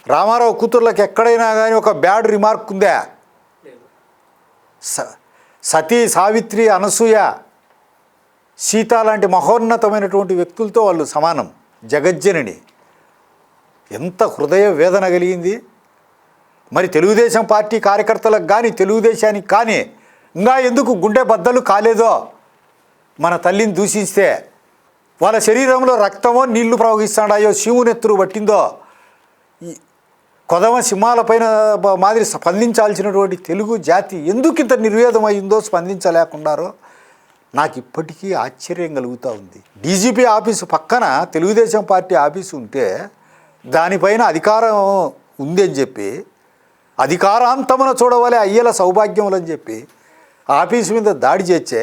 రామారావు కూతుర్లకు ఎక్కడైనా కానీ ఒక బ్యాడ్ రిమార్క్ ఉందా? సతీ, సావిత్రి, అనసూయ, సీత లాంటి మహోన్నతమైనటువంటి వ్యక్తులతో వాళ్ళు సమానం. జగజ్జనని ఎంత హృదయ వేదన కలిగింది. మరి తెలుగుదేశం పార్టీ కార్యకర్తలకు కానీ తెలుగుదేశానికి కానీ ఇంకా ఎందుకు గుండె బద్దలు కాలేదో? మన తల్లిని దూషిస్తే వాళ్ళ శరీరంలో రక్తమో నీళ్లు ప్రవహిస్తాడాయో శివునెత్తురు పట్టిందో ఈ కొదమ సింహాలపైన మాదిరి స్పందించాల్సినటువంటి తెలుగు జాతి ఎందుకు ఇంత నిర్వేదమైందో, స్పందించలేకున్నారో నాకు ఇప్పటికీ ఆశ్చర్యం కలుగుతూ ఉంది. డీజీపీ ఆఫీసు పక్కన తెలుగుదేశం పార్టీ ఆఫీసు ఉంటే దానిపైన అధికారం ఉంది అని చెప్పి, అధికారాంతమున చూడవలే అయ్యేల సౌభాగ్యములని చెప్పి ఆఫీసు మీద దాడి చేచ్చే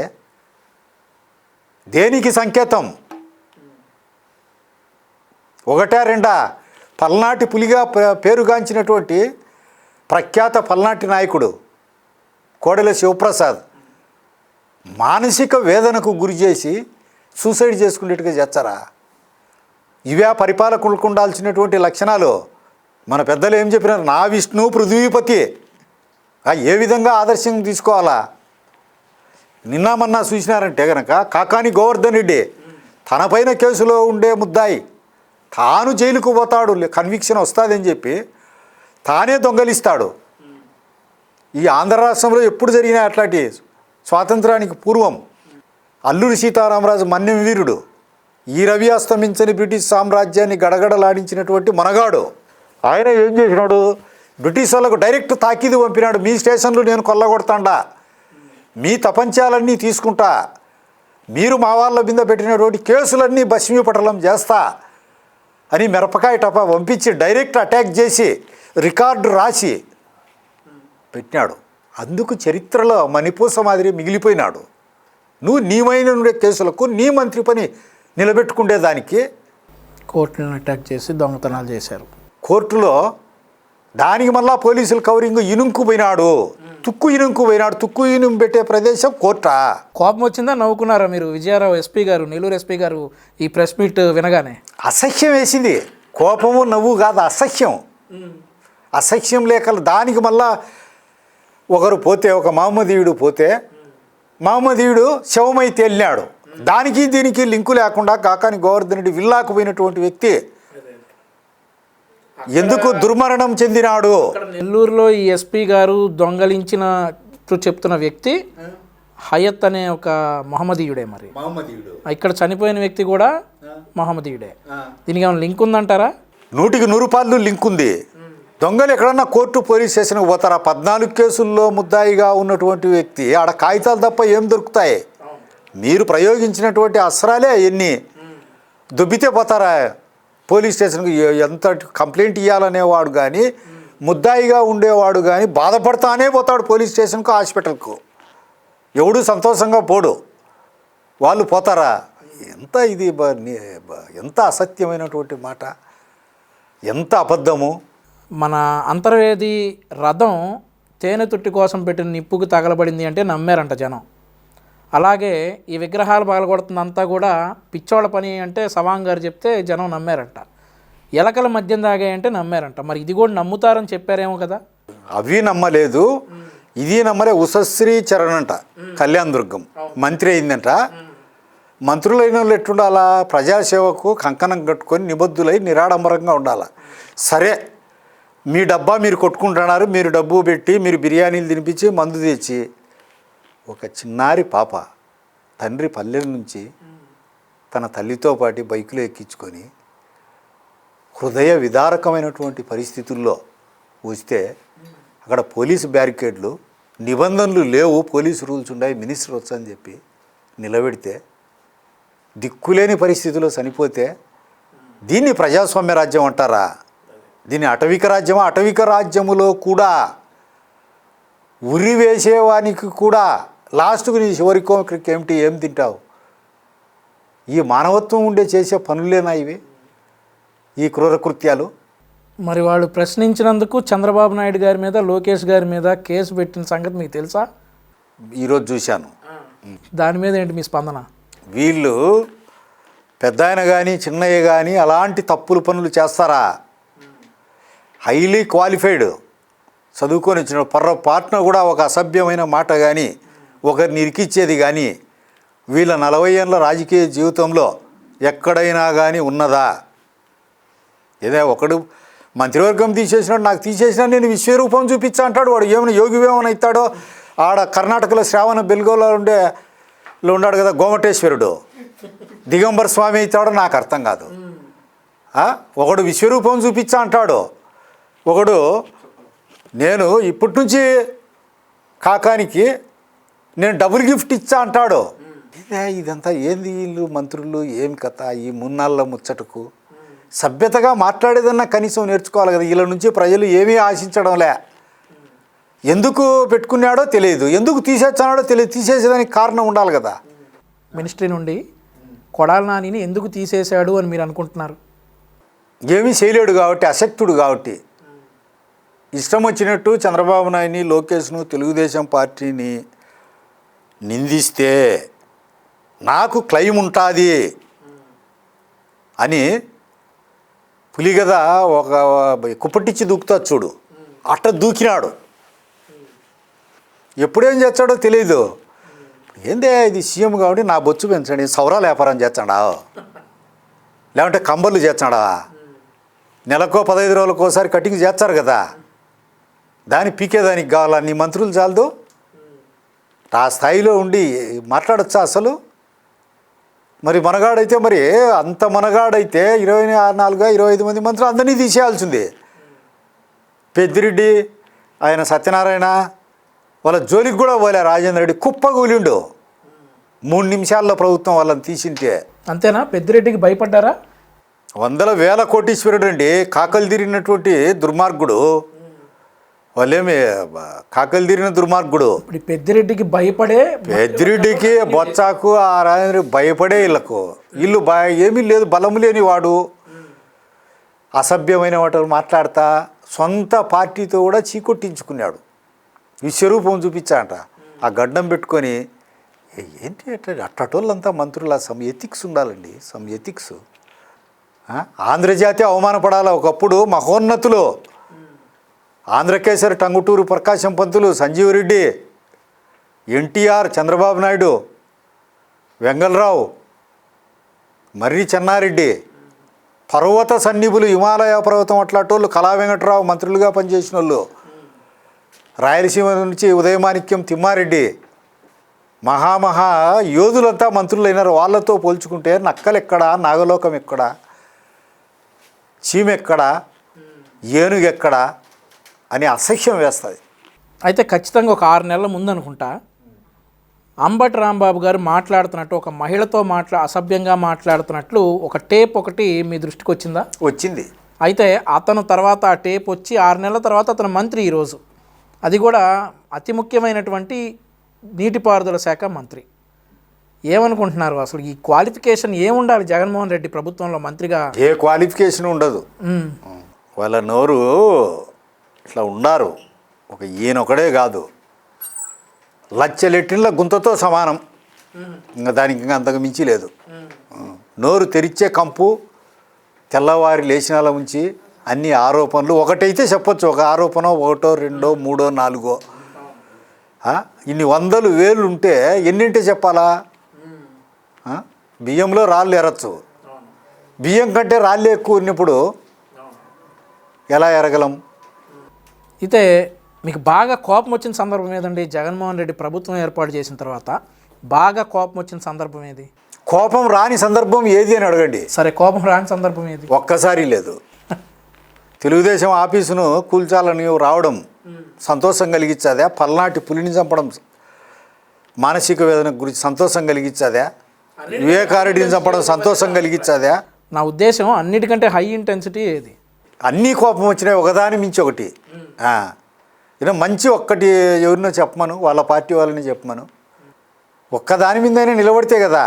దేనికి సంకేతం? ఒకటా రెండా? పల్నాటి పులిగా పేరుగాంచినటువంటి ప్రఖ్యాత పల్నాటి నాయకుడు కోడెల శివప్రసాద్ మానసిక వేదనకు గురి చేసి సూసైడ్ చేసుకునేట్టుగా చేస్తారా? ఇవే పరిపాలకులకు ఉండాల్సినటువంటి లక్షణాలు. మన పెద్దలు ఏం చెప్పినారు? నా విష్ణు పృథ్వీపతి. ఏ విధంగా ఆదర్శం తీసుకోవాలా? నిన్న మొన్న చూసినారంటే కనుక కాకాని గోవర్ధన్ రెడ్డి తనపైన కేసులో ఉండే ముద్దాయి తాను జైలుకు పోతాడు, కన్విక్షన్ వస్తుందని చెప్పి తానే దొంగలిస్తాడు. ఈ ఆంధ్ర రాష్ట్రంలో ఎప్పుడు జరిగినా అట్లాంటి స్వాతంత్రానికి పూర్వం అల్లూరి సీతారామరాజు మన్యం వీరుడు, ఈ రవి అస్తమించని బ్రిటిష్ సామ్రాజ్యాన్ని గడగడలాడించినటువంటి మనగాడు. ఆయన ఏం చేసినాడు? బ్రిటిష్ వాళ్ళకు డైరెక్ట్ తాకీదు పంపినాడు. మీ స్టేషన్లు నేను కొల్లగొడతాండా, మీ తపంచాలన్నీ తీసుకుంటా, మీరు మా వాళ్ళ మీద పెట్టినటువంటి కేసులన్నీ భస్మీపటలం చేస్తా అని మిరపకాయ టపా పంపించి డైరెక్ట్ అటాక్ చేసి రికార్డు రాసి పెట్టినాడు. అందుకు చరిత్రలో మణిపూస మాదిరి మిగిలిపోయినాడు. నువ్వు నీమైన ఉండే కేసులకు నీ మంత్రి పని నిలబెట్టుకునేదానికి కోర్టులను అటాక్ చేసి దొంగతనాలు చేశారు. కోర్టులో దానికి మళ్ళా పోలీసులు కవరింగ్ ఇనుంకుపోయినాడు. తుక్కు ఇనుము పెట్టే ప్రదేశం కోర్టా? కోపం వచ్చిందా, నవ్వుకున్నారా మీరు? విజయారావు ఎస్పీ గారు, నెల్లూరు ఎస్పీ గారు ఈ ప్రెస్ మీట్ వినగానే అసహ్యం వేసింది. కోపము నవ్వు కాదు, అసహ్యం లేక దానికి మళ్ళా ఒకరు పోతే, ఒక మహమ్మదీయుడు పోతే మహమ్మదీయుడు శవమై తేలినాడు. దానికి దీనికి లింకు లేకుండా కాకాని గోవర్ధన్ రెడ్డి విల్లాకు పోయినటువంటి వ్యక్తి ఎందుకు దుర్మరణం చెందినాడు? నెల్లూరులో ఈ ఎస్పీ గారు దొంగలించినట్టు చెప్తున్న వ్యక్తి హయత్ అనే ఒక మహమ్మదీయుడే. మరి ఇక్కడ చనిపోయిన వ్యక్తి కూడా మహమ్మదీయుడే. దీనికి ఏమైనా లింక్ ఉందంటారా? 100% లింక్ ఉంది. దొంగలు ఎక్కడన్నా కోర్టు పోలీస్ స్టేషన్కి పోతారా? 14 కేసుల్లో ముద్దాయిగా ఉన్నటువంటి వ్యక్తి ఆడ కాగితాలు తప్ప ఏం దొరుకుతాయి? మీరు ప్రయోగించినటువంటి అస్త్రాలే ఎన్ని దుబ్బితే పోతారా పోలీస్ స్టేషన్కి? ఎంత కంప్లైంట్ ఇవ్వాలనేవాడు కానీ, ముద్దాయిగా ఉండేవాడు కానీ బాధపడతానే పోతాడు పోలీస్ స్టేషన్కు, హాస్పిటల్కు. ఎవడు సంతోషంగా పోడు, వాళ్ళు పోతారా? ఎంత అసత్యమైనటువంటి మాట, ఎంత అబద్ధము. మన అంతర్వేది రథం తేనె తుట్టి కోసం పెట్టిన నిప్పుకు తగలబడింది అంటే నమ్మారంట జనం. అలాగే ఈ విగ్రహాలు పగలగొడుతుందంతా కూడా పిచ్చోళ్ళ పని అంటే సవాంగ్ గారు చెప్తే జనం నమ్మారంట. ఎలకల మద్యం తాగాయంటే నమ్మారంట. మరి ఇది కూడా నమ్ముతారని చెప్పారేమో కదా? అవి నమ్మలేదు, ఇది నమ్మలే. ఉషశ్రీ చరణ్ అంట, కళ్యాణ్ దుర్గం మంత్రి అయిందంట. మంత్రులైన వాళ్ళు ఎట్టుండాలా? ప్రజాసేవకు కంకణం కట్టుకొని నిబద్ధులై నిరాడంబరంగా ఉండాలా. సరే, మీ డబ్బా మీరు కొట్టుకుంటున్నారు, మీరు డబ్బు పెట్టి మీరు బిర్యానీలు తినిపించి మందు తెచ్చి, ఒక చిన్నారి పాప తండ్రి పల్లెల నుంచి తన తల్లితో పాటు బైకులో ఎక్కించుకొని హృదయ విదారకమైనటువంటి పరిస్థితుల్లో వస్తే అక్కడ పోలీసు బ్యారికేడ్లు, నిబంధనలు లేవు, పోలీసు రూల్స్ ఉన్నాయి, మినిస్టర్ వచ్చని చెప్పి నిలబెడితే దిక్కులేని పరిస్థితుల్లో చనిపోతే దీన్ని ప్రజాస్వామ్య రాజ్యం అంటారా? దీన్ని అటవిక రాజ్యమా? అటవిక రాజ్యములో కూడా ఉరి వేసేవానికి కూడా లాస్ట్కు నీ చివరికో ఏం తింటావు? ఈ మానవత్వం ఉండే చేసే పనులేనా ఇవి, ఈ క్రూర కృత్యాలు? మరి వాళ్ళు ప్రశ్నించినందుకు చంద్రబాబు నాయుడు గారి మీద, లోకేష్ గారి మీద కేసు పెట్టిన సంగతి మీకు తెలుసా? ఈరోజు చూశాను. దాని మీద ఏంటి మీ స్పందన? వీళ్ళు పెద్ద ఆయన కానీ చిన్నయ్య కానీ అలాంటి తప్పులు పనులు చేస్తారా? హైలీ క్వాలిఫైడ్ చదువుకొని వచ్చిన పొర్రపాటున కూడా ఒక అసభ్యమైన మాట కానీ, ఒకరిని ఇరికిచ్చేది కానీ వీళ్ళ 40 ఏళ్ళ రాజకీయ జీవితంలో ఎక్కడైనా కానీ ఉన్నదా? ఏదో ఒకడు మంత్రివర్గం తీసేసినాడు, నాకు తీసేసినా నేను విశ్వరూపం చూపించా అంటాడు. వాడు ఏమైనా యోగివేమని అవుతాడో? ఆడ కర్ణాటకలో శ్రావణ బెల్గోలో ఉన్నాడు కదా గోమటేశ్వరుడు, దిగంబర స్వామి అవుతాడో నాకు అర్థం కాదు. ఒకడు విశ్వరూపం చూపించా అంటాడు, ఒకడు నేను ఇప్పటి నుంచి కాకానికి నేను డబుల్ గిఫ్ట్ ఇచ్చా అంటాడు. ఇదంతా ఏంది? వీళ్ళు మంత్రులు ఏం కథ? ఈ మున్నాళ్ళ ముచ్చటకు సభ్యతగా మాట్లాడేదన్నా కనీసం నేర్చుకోవాలి కదా. వీళ్ళ నుంచి ప్రజలు ఏమీ ఆశించడంలే. ఎందుకు పెట్టుకున్నాడో తెలియదు, ఎందుకు తీసేస్తున్నాడో తెలియదు. తీసేసేదానికి కారణం ఉండాలి కదా. మినిస్ట్రీ నుండి కొడాలి నానిని ఎందుకు తీసేశాడు అని మీరు అనుకుంటున్నారు? ఏమీ చేయలేడు కాబట్టి, అశక్తుడు కాబట్టి. ఇష్టం వచ్చినట్టు చంద్రబాబు నాయుడిని, లోకేష్ను, తెలుగుదేశం పార్టీని నిందిస్తే నాకు క్లెయిమ్ ఉంటుంది అని పులి కదా ఒక కుప్పటిచ్చి దూకుతా చూడు, అట్ట దూకినాడు. ఎప్పుడేం చేస్తాడో తెలియదు. ఏందే ఇది సీఎం కాబట్టి నా బొచ్చు పెంచండి, సౌరాల వ్యాపారం చేస్తాడా, లేకుంటే కంబర్లు చేస్తాడా? నెలకో 15 రోజులకు ఒకసారి కటింగ్ చేస్తారు కదా, దాన్ని పీకేదానికి కావాలా నీ మంత్రులు చాలదు? ఆ స్థాయిలో ఉండి మాట్లాడచ్చా అసలు? మరి మనగాడైతే, మరి అంత మనగాడైతే 24-25 మంది మంత్రులు అందరినీ తీసేయాల్సింది. పెద్దిరెడ్డి, ఆయన సత్యనారాయణ వాళ్ళ జోలికి కూడా పోలే. రాజేంద్ర రెడ్డి కుప్పగూలిండు. 3 నిమిషాల్లో ప్రభుత్వం వాళ్ళని తీసింటే. అంతేనా? పెద్దిరెడ్డికి భయపడ్డారా? వందల వేల కోటీశ్వరుడు అండి, కాకలు తిరిగినటువంటి దుర్మార్గుడు. వాళ్ళేమి కాకలు తిరిగిన దుర్మార్గుడు. ఇప్పుడు ఈ పెద్దిరెడ్డికి భయపడే పెద్దిరెడ్డికి బొత్సాకు ఆ రాజేంద్ర భయపడే వీళ్ళు ఏమీ లేదు, బలము లేని వాడు. అసభ్యమైన వాటిని మాట్లాడతా సొంత పార్టీతో కూడా చీకొట్టించుకున్నాడు. విశ్వరూపం చూపించాట ఆ గడ్డం పెట్టుకొని. ఏంటి అట్టటోళ్ళంతా మంత్రుల సమ్ ఎథిక్స్ ఉండాలండి, సమ్ ఎథిక్స్. ఆంధ్రజాతి అవమానపడాలి. ఒకప్పుడు మహోన్నతులు ఆంధ్రకేసరి టంగుటూరు ప్రకాశం పంతులు, సంజీవ్ రెడ్డి, ఎన్టీఆర్, చంద్రబాబు నాయుడు, వెంగళరావు, మర్రి చెన్నారెడ్డి, పర్వత సన్నిధులు, హిమాలయ పర్వతం అట్లాంటోళ్ళు, కళా వెంకటరావు మంత్రులుగా పనిచేసిన వాళ్ళు, రాయలసీమ నుంచి ఉదయమాణిక్యం తిమ్మారెడ్డి, మహామహా యోధులంతా మంత్రులైనారు. వాళ్ళతో పోల్చుకుంటే నక్కలెక్కడా, నాగలోకం ఎక్కడా, చీమెక్కడా, ఏనుగెక్కడా అని అసహ్యం వేస్తుంది. అయితే ఖచ్చితంగా ఒక 6 నెలల ముందు అనుకుంటా అంబటి రాంబాబు గారు మాట్లాడుతున్నట్టు, ఒక మహిళతో అసభ్యంగా మాట్లాడుతున్నట్లు ఒక టేప్ ఒకటి మీ దృష్టికి వచ్చిందా? వచ్చింది. అయితే అతను తర్వాత ఆ టేప్ వచ్చి 6 నెలల తర్వాత అతను మంత్రి ఈరోజు, అది కూడా అతి ముఖ్యమైనటువంటి నీటిపారుదల శాఖ మంత్రి. ఏమనుకుంటున్నారు అసలు ఈ క్వాలిఫికేషన్ ఏముండాలి జగన్మోహన్ రెడ్డి ప్రభుత్వంలో మంత్రిగా? ఏ క్వాలిఫికేషన్ ఉండదు. వాళ్ళ నోరు ఇట్లా ఉన్నారు. ఒక ఈయనొకడే కాదు, లచ్చలెట్టిన గుంతతో సమానం. ఇంకా దానికి ఇంకా అంతకు మించి లేదు. నోరు తెరిచే కంపు, తెల్లవారి లేచినాల ఉంచి అన్ని ఆరోపణలు. ఒకటైతే చెప్పొచ్చు, ఒక ఆరోపణ, 1, 2, 3, 4. ఇన్ని వందలు వేలు ఉంటే ఎన్నింటి చెప్పాలా? బియ్యంలో రాళ్ళు ఎరచ్చు. బియ్యం కంటే రాళ్ళు ఎక్కువ ఉన్నప్పుడు ఎలా ఎరగలం? అయితే మీకు బాగా కోపం వచ్చిన సందర్భం ఏదండి? జగన్మోహన్ రెడ్డి ప్రభుత్వం ఏర్పాటు చేసిన తర్వాత బాగా కోపం వచ్చిన సందర్భం ఏది? కోపం రాని సందర్భం ఏది అని అడగండి. సరే, కోపం రాని సందర్భం ఏది? ఒక్కసారి లేదు. తెలుగుదేశం ఆఫీసును కూల్చాలని రావడం సంతోషం కలిగించదా? పల్నాటి పులిని చంపడం మానసిక వేదన గురించి సంతోషం కలిగించదా? వివేకారెడ్డిని చంపడం సంతోషం కలిగించదా? నా ఉద్దేశం అన్నిటికంటే హై ఇంటెన్సిటీ ఏది? అన్నీ కోపం వచ్చినాయి, ఒకదాని మించి ఒకటి. ఏదో మంచి ఒక్కటి ఎవరినో చెప్పమను, వాళ్ళ పార్టీ వాళ్ళని చెప్పమను. ఒక్కదాని మీదైనా నిలబడితే కదా.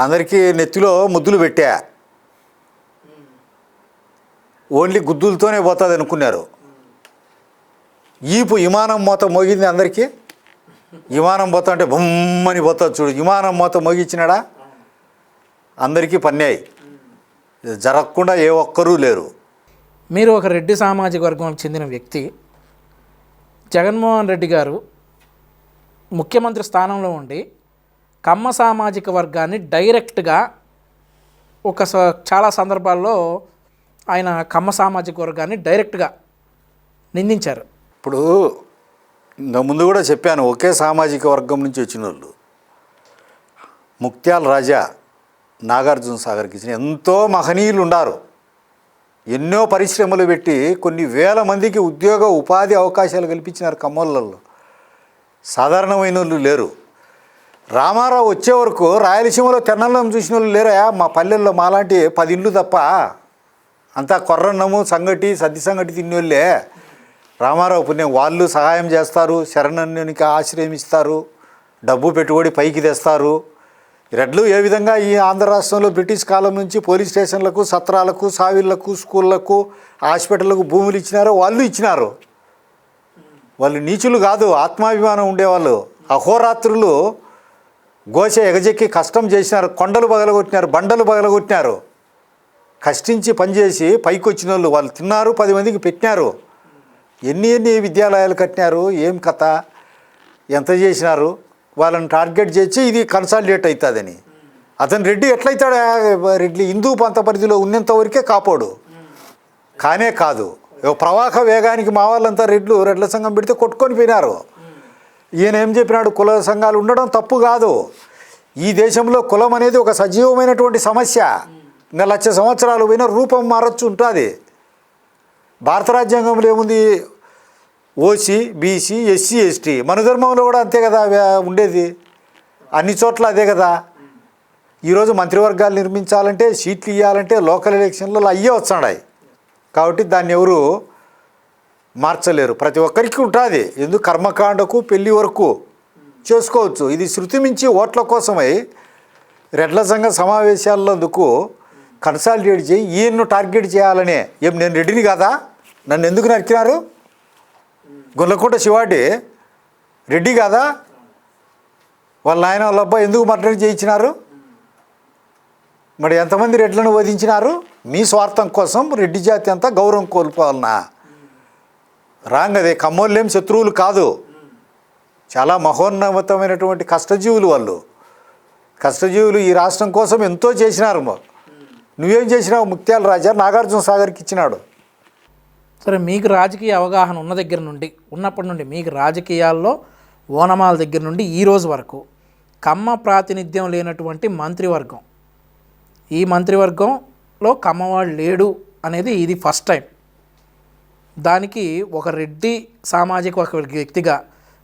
అందరికీ నెత్తిలో ముద్దులు పెట్టా, ఓన్లీ గుద్దులతోనే పోతుంది అనుకున్నారు. ఈపు విమానం మోత మోగింది అందరికీ. విమానం పోతా అంటే బొమ్మని పోతుంది చూడు. విమానం మోత మోగించినాడా? అందరికీ పన్నాయి. జరగకుండా ఏ ఒక్కరూ లేరు. మీరు ఒక రెడ్డి సామాజిక వర్గానికి చెందిన వ్యక్తి. జగన్మోహన్ రెడ్డి గారు ముఖ్యమంత్రి స్థానంలో ఉండి కమ్మ సామాజిక వర్గాన్ని డైరెక్ట్గా చాలా సందర్భాల్లో ఆయన కమ్మ సామాజిక వర్గాన్ని డైరెక్ట్గా నిందించారు. ఇప్పుడు ముందు కూడా చెప్పాను, ఒకే సామాజిక వర్గం నుంచి వచ్చిన వాళ్ళు. ముక్త్యాల రాజా నాగార్జున సాగర్కి ఇచ్చిన ఎంతో మహనీయులు ఉన్నారు. ఎన్నో పరిశ్రమలు పెట్టి కొన్ని వేల మందికి ఉద్యోగ ఉపాధి అవకాశాలు కల్పించినారు కమ్మోళ్ళల్లో. సాధారణమైన వాళ్ళు లేరు. రామారావు వచ్చే వరకు రాయలసీమలో తెన్నల్లం చూసిన వాళ్ళు లేరా? మా పల్లెల్లో మాలాంటి 10 ఇండ్లు తప్ప అంతా కొర్రన్నము, సంగటి, సద్ది సంగటి తిన్నోళ్ళే. రామారావు పుణ్యం. వాళ్ళు సహాయం చేస్తారు, శరణ్యునికి ఆశ్రయం ఇస్తారు, డబ్బు పెట్టుబడి పైకి తెస్తారు. రెడ్లు ఏ విధంగా ఈ ఆంధ్ర రాష్ట్రంలో బ్రిటిష్ కాలం నుంచి పోలీస్ స్టేషన్లకు, సత్రాలకు, సావిళ్లకు, స్కూళ్లకు, హాస్పిటళ్లకు భూములు ఇచ్చినారో వాళ్ళు ఇచ్చినారు. వాళ్ళు నీచులు కాదు, ఆత్మాభిమానం ఉండేవాళ్ళు. అహోరాత్రులు గోస ఎగజెక్కి కష్టం చేసినారు. కొండలు పగలగొట్టినారు, బండలు పగలగొట్టినారు. కష్టించి పనిచేసి పైకి వచ్చిన వాళ్ళు. వాళ్ళు తిన్నారు, 10 మందికి పెట్టినారు. ఎన్ని విద్యాలయాలు కట్టినారు, ఏం కథ, ఎంత చేసినారు. వాళ్ళని టార్గెట్ చేసి ఇది కన్సాలిడేట్ అవుతుందని. అతను రెడ్డి ఎట్లయితాడు? రెడ్డి హిందూ పంత పరిధిలో ఉన్నంత వరకే కాపాడు. కానే కాదు. ప్రవాహ వేగానికి మా వాళ్ళంతా రెడ్ల సంఘం పెడితే కొట్టుకొని పోయినారు. ఈయన ఏం చెప్పినాడు? కుల సంఘాలు ఉండడం తప్పు కాదు. ఈ దేశంలో కులం అనేది ఒక సజీవమైనటువంటి సమస్య. ఇంకా 1,00,000 సంవత్సరాలు పోయినా రూపం మారచ్చు ఉంటుంది. భారత రాజ్యాంగంలో ఏముంది? OC, BC, SC, ST. మన ధర్మంలో కూడా అంతే కదా ఉండేది. అన్ని చోట్ల అదే కదా. ఈరోజు మంత్రివర్గాలు నిర్మించాలంటే సీట్లు ఇవ్వాలంటే లోకల్ ఎలక్షన్లలో అయ్యే వస్తున్నాయి. కాబట్టి దాన్ని ఎవరు మార్చలేరు. ప్రతి ఒక్కరికి ఉంటుంది. ఎందుకు కర్మకాండకు పెళ్లి వరకు చేసుకోవచ్చు. ఇది శృతి మించి ఓట్ల కోసమై రెడ్ల సంఘ సమావేశాలందుకు కన్సాలిడేట్ చేయి ఈయన్ను టార్గెట్ చేయాలనే. ఏం నేను రెడ్డిని కాదా? నన్ను ఎందుకు నరికినారు? గుల్లకోట శివాడి రెడ్డి కాదా? వాళ్ళ ఆయన వాళ్ళ అబ్బాయి ఎందుకు మర్డర్ చేయించినారు? మరి ఎంతమంది రెడ్లను వధించినారు? మీ స్వార్థం కోసం రెడ్డి జాతి అంతా గౌరవం కోల్పోవాలన్నా? రాంగ్. అదే కమ్మోళ్ళేం శత్రువులు కాదు, చాలా మహోన్నతమైనటువంటి కష్టజీవులు వాళ్ళు. కష్టజీవులు ఈ రాష్ట్రం కోసం ఎంతో చేసినారు. నువ్వేం చేసినావు? ముత్యాల రాజా నాగార్జున సాగర్కి ఇచ్చినాడు. సరే, మీకు రాజకీయ అవగాహన ఉన్నప్పటి నుండి మీకు రాజకీయాల్లో ఓనమాల దగ్గర నుండి ఈ రోజు వరకు కమ్మ ప్రాతినిధ్యం లేనటువంటి మంత్రివర్గం, ఈ మంత్రివర్గంలో కమ్మవాడు లేడు అనేది ఇది ఫస్ట్ టైం. దానికి ఒక రెడ్డి సామాజిక ఒక వ్యక్తిగా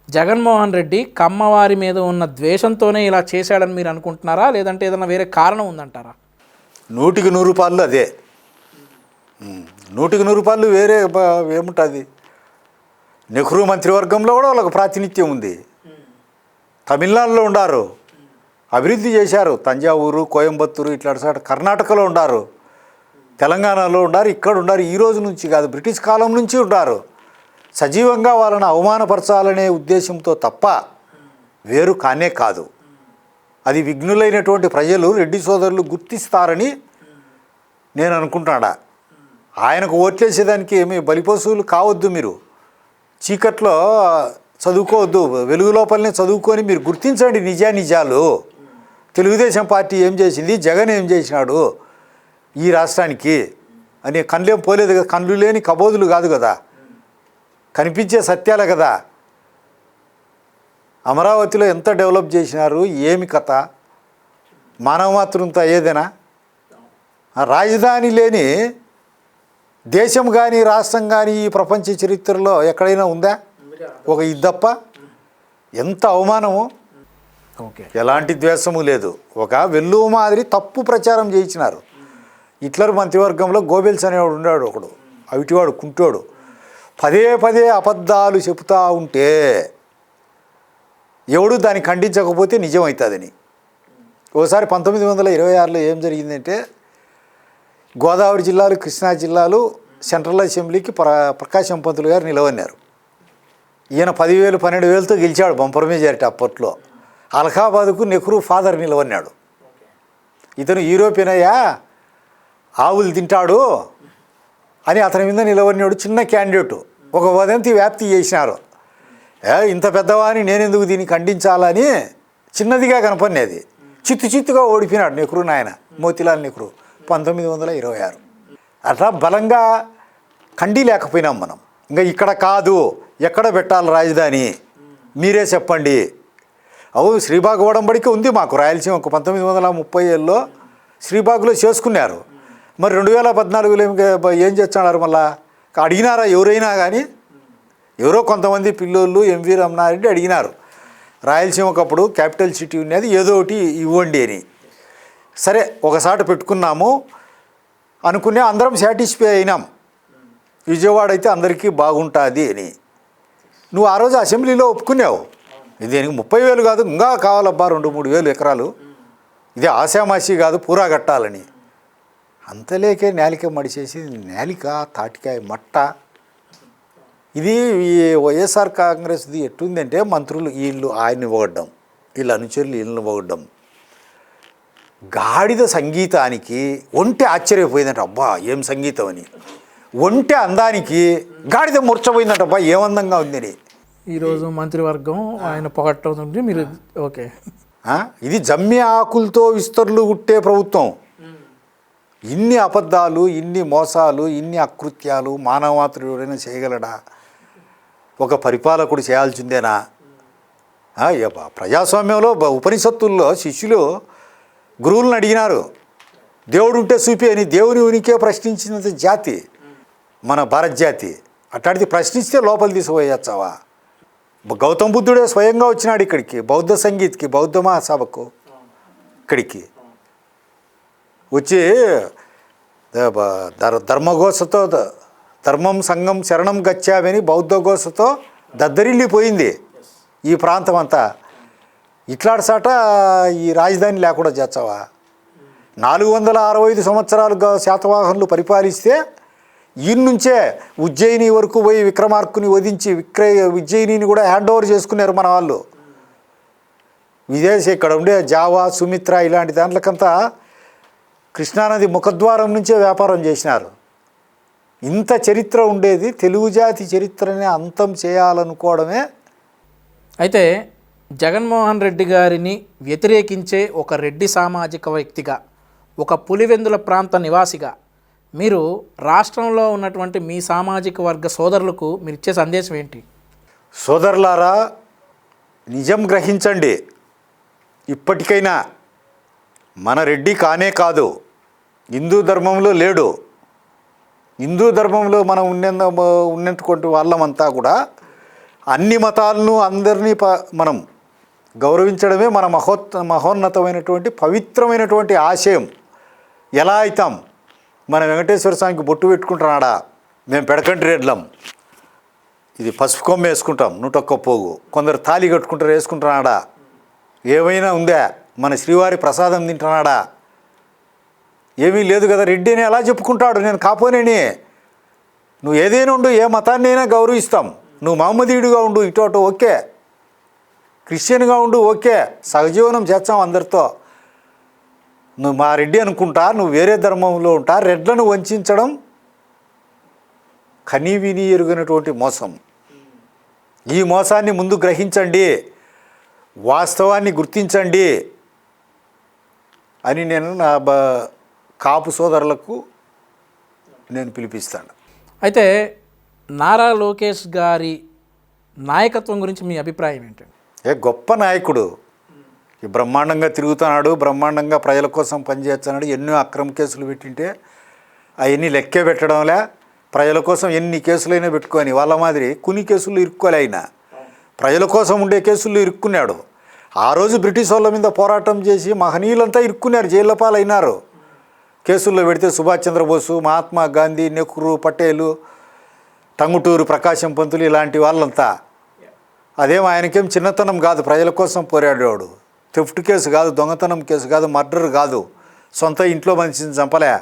జగన్మోహన్ రెడ్డి కమ్మవారి మీద ఉన్న ద్వేషంతోనే ఇలా చేశాడని మీరు అనుకుంటున్నారా, లేదంటే ఏదైనా వేరే కారణం ఉందంటారా? 100కి 100 రూపాయలు అదే. 100కి 100 రూపాయలు వేరే ఏముంటుంది? నెహ్రూ మంత్రివర్గంలో కూడా వాళ్ళకు ప్రాతినిధ్యం ఉంది. తమిళనాడులో ఉండారు, అభివృద్ధి చేశారు. తంజావూరు, కోయంబత్తూరు ఇట్లాంటి సార్ కర్ణాటకలో ఉండారు, తెలంగాణలో ఉండారు, ఇక్కడ ఉండారు. ఈ రోజు నుంచి కాదు, బ్రిటిష్ కాలం నుంచి ఉండారు. సజీవంగా వాళ్ళని అవమానపరచాలనే ఉద్దేశంతో తప్ప వేరు కానే కాదు. అది విఘ్నులైనటువంటి ప్రజలు రెడ్డి సోదరులు గుర్తిస్తారని నేను అనుకుంటున్నాడా. ఆయనకు ఓట్లేసేదానికి ఏమి బలిపశువులు కావద్దు. మీరు చీకట్లో చదువుకోవద్దు, వెలుగు లోపలనే చదువుకొని మీరు గుర్తించండి నిజాలు. తెలుగుదేశం పార్టీ ఏం చేసింది, జగన్ ఏం చేసినాడు ఈ రాష్ట్రానికి అని కళ్ళేం పోలేదు కదా. కళ్ళు లేని కబోదులు కాదు కదా, కనిపించే సత్యాలే కదా. అమరావతిలో ఎంత డెవలప్ చేసినారు, ఏమి కథ? మానవమాతృంత ఏదైనా రాజధాని లేని దేశం కానీ రాష్ట్రం కానీ ఈ ప్రపంచ చరిత్రలో ఎక్కడైనా ఉందా? ఒక ఇద్దప్ప. ఎంత అవమానము. ఓకే, ఎలాంటి ద్వేషము లేదు. ఒక వెల్లువ మాదిరి తప్పు ప్రచారం చేయించినారు. హిట్లర్ మంత్రివర్గంలో గోబెల్స్ అనేవాడు ఉన్నాడు, ఒకడు అవిటివాడు కుంటోడు. పదే అబద్ధాలు చెబుతూ ఉంటే ఎవడు దాన్ని ఖండించకపోతే నిజమవుతుందని. ఓసారి 1926లో ఏం జరిగిందంటే, గోదావరి జిల్లాలు, కృష్ణా జిల్లాలు సెంట్రల్ అసెంబ్లీకి ప్రకాశం పంతులు గారు నిలవన్నారు. ఈయన 10,000 12,000తో గెలిచాడు బంపర్ మెజారిటీ అప్పట్లో. అలహాబాద్కు నెహ్రూ ఫాదర్ నిలవన్నాడు. ఇతను యూరోపియన్ అయ్యా, ఆవులు తింటాడు అని అతని మీద నిలవన్నాడు. చిన్న క్యాండిడేటు. ఒక వదంతి వ్యాప్తి చేసినారు. ఇంత పెద్దవాని నేనెందుకు దీన్ని ఖండించాలని చిన్నదిగా కనపడినది. చిత్తుగా ఓడిపోయినాడు నెహ్రూ నాయన, మోతీలాల్ నెహ్రూ 1926. అట్లా బలంగా ఖండి లేకపోయినాం మనం. ఇంకా ఇక్కడ కాదు, ఎక్కడ పెట్టాలి రాజధాని మీరే చెప్పండి. శ్రీబాగ్ ఒడంబడిక ఉంది మాకు రాయలసీమకు. 1937లో శ్రీబాగ్లో చేసుకున్నారు. మరి 2014లో ఏం చేస్తున్నారు? మళ్ళా అడిగినారా ఎవరైనా కానీ? ఎవరో కొంతమంది పిల్లోళ్ళు ఎంవి రమణారెడ్డి అడిగినారు, రాయలసీమకు అప్పుడు క్యాపిటల్ సిటీ ఉన్నది, ఏదో ఒకటి ఇవ్వండి అని. సరే ఒకసారి పెట్టుకున్నాము అనుకునే అందరం సాటిస్ఫై అయినాం. విజయవాడ అయితే అందరికీ బాగుంటుంది అని. నువ్వు ఆ రోజు అసెంబ్లీలో ఒప్పుకున్నావు. దీనికి 30,000 కాదు, ఇంకా కావాలబ్బా 2-3 ఎకరాలు. ఇది ఆశామాషి కాదు, పూరా కట్టాలని. అంతలేకే నేలిక మడిచేసి నేలిక తాటికాయ మట్ట. ఇది ఈ వైఎస్ఆర్ కాంగ్రెస్ది ఎట్టుందంటే, మంత్రులు వీళ్ళు ఆయన్ని పొగడ్డం, వీళ్ళ అనుచరులు వీళ్ళని పొగడ్డం. గాడిద సంగీతానికి ఒంటె ఆశ్చర్యపోయిందంట, అబ్బా ఏం సంగీతం అని. ఒంటె అందానికి గాడిద మూర్చపోయిందంట, అబ్బా ఏం అందంగా ఉందని. ఈరోజు మంత్రివర్గం ఆయన పొగట్టం మీరు ఓకే. ఇది జమ్మి ఆకులతో విస్తరులు గుట్టే ప్రభుత్వం. ఇన్ని అబద్ధాలు, ఇన్ని మోసాలు, ఇన్ని అకృత్యాలు మానవమాతృడు ఎవరైనా చేయగలడా? ఒక పరిపాలకుడు చేయాల్సిందేనా? ప్రజాస్వామ్యంలో ఉపనిషత్తుల్లో శిష్యులు గురువులను అడిగినారు, దేవుడు ఉంటే చూపి అని. దేవుని ఉనికే ప్రశ్నించిన జాతి మన భారత జాతి. అట్లాంటిది ప్రశ్నిస్తే లోపల తీసుకుపోయచ్చావా? గౌతమ బుద్ధుడే స్వయంగా వచ్చినాడు ఇక్కడికి, బౌద్ధ సంగీత్కి, బౌద్ధ మహాసభకు ఇక్కడికి. వచ్చి ధర్మఘోషతో ధర్మం సంఘం శరణం గచ్చామని బౌద్ధఘోషతో దద్దరిల్లిపోయింది ఈ ప్రాంతం అంతా. ఇట్లాంటి సాట ఈ రాజధాని లేకుండా చేస్తావా? 465 సంవత్సరాలు శాతవాహనులు పరిపాలిస్తే ఈ నుంచే ఉజ్జయిని వరకు పోయి విక్రమార్కుని వధించి ఉజ్జయినిని కూడా హ్యాండ్ ఓవర్ చేసుకున్నారు మన వాళ్ళు. విదేశీ ఇక్కడ ఉండే జావా, సుమిత్ర ఇలాంటి దాంట్లకంతా కృష్ణానది ముఖద్వారం నుంచే వ్యాపారం చేసినారు. ఇంత చరిత్ర ఉండేది, తెలుగు జాతి చరిత్రని అంతం చేయాలనుకోవడమే. అయితే జగన్మోహన్ రెడ్డి గారిని వ్యతిరేకించే ఒక రెడ్డి సామాజిక వ్యక్తిగా, ఒక పులివెందుల ప్రాంత నివాసిగా మీరు రాష్ట్రంలో ఉన్నటువంటి మీ సామాజిక వర్గ సోదరులకు మీరు ఇచ్చే సందేశం ఏంటి? సోదరులారా, నిజం గ్రహించండి. ఇప్పటికైనా మన రెడ్డి కానే కాదు, హిందూ ధర్మంలో లేడు. హిందూ ధర్మంలో మనం ఉన్నటువంటి వాళ్ళమంతా కూడా అన్ని మతాలను అందరినీ మనం గౌరవించడమే మన మహోన్నతమైనటువంటి పవిత్రమైనటువంటి ఆశయం. ఎలా అవుతాం? మన వెంకటేశ్వర స్వామికి బొట్టు పెట్టుకుంటున్నాడా? మేము పెడకంటి రెడ్లం, ఇది పసుపు కొమ్మ వేసుకుంటాం 101 పోగు. కొందరు తాళి కట్టుకుంటారు, వేసుకుంటున్నాడా? ఏమైనా ఉందా? మన శ్రీవారి ప్రసాదం తింటున్నాడా? ఏమీ లేదు కదా. రెడ్డి అని ఎలా చెప్పుకుంటాడు? నేను కాపోనేని. నువ్వు ఏదైనా ఉండు, ఏ మతాన్ని అయినా గౌరవిస్తాం. నువ్వు మహమ్మదీయుడిగా ఉండు, ఇటు అటు ఓకే, క్రిస్టియన్గా ఉండు ఓకే, సహజీవనం చేస్తాం అందరితో. నువ్వు మా రెడ్డి అనుకుంటా, నువ్వు వేరే ధర్మంలో ఉంటా. రెడ్లను వంచడం కనీ విని ఎరుగినటువంటి మోసం. ఈ మోసాన్ని ముందు గ్రహించండి, వాస్తవాన్ని గుర్తించండి అని నేను నా కాపు సోదరులకు నేను పిలిపిస్తాను. అయితే నారా లోకేష్ గారి నాయకత్వం గురించి మీ అభిప్రాయం ఏంటండి? గొప్ప నాయకుడు, బ్రహ్మాండంగా తిరుగుతున్నాడు, బ్రహ్మాండంగా ప్రజల కోసం పనిచేస్తున్నాడు. ఎన్నో అక్రమ కేసులు పెట్టింటే అవన్నీ లెక్కే పెట్టడంలే. ప్రజల కోసం ఎన్ని కేసులైనా పెట్టుకొని వాళ్ళ మాదిరి కొన్ని కేసులు ఇరుక్కోలే. అయినా ప్రజల కోసం ఉండే కేసుల్లో ఇరుక్కున్నాడు. ఆ రోజు బ్రిటిష్ వాళ్ళ మీద పోరాటం చేసి మహనీయులంతా ఇరుక్కున్నారు, జైళ్ళ పాలైనారు. కేసుల్లో పెడితే సుభాష్ చంద్రబోసు, మహాత్మా గాంధీ, నెహ్రూ, పటేలు, టంగుటూరు ప్రకాశం పంతులు ఇలాంటి వాళ్ళంతా. అదేం ఆయనకేం చిన్నతనం కాదు, ప్రజల కోసం పోరాడేవాడు. థెఫ్ట్ కేసు కాదు, దొంగతనం కేసు కాదు, మర్డర్ కాదు, సొంత ఇంట్లో మనిషిని చంపలే.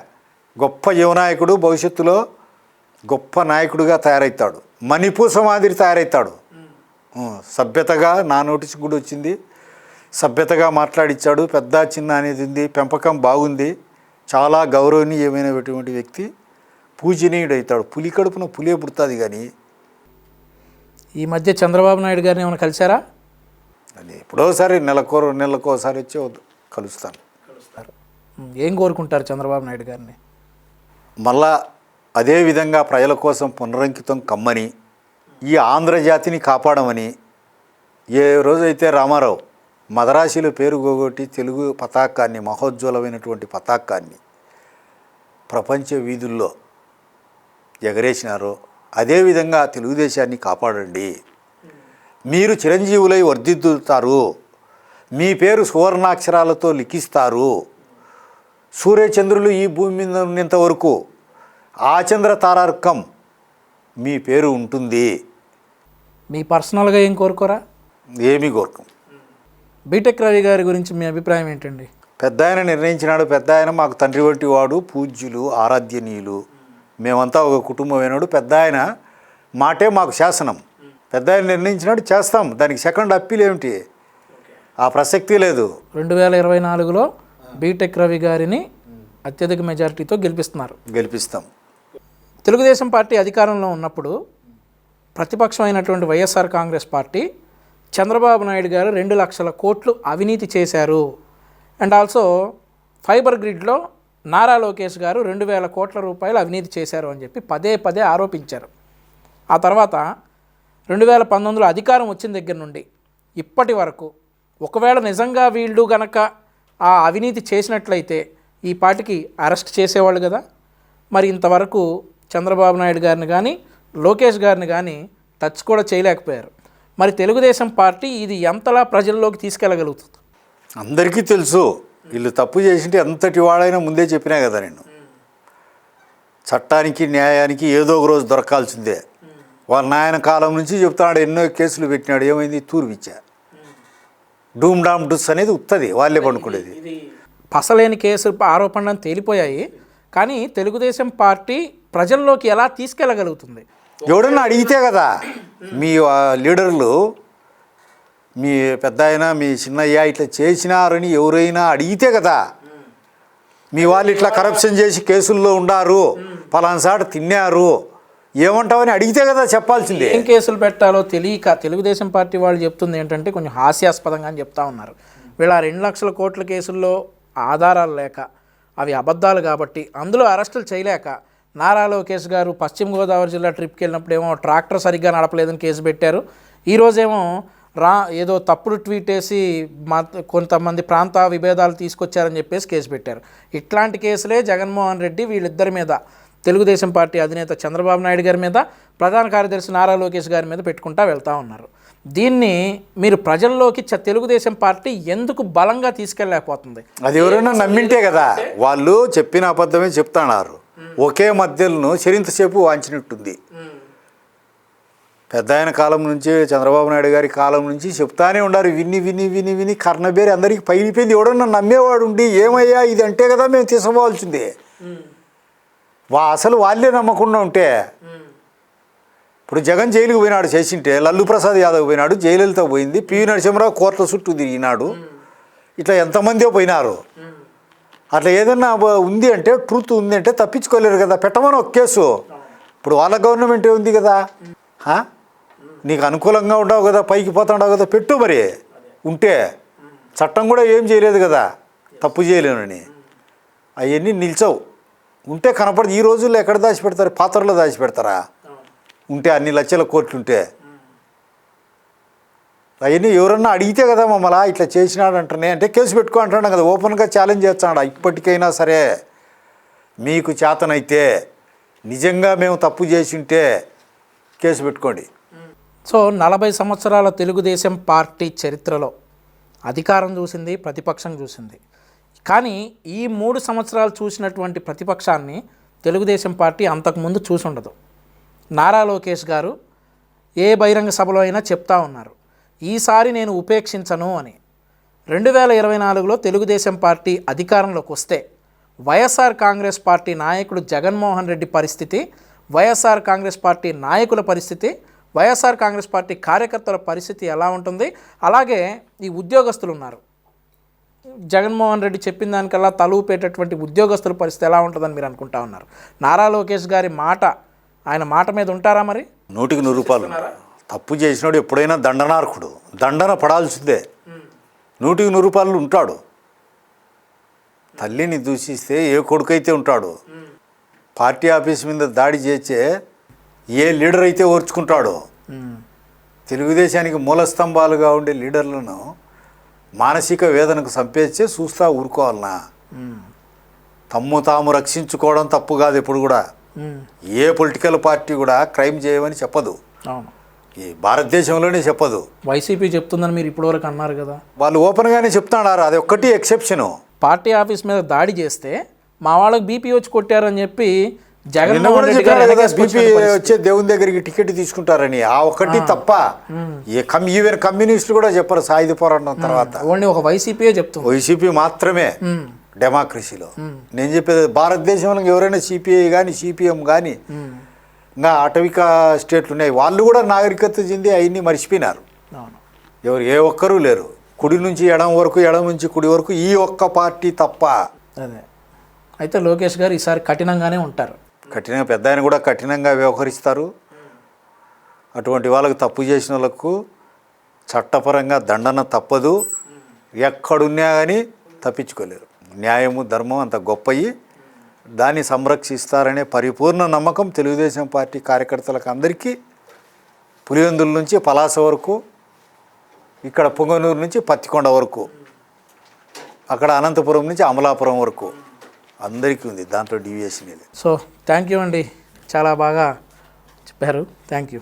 గొప్ప యువనాయకుడు, భవిష్యత్తులో గొప్ప నాయకుడిగా తయారవుతాడు. మణిపూస మాదిరి తయారవుతాడు. సభ్యతగా నా నోటీస్ కూడా వచ్చింది, సభ్యతగా మాట్లాడిచ్చాడు. పెద్ద చిన్న అనేది ఉంది, పెంపకం బాగుంది, చాలా గౌరవనీయమైనటువంటి వ్యక్తి, పూజనీయుడు అవుతాడు. పులి కడుపున పులే పుడుతుంది. కానీ ఈ మధ్య చంద్రబాబు నాయుడు గారిని ఏమైనా కలిశారా? అది ఎప్పుడోసారి నెలకోసారి వచ్చి కలుస్తాను. ఏం కోరుకుంటారు చంద్రబాబు నాయుడు గారిని? మళ్ళా అదేవిధంగా ప్రజల కోసం పునరంకితం కమ్మని, ఈ ఆంధ్రజాతిని కాపాడమని. ఏ రోజైతే రామారావు మదరాశిలో పేరు పోగొట్టి తెలుగు పతాకాన్ని, మహోజ్వలమైనటువంటి పతాకాన్ని ప్రపంచ వీధుల్లో ఎగరేసినారో అదేవిధంగా తెలుగుదేశాన్ని కాపాడండి. మీరు చిరంజీవులై వర్ధిల్లుతారు, మీ పేరు సువర్ణాక్షరాలతో లిఖిస్తారు. సూర్యచంద్రులు ఈ భూమి మీద ఉన్నంత వరకు ఆచంద్ర తారార్కం మీ పేరు ఉంటుంది. మీ పర్సనల్గా ఏం కోరుకోరా? ఏమీ కోరుకోం. బీటెక్ రవి గారి గురించి మీ అభిప్రాయం ఏంటండి? పెద్ద ఆయన నిర్ణయించినాడు. పెద్ద ఆయన మాకు తండ్రి వంటి వాడు, పూజ్యులు, ఆరాధ్యనీయులు, మేమంతా ఒక కుటుంబం అయినాడు. పెద్ద ఆయన మాటే మాకు శాసనం. పెద్ద ఆయన నిర్ణయించినాడు, చేస్తాం. దానికి సెకండ్ అప్పీల్ ఏమిటి? ఆ ప్రసక్తి లేదు. 2024లో బీటెక్ రవి గారిని అత్యధిక మెజారిటీతో గెలిపిస్తాం. తెలుగుదేశం పార్టీ అధికారంలో ఉన్నప్పుడు ప్రతిపక్షం అయినటువంటి వైఎస్ఆర్ కాంగ్రెస్ పార్టీ చంద్రబాబు నాయుడు గారు 2 లక్షల కోట్లు అవినీతి చేశారు, అండ్ ఆల్సో ఫైబర్ గ్రిడ్లో నారా లోకేష్ గారు 2,000 కోట్ల రూపాయలు అవినీతి చేశారు అని చెప్పి పదే ఆరోపించారు. ఆ తర్వాత 2019లో అధికారం వచ్చిన దగ్గర నుండి ఇప్పటి వరకు ఒకవేళ నిజంగా వీళ్ళు గనక ఆ అవినీతి చేసినట్లయితే ఈ పార్టీకి అరెస్ట్ చేసేవాళ్ళు కదా. మరి ఇంతవరకు చంద్రబాబు నాయుడు గారిని కానీ లోకేష్ గారిని కానీ టచ్ కూడా చేయలేకపోయారు. మరి తెలుగుదేశం పార్టీ ఇది ఎంతలా ప్రజల్లోకి తీసుకెళ్ళగలుగుతుంది? అందరికీ తెలుసు వీళ్ళు తప్పు చేసింటే ఎంతటి వాడైనా ముందే చెప్పినా కదా నేను. చట్టానికి న్యాయానికి ఏదో ఒక రోజు దొరకాల్సిందే. వాళ్ళ నాయన కాలం నుంచి చెప్తున్నాడు, ఎన్నో కేసులు పెట్టినాడు. ఏమైంది? తూర్పిచ్చా. డూమ్ డామ్ డుస్ అనేది ఉత్తది, వాళ్ళే పండుకునేది. పసలేని కేసు ఆరోపణలు తేలిపోయాయి, కానీ తెలుగుదేశం పార్టీ ప్రజల్లోకి ఎలా తీసుకెళ్ళగలుగుతుంది? ఎవడన్నా అడిగితే కదా. మీ లీడర్లు, మీ పెద్ద అయినా మీ చిన్నయ్య ఇట్లా చేసినారని ఎవరైనా అడిగితే కదా. మీ వాళ్ళు ఇట్లా కరప్షన్ చేసి కేసుల్లో ఉండారు, పలానాసాట తిన్నారు, ఏమంటావని అడిగితే కదా చెప్పాల్సిందే. ఏం కేసులు పెట్టాలో తెలియక తెలుగుదేశం పార్టీ వాళ్ళు చెప్తుంది ఏంటంటే కొంచెం హాస్యాస్పదంగా అని చెప్తా ఉన్నారు. వీళ్ళ 2 లక్షల కోట్ల కేసుల్లో ఆధారాలు లేక, అవి అబద్ధాలు కాబట్టి అందులో అరెస్టులు చేయలేక, నారా లోకేష్ గారు పశ్చిమ గోదావరి జిల్లా ట్రిప్కి వెళ్ళినప్పుడేమో ట్రాక్టర్ సరిగ్గా నడపలేదని కేసు పెట్టారు. ఈరోజేమో ఏదో తప్పుడు ట్వీట్ వేసి కొంతమంది ప్రాంత విభేదాలు తీసుకొచ్చారని చెప్పేసి కేసు పెట్టారు. ఇట్లాంటి కేసులే జగన్మోహన్ రెడ్డి వీళ్ళిద్దరి మీద, తెలుగుదేశం పార్టీ అధినేత చంద్రబాబు నాయుడు గారి మీద, ప్రధాన కార్యదర్శి నారా లోకేష్ గారి మీద పెట్టుకుంటా వెళ్తూ ఉన్నారు. దీన్ని మీరు ప్రజల్లోకి తెలుగుదేశం పార్టీ ఎందుకు బలంగా తీసుకెళ్ళలేకపోతుంది? అది ఎవరైనా నమ్మింటే కదా. వాళ్ళు చెప్పిన అబద్ధమే చెప్తున్నారు. ఒకే మధ్యలను చరింతసేపు వాంచినట్టుంది. పెద్ద ఆయన కాలం నుంచి, చంద్రబాబు నాయుడు గారి కాలం నుంచి చెప్తానే ఉన్నారు. విని విని విని విని కర్ణబేరి అందరికీ పైలిపోయింది. ఎవడన్నా నమ్మేవాడు ఉండి ఏమయ్యా ఇది అంటే కదా మేము తీసుకోవాల్సిందే. అసలు వాళ్ళే నమ్మకుండా ఉంటే, ఇప్పుడు జగన్ జైలుకు పోయినాడు చేసింటే, లల్లు ప్రసాద్ యాదవ్ పోయినాడు, జయలలిత పోయింది, పివి నరసింహరావు కోర్టుల చుట్టూ తిరిగినాడు, ఇట్లా ఎంతమందో పోయినారు. అట్లా ఏదన్నా ఉంది అంటే, ట్రూత్ ఉంది అంటే తప్పించుకోలేరు కదా. పెట్టమని ఒక కేసు. ఇప్పుడు వాళ్ళ గవర్నమెంటే ఉంది కదా. నీకు అనుకూలంగా ఉండవు కదా, పైకి పోతుండవు కదా, పెట్టు మరి. ఉంటే చట్టం కూడా ఏం చేయలేదు కదా, తప్పు చేయలేనని. అవన్నీ నిల్చవు. ఉంటే కనపడదు. ఈ రోజుల్లో ఎక్కడ దాచిపెడతారు? పాత్రలో దాచిపెడతారా? ఉంటే అన్ని లక్షల కోట్లు ఉంటే. అవన్నీ ఎవరన్నా అడిగితే కదా మమ్మల్ని ఇట్లా చేసినాడు అంటనే అంటే కేసు పెట్టుకో అంటున్నాడు కదా. ఓపెన్గా ఛాలెంజ్ చేస్తున్నాడు. ఇప్పటికైనా సరే మీకు చేతనైతే, నిజంగా మేము తప్పు చేసి ఉంటే కేసు పెట్టుకోండి. సో 40 సంవత్సరాల తెలుగుదేశం పార్టీ చరిత్రలో అధికారం చూసింది, ప్రతిపక్షం చూసింది. కానీ ఈ 3 సంవత్సరాలు చూసినటువంటి ప్రతిపక్షాన్ని తెలుగుదేశం పార్టీ అంతకుముందు చూసి ఉండదు. నారా లోకేష్ గారు ఏ బహిరంగ సభలో అయినా చెప్తా ఉన్నారు, ఈసారి నేను ఉపేక్షించను అని. 2024లో తెలుగుదేశం పార్టీ అధికారంలోకి వస్తే వైఎస్ఆర్ కాంగ్రెస్ పార్టీ నాయకుడు జగన్మోహన్ రెడ్డి పరిస్థితి, వైఎస్ఆర్ కాంగ్రెస్ పార్టీ నాయకుల పరిస్థితి, వైఎస్ఆర్ కాంగ్రెస్ పార్టీ కార్యకర్తల పరిస్థితి ఎలా ఉంటుంది? అలాగే ఈ ఉద్యోగస్తులు ఉన్నారు, జగన్మోహన్ రెడ్డి చెప్పిన దానికల్లా తలూపేటటువంటి ఉద్యోగస్తుల పరిస్థితి ఎలా ఉంటుందని మీరు అనుకుంటా ఉన్నారు? నారా లోకేష్ గారి మాట, ఆయన మాట మీద ఉంటారా? మరి 100కి 100 రూపాయలు. తప్పు చేసినాడు ఎప్పుడైనా దండనార్కుడు, దండన పడాల్సిందే. 100కి 100 రూపాయలు ఉంటాడు. తల్లిని దూషిస్తే ఏ కొడుకైతే ఉంటాడు. పార్టీ ఆఫీస్ మీద దాడి చేసే ఏ లీడర్ అయితే ఓర్చుకుంటాడో. తెలుగుదేశానికి మూలస్తంభాలుగా ఉండే లీడర్లను మానసిక వేదనకు చంపేస్తే చూస్తా ఊరుకోవాలనా? తమ్ము తాము రక్షించుకోవడం తప్పు కాదు. ఎప్పుడు కూడా ఏ పొలిటికల్ పార్టీ కూడా క్రైమ్ చేయమని చెప్పదు. ఈ భారతదేశంలోనే చెప్పదు. వైసీపీ చెప్తుందని మీరు ఇప్పటివరకు అన్నారు కదా. వాళ్ళు ఓపెన్గానే చెప్తున్నారు. అది ఒక్కటి ఎక్సెప్షను. పార్టీ ఆఫీస్ మీద దాడి చేస్తే మా వాళ్ళకి బీపీ వచ్చి కొట్టారని చెప్పి జగన్మోహన్ రెడ్డి గారు బీపీ వచ్చే దేవుని దగ్గరికి టికెట్ తీసుకుంటారని. ఆ ఒక్కటి తప్ప ఈవెన్ కమ్యూనిస్టులు కూడా చెప్పరు సాయుధ పోరాటం తర్వాత. ఓన్లీ ఒక వైసీపీ చెప్తుంది. వైసీపీ మాత్రమే డెమోక్రసీలో. నేను చెప్పేది భారతదేశంలో ఎవరైనా సిపిఐ కానీ సిపిఎం కానీ ఇంకా అటవిక స్టేట్లు ఉన్నాయి, వాళ్ళు కూడా నాగరికత చెంది అవన్నీ మర్చిపోయినారు. ఎవరు ఏ ఒక్కరూ లేరు. కుడి నుంచి ఎడం వరకు, ఎడం నుంచి కుడి వరకు ఈ ఒక్క పార్టీ తప్ప. అదే అయితే లోకేష్ గారు ఈసారి కఠినంగానే ఉంటారు. కఠినంగా పెద్ద ఆయన కూడా కఠినంగా వ్యవహరిస్తారు. అటువంటి వాళ్ళకు, తప్పు చేసిన వాళ్ళకు చట్టపరంగా దండన తప్పదు. ఎక్కడున్నా కానీ తప్పించుకోలేరు. న్యాయము ధర్మం అంత గొప్పయి, దాన్ని సంరక్షిస్తారనే పరిపూర్ణ నమ్మకం తెలుగుదేశం పార్టీ కార్యకర్తలకు అందరికీ, పులివెందుల నుంచి పలాస వరకు, ఇక్కడ పొంగనూరు నుంచి పత్తికొండ వరకు, అక్కడ అనంతపురం నుంచి అమలాపురం వరకు అందరికీ ఉంది. దాంట్లో డీవియేషన్ లేదు. సో థ్యాంక్ యూ అండి, చాలా బాగా చెప్పారు. Thank you.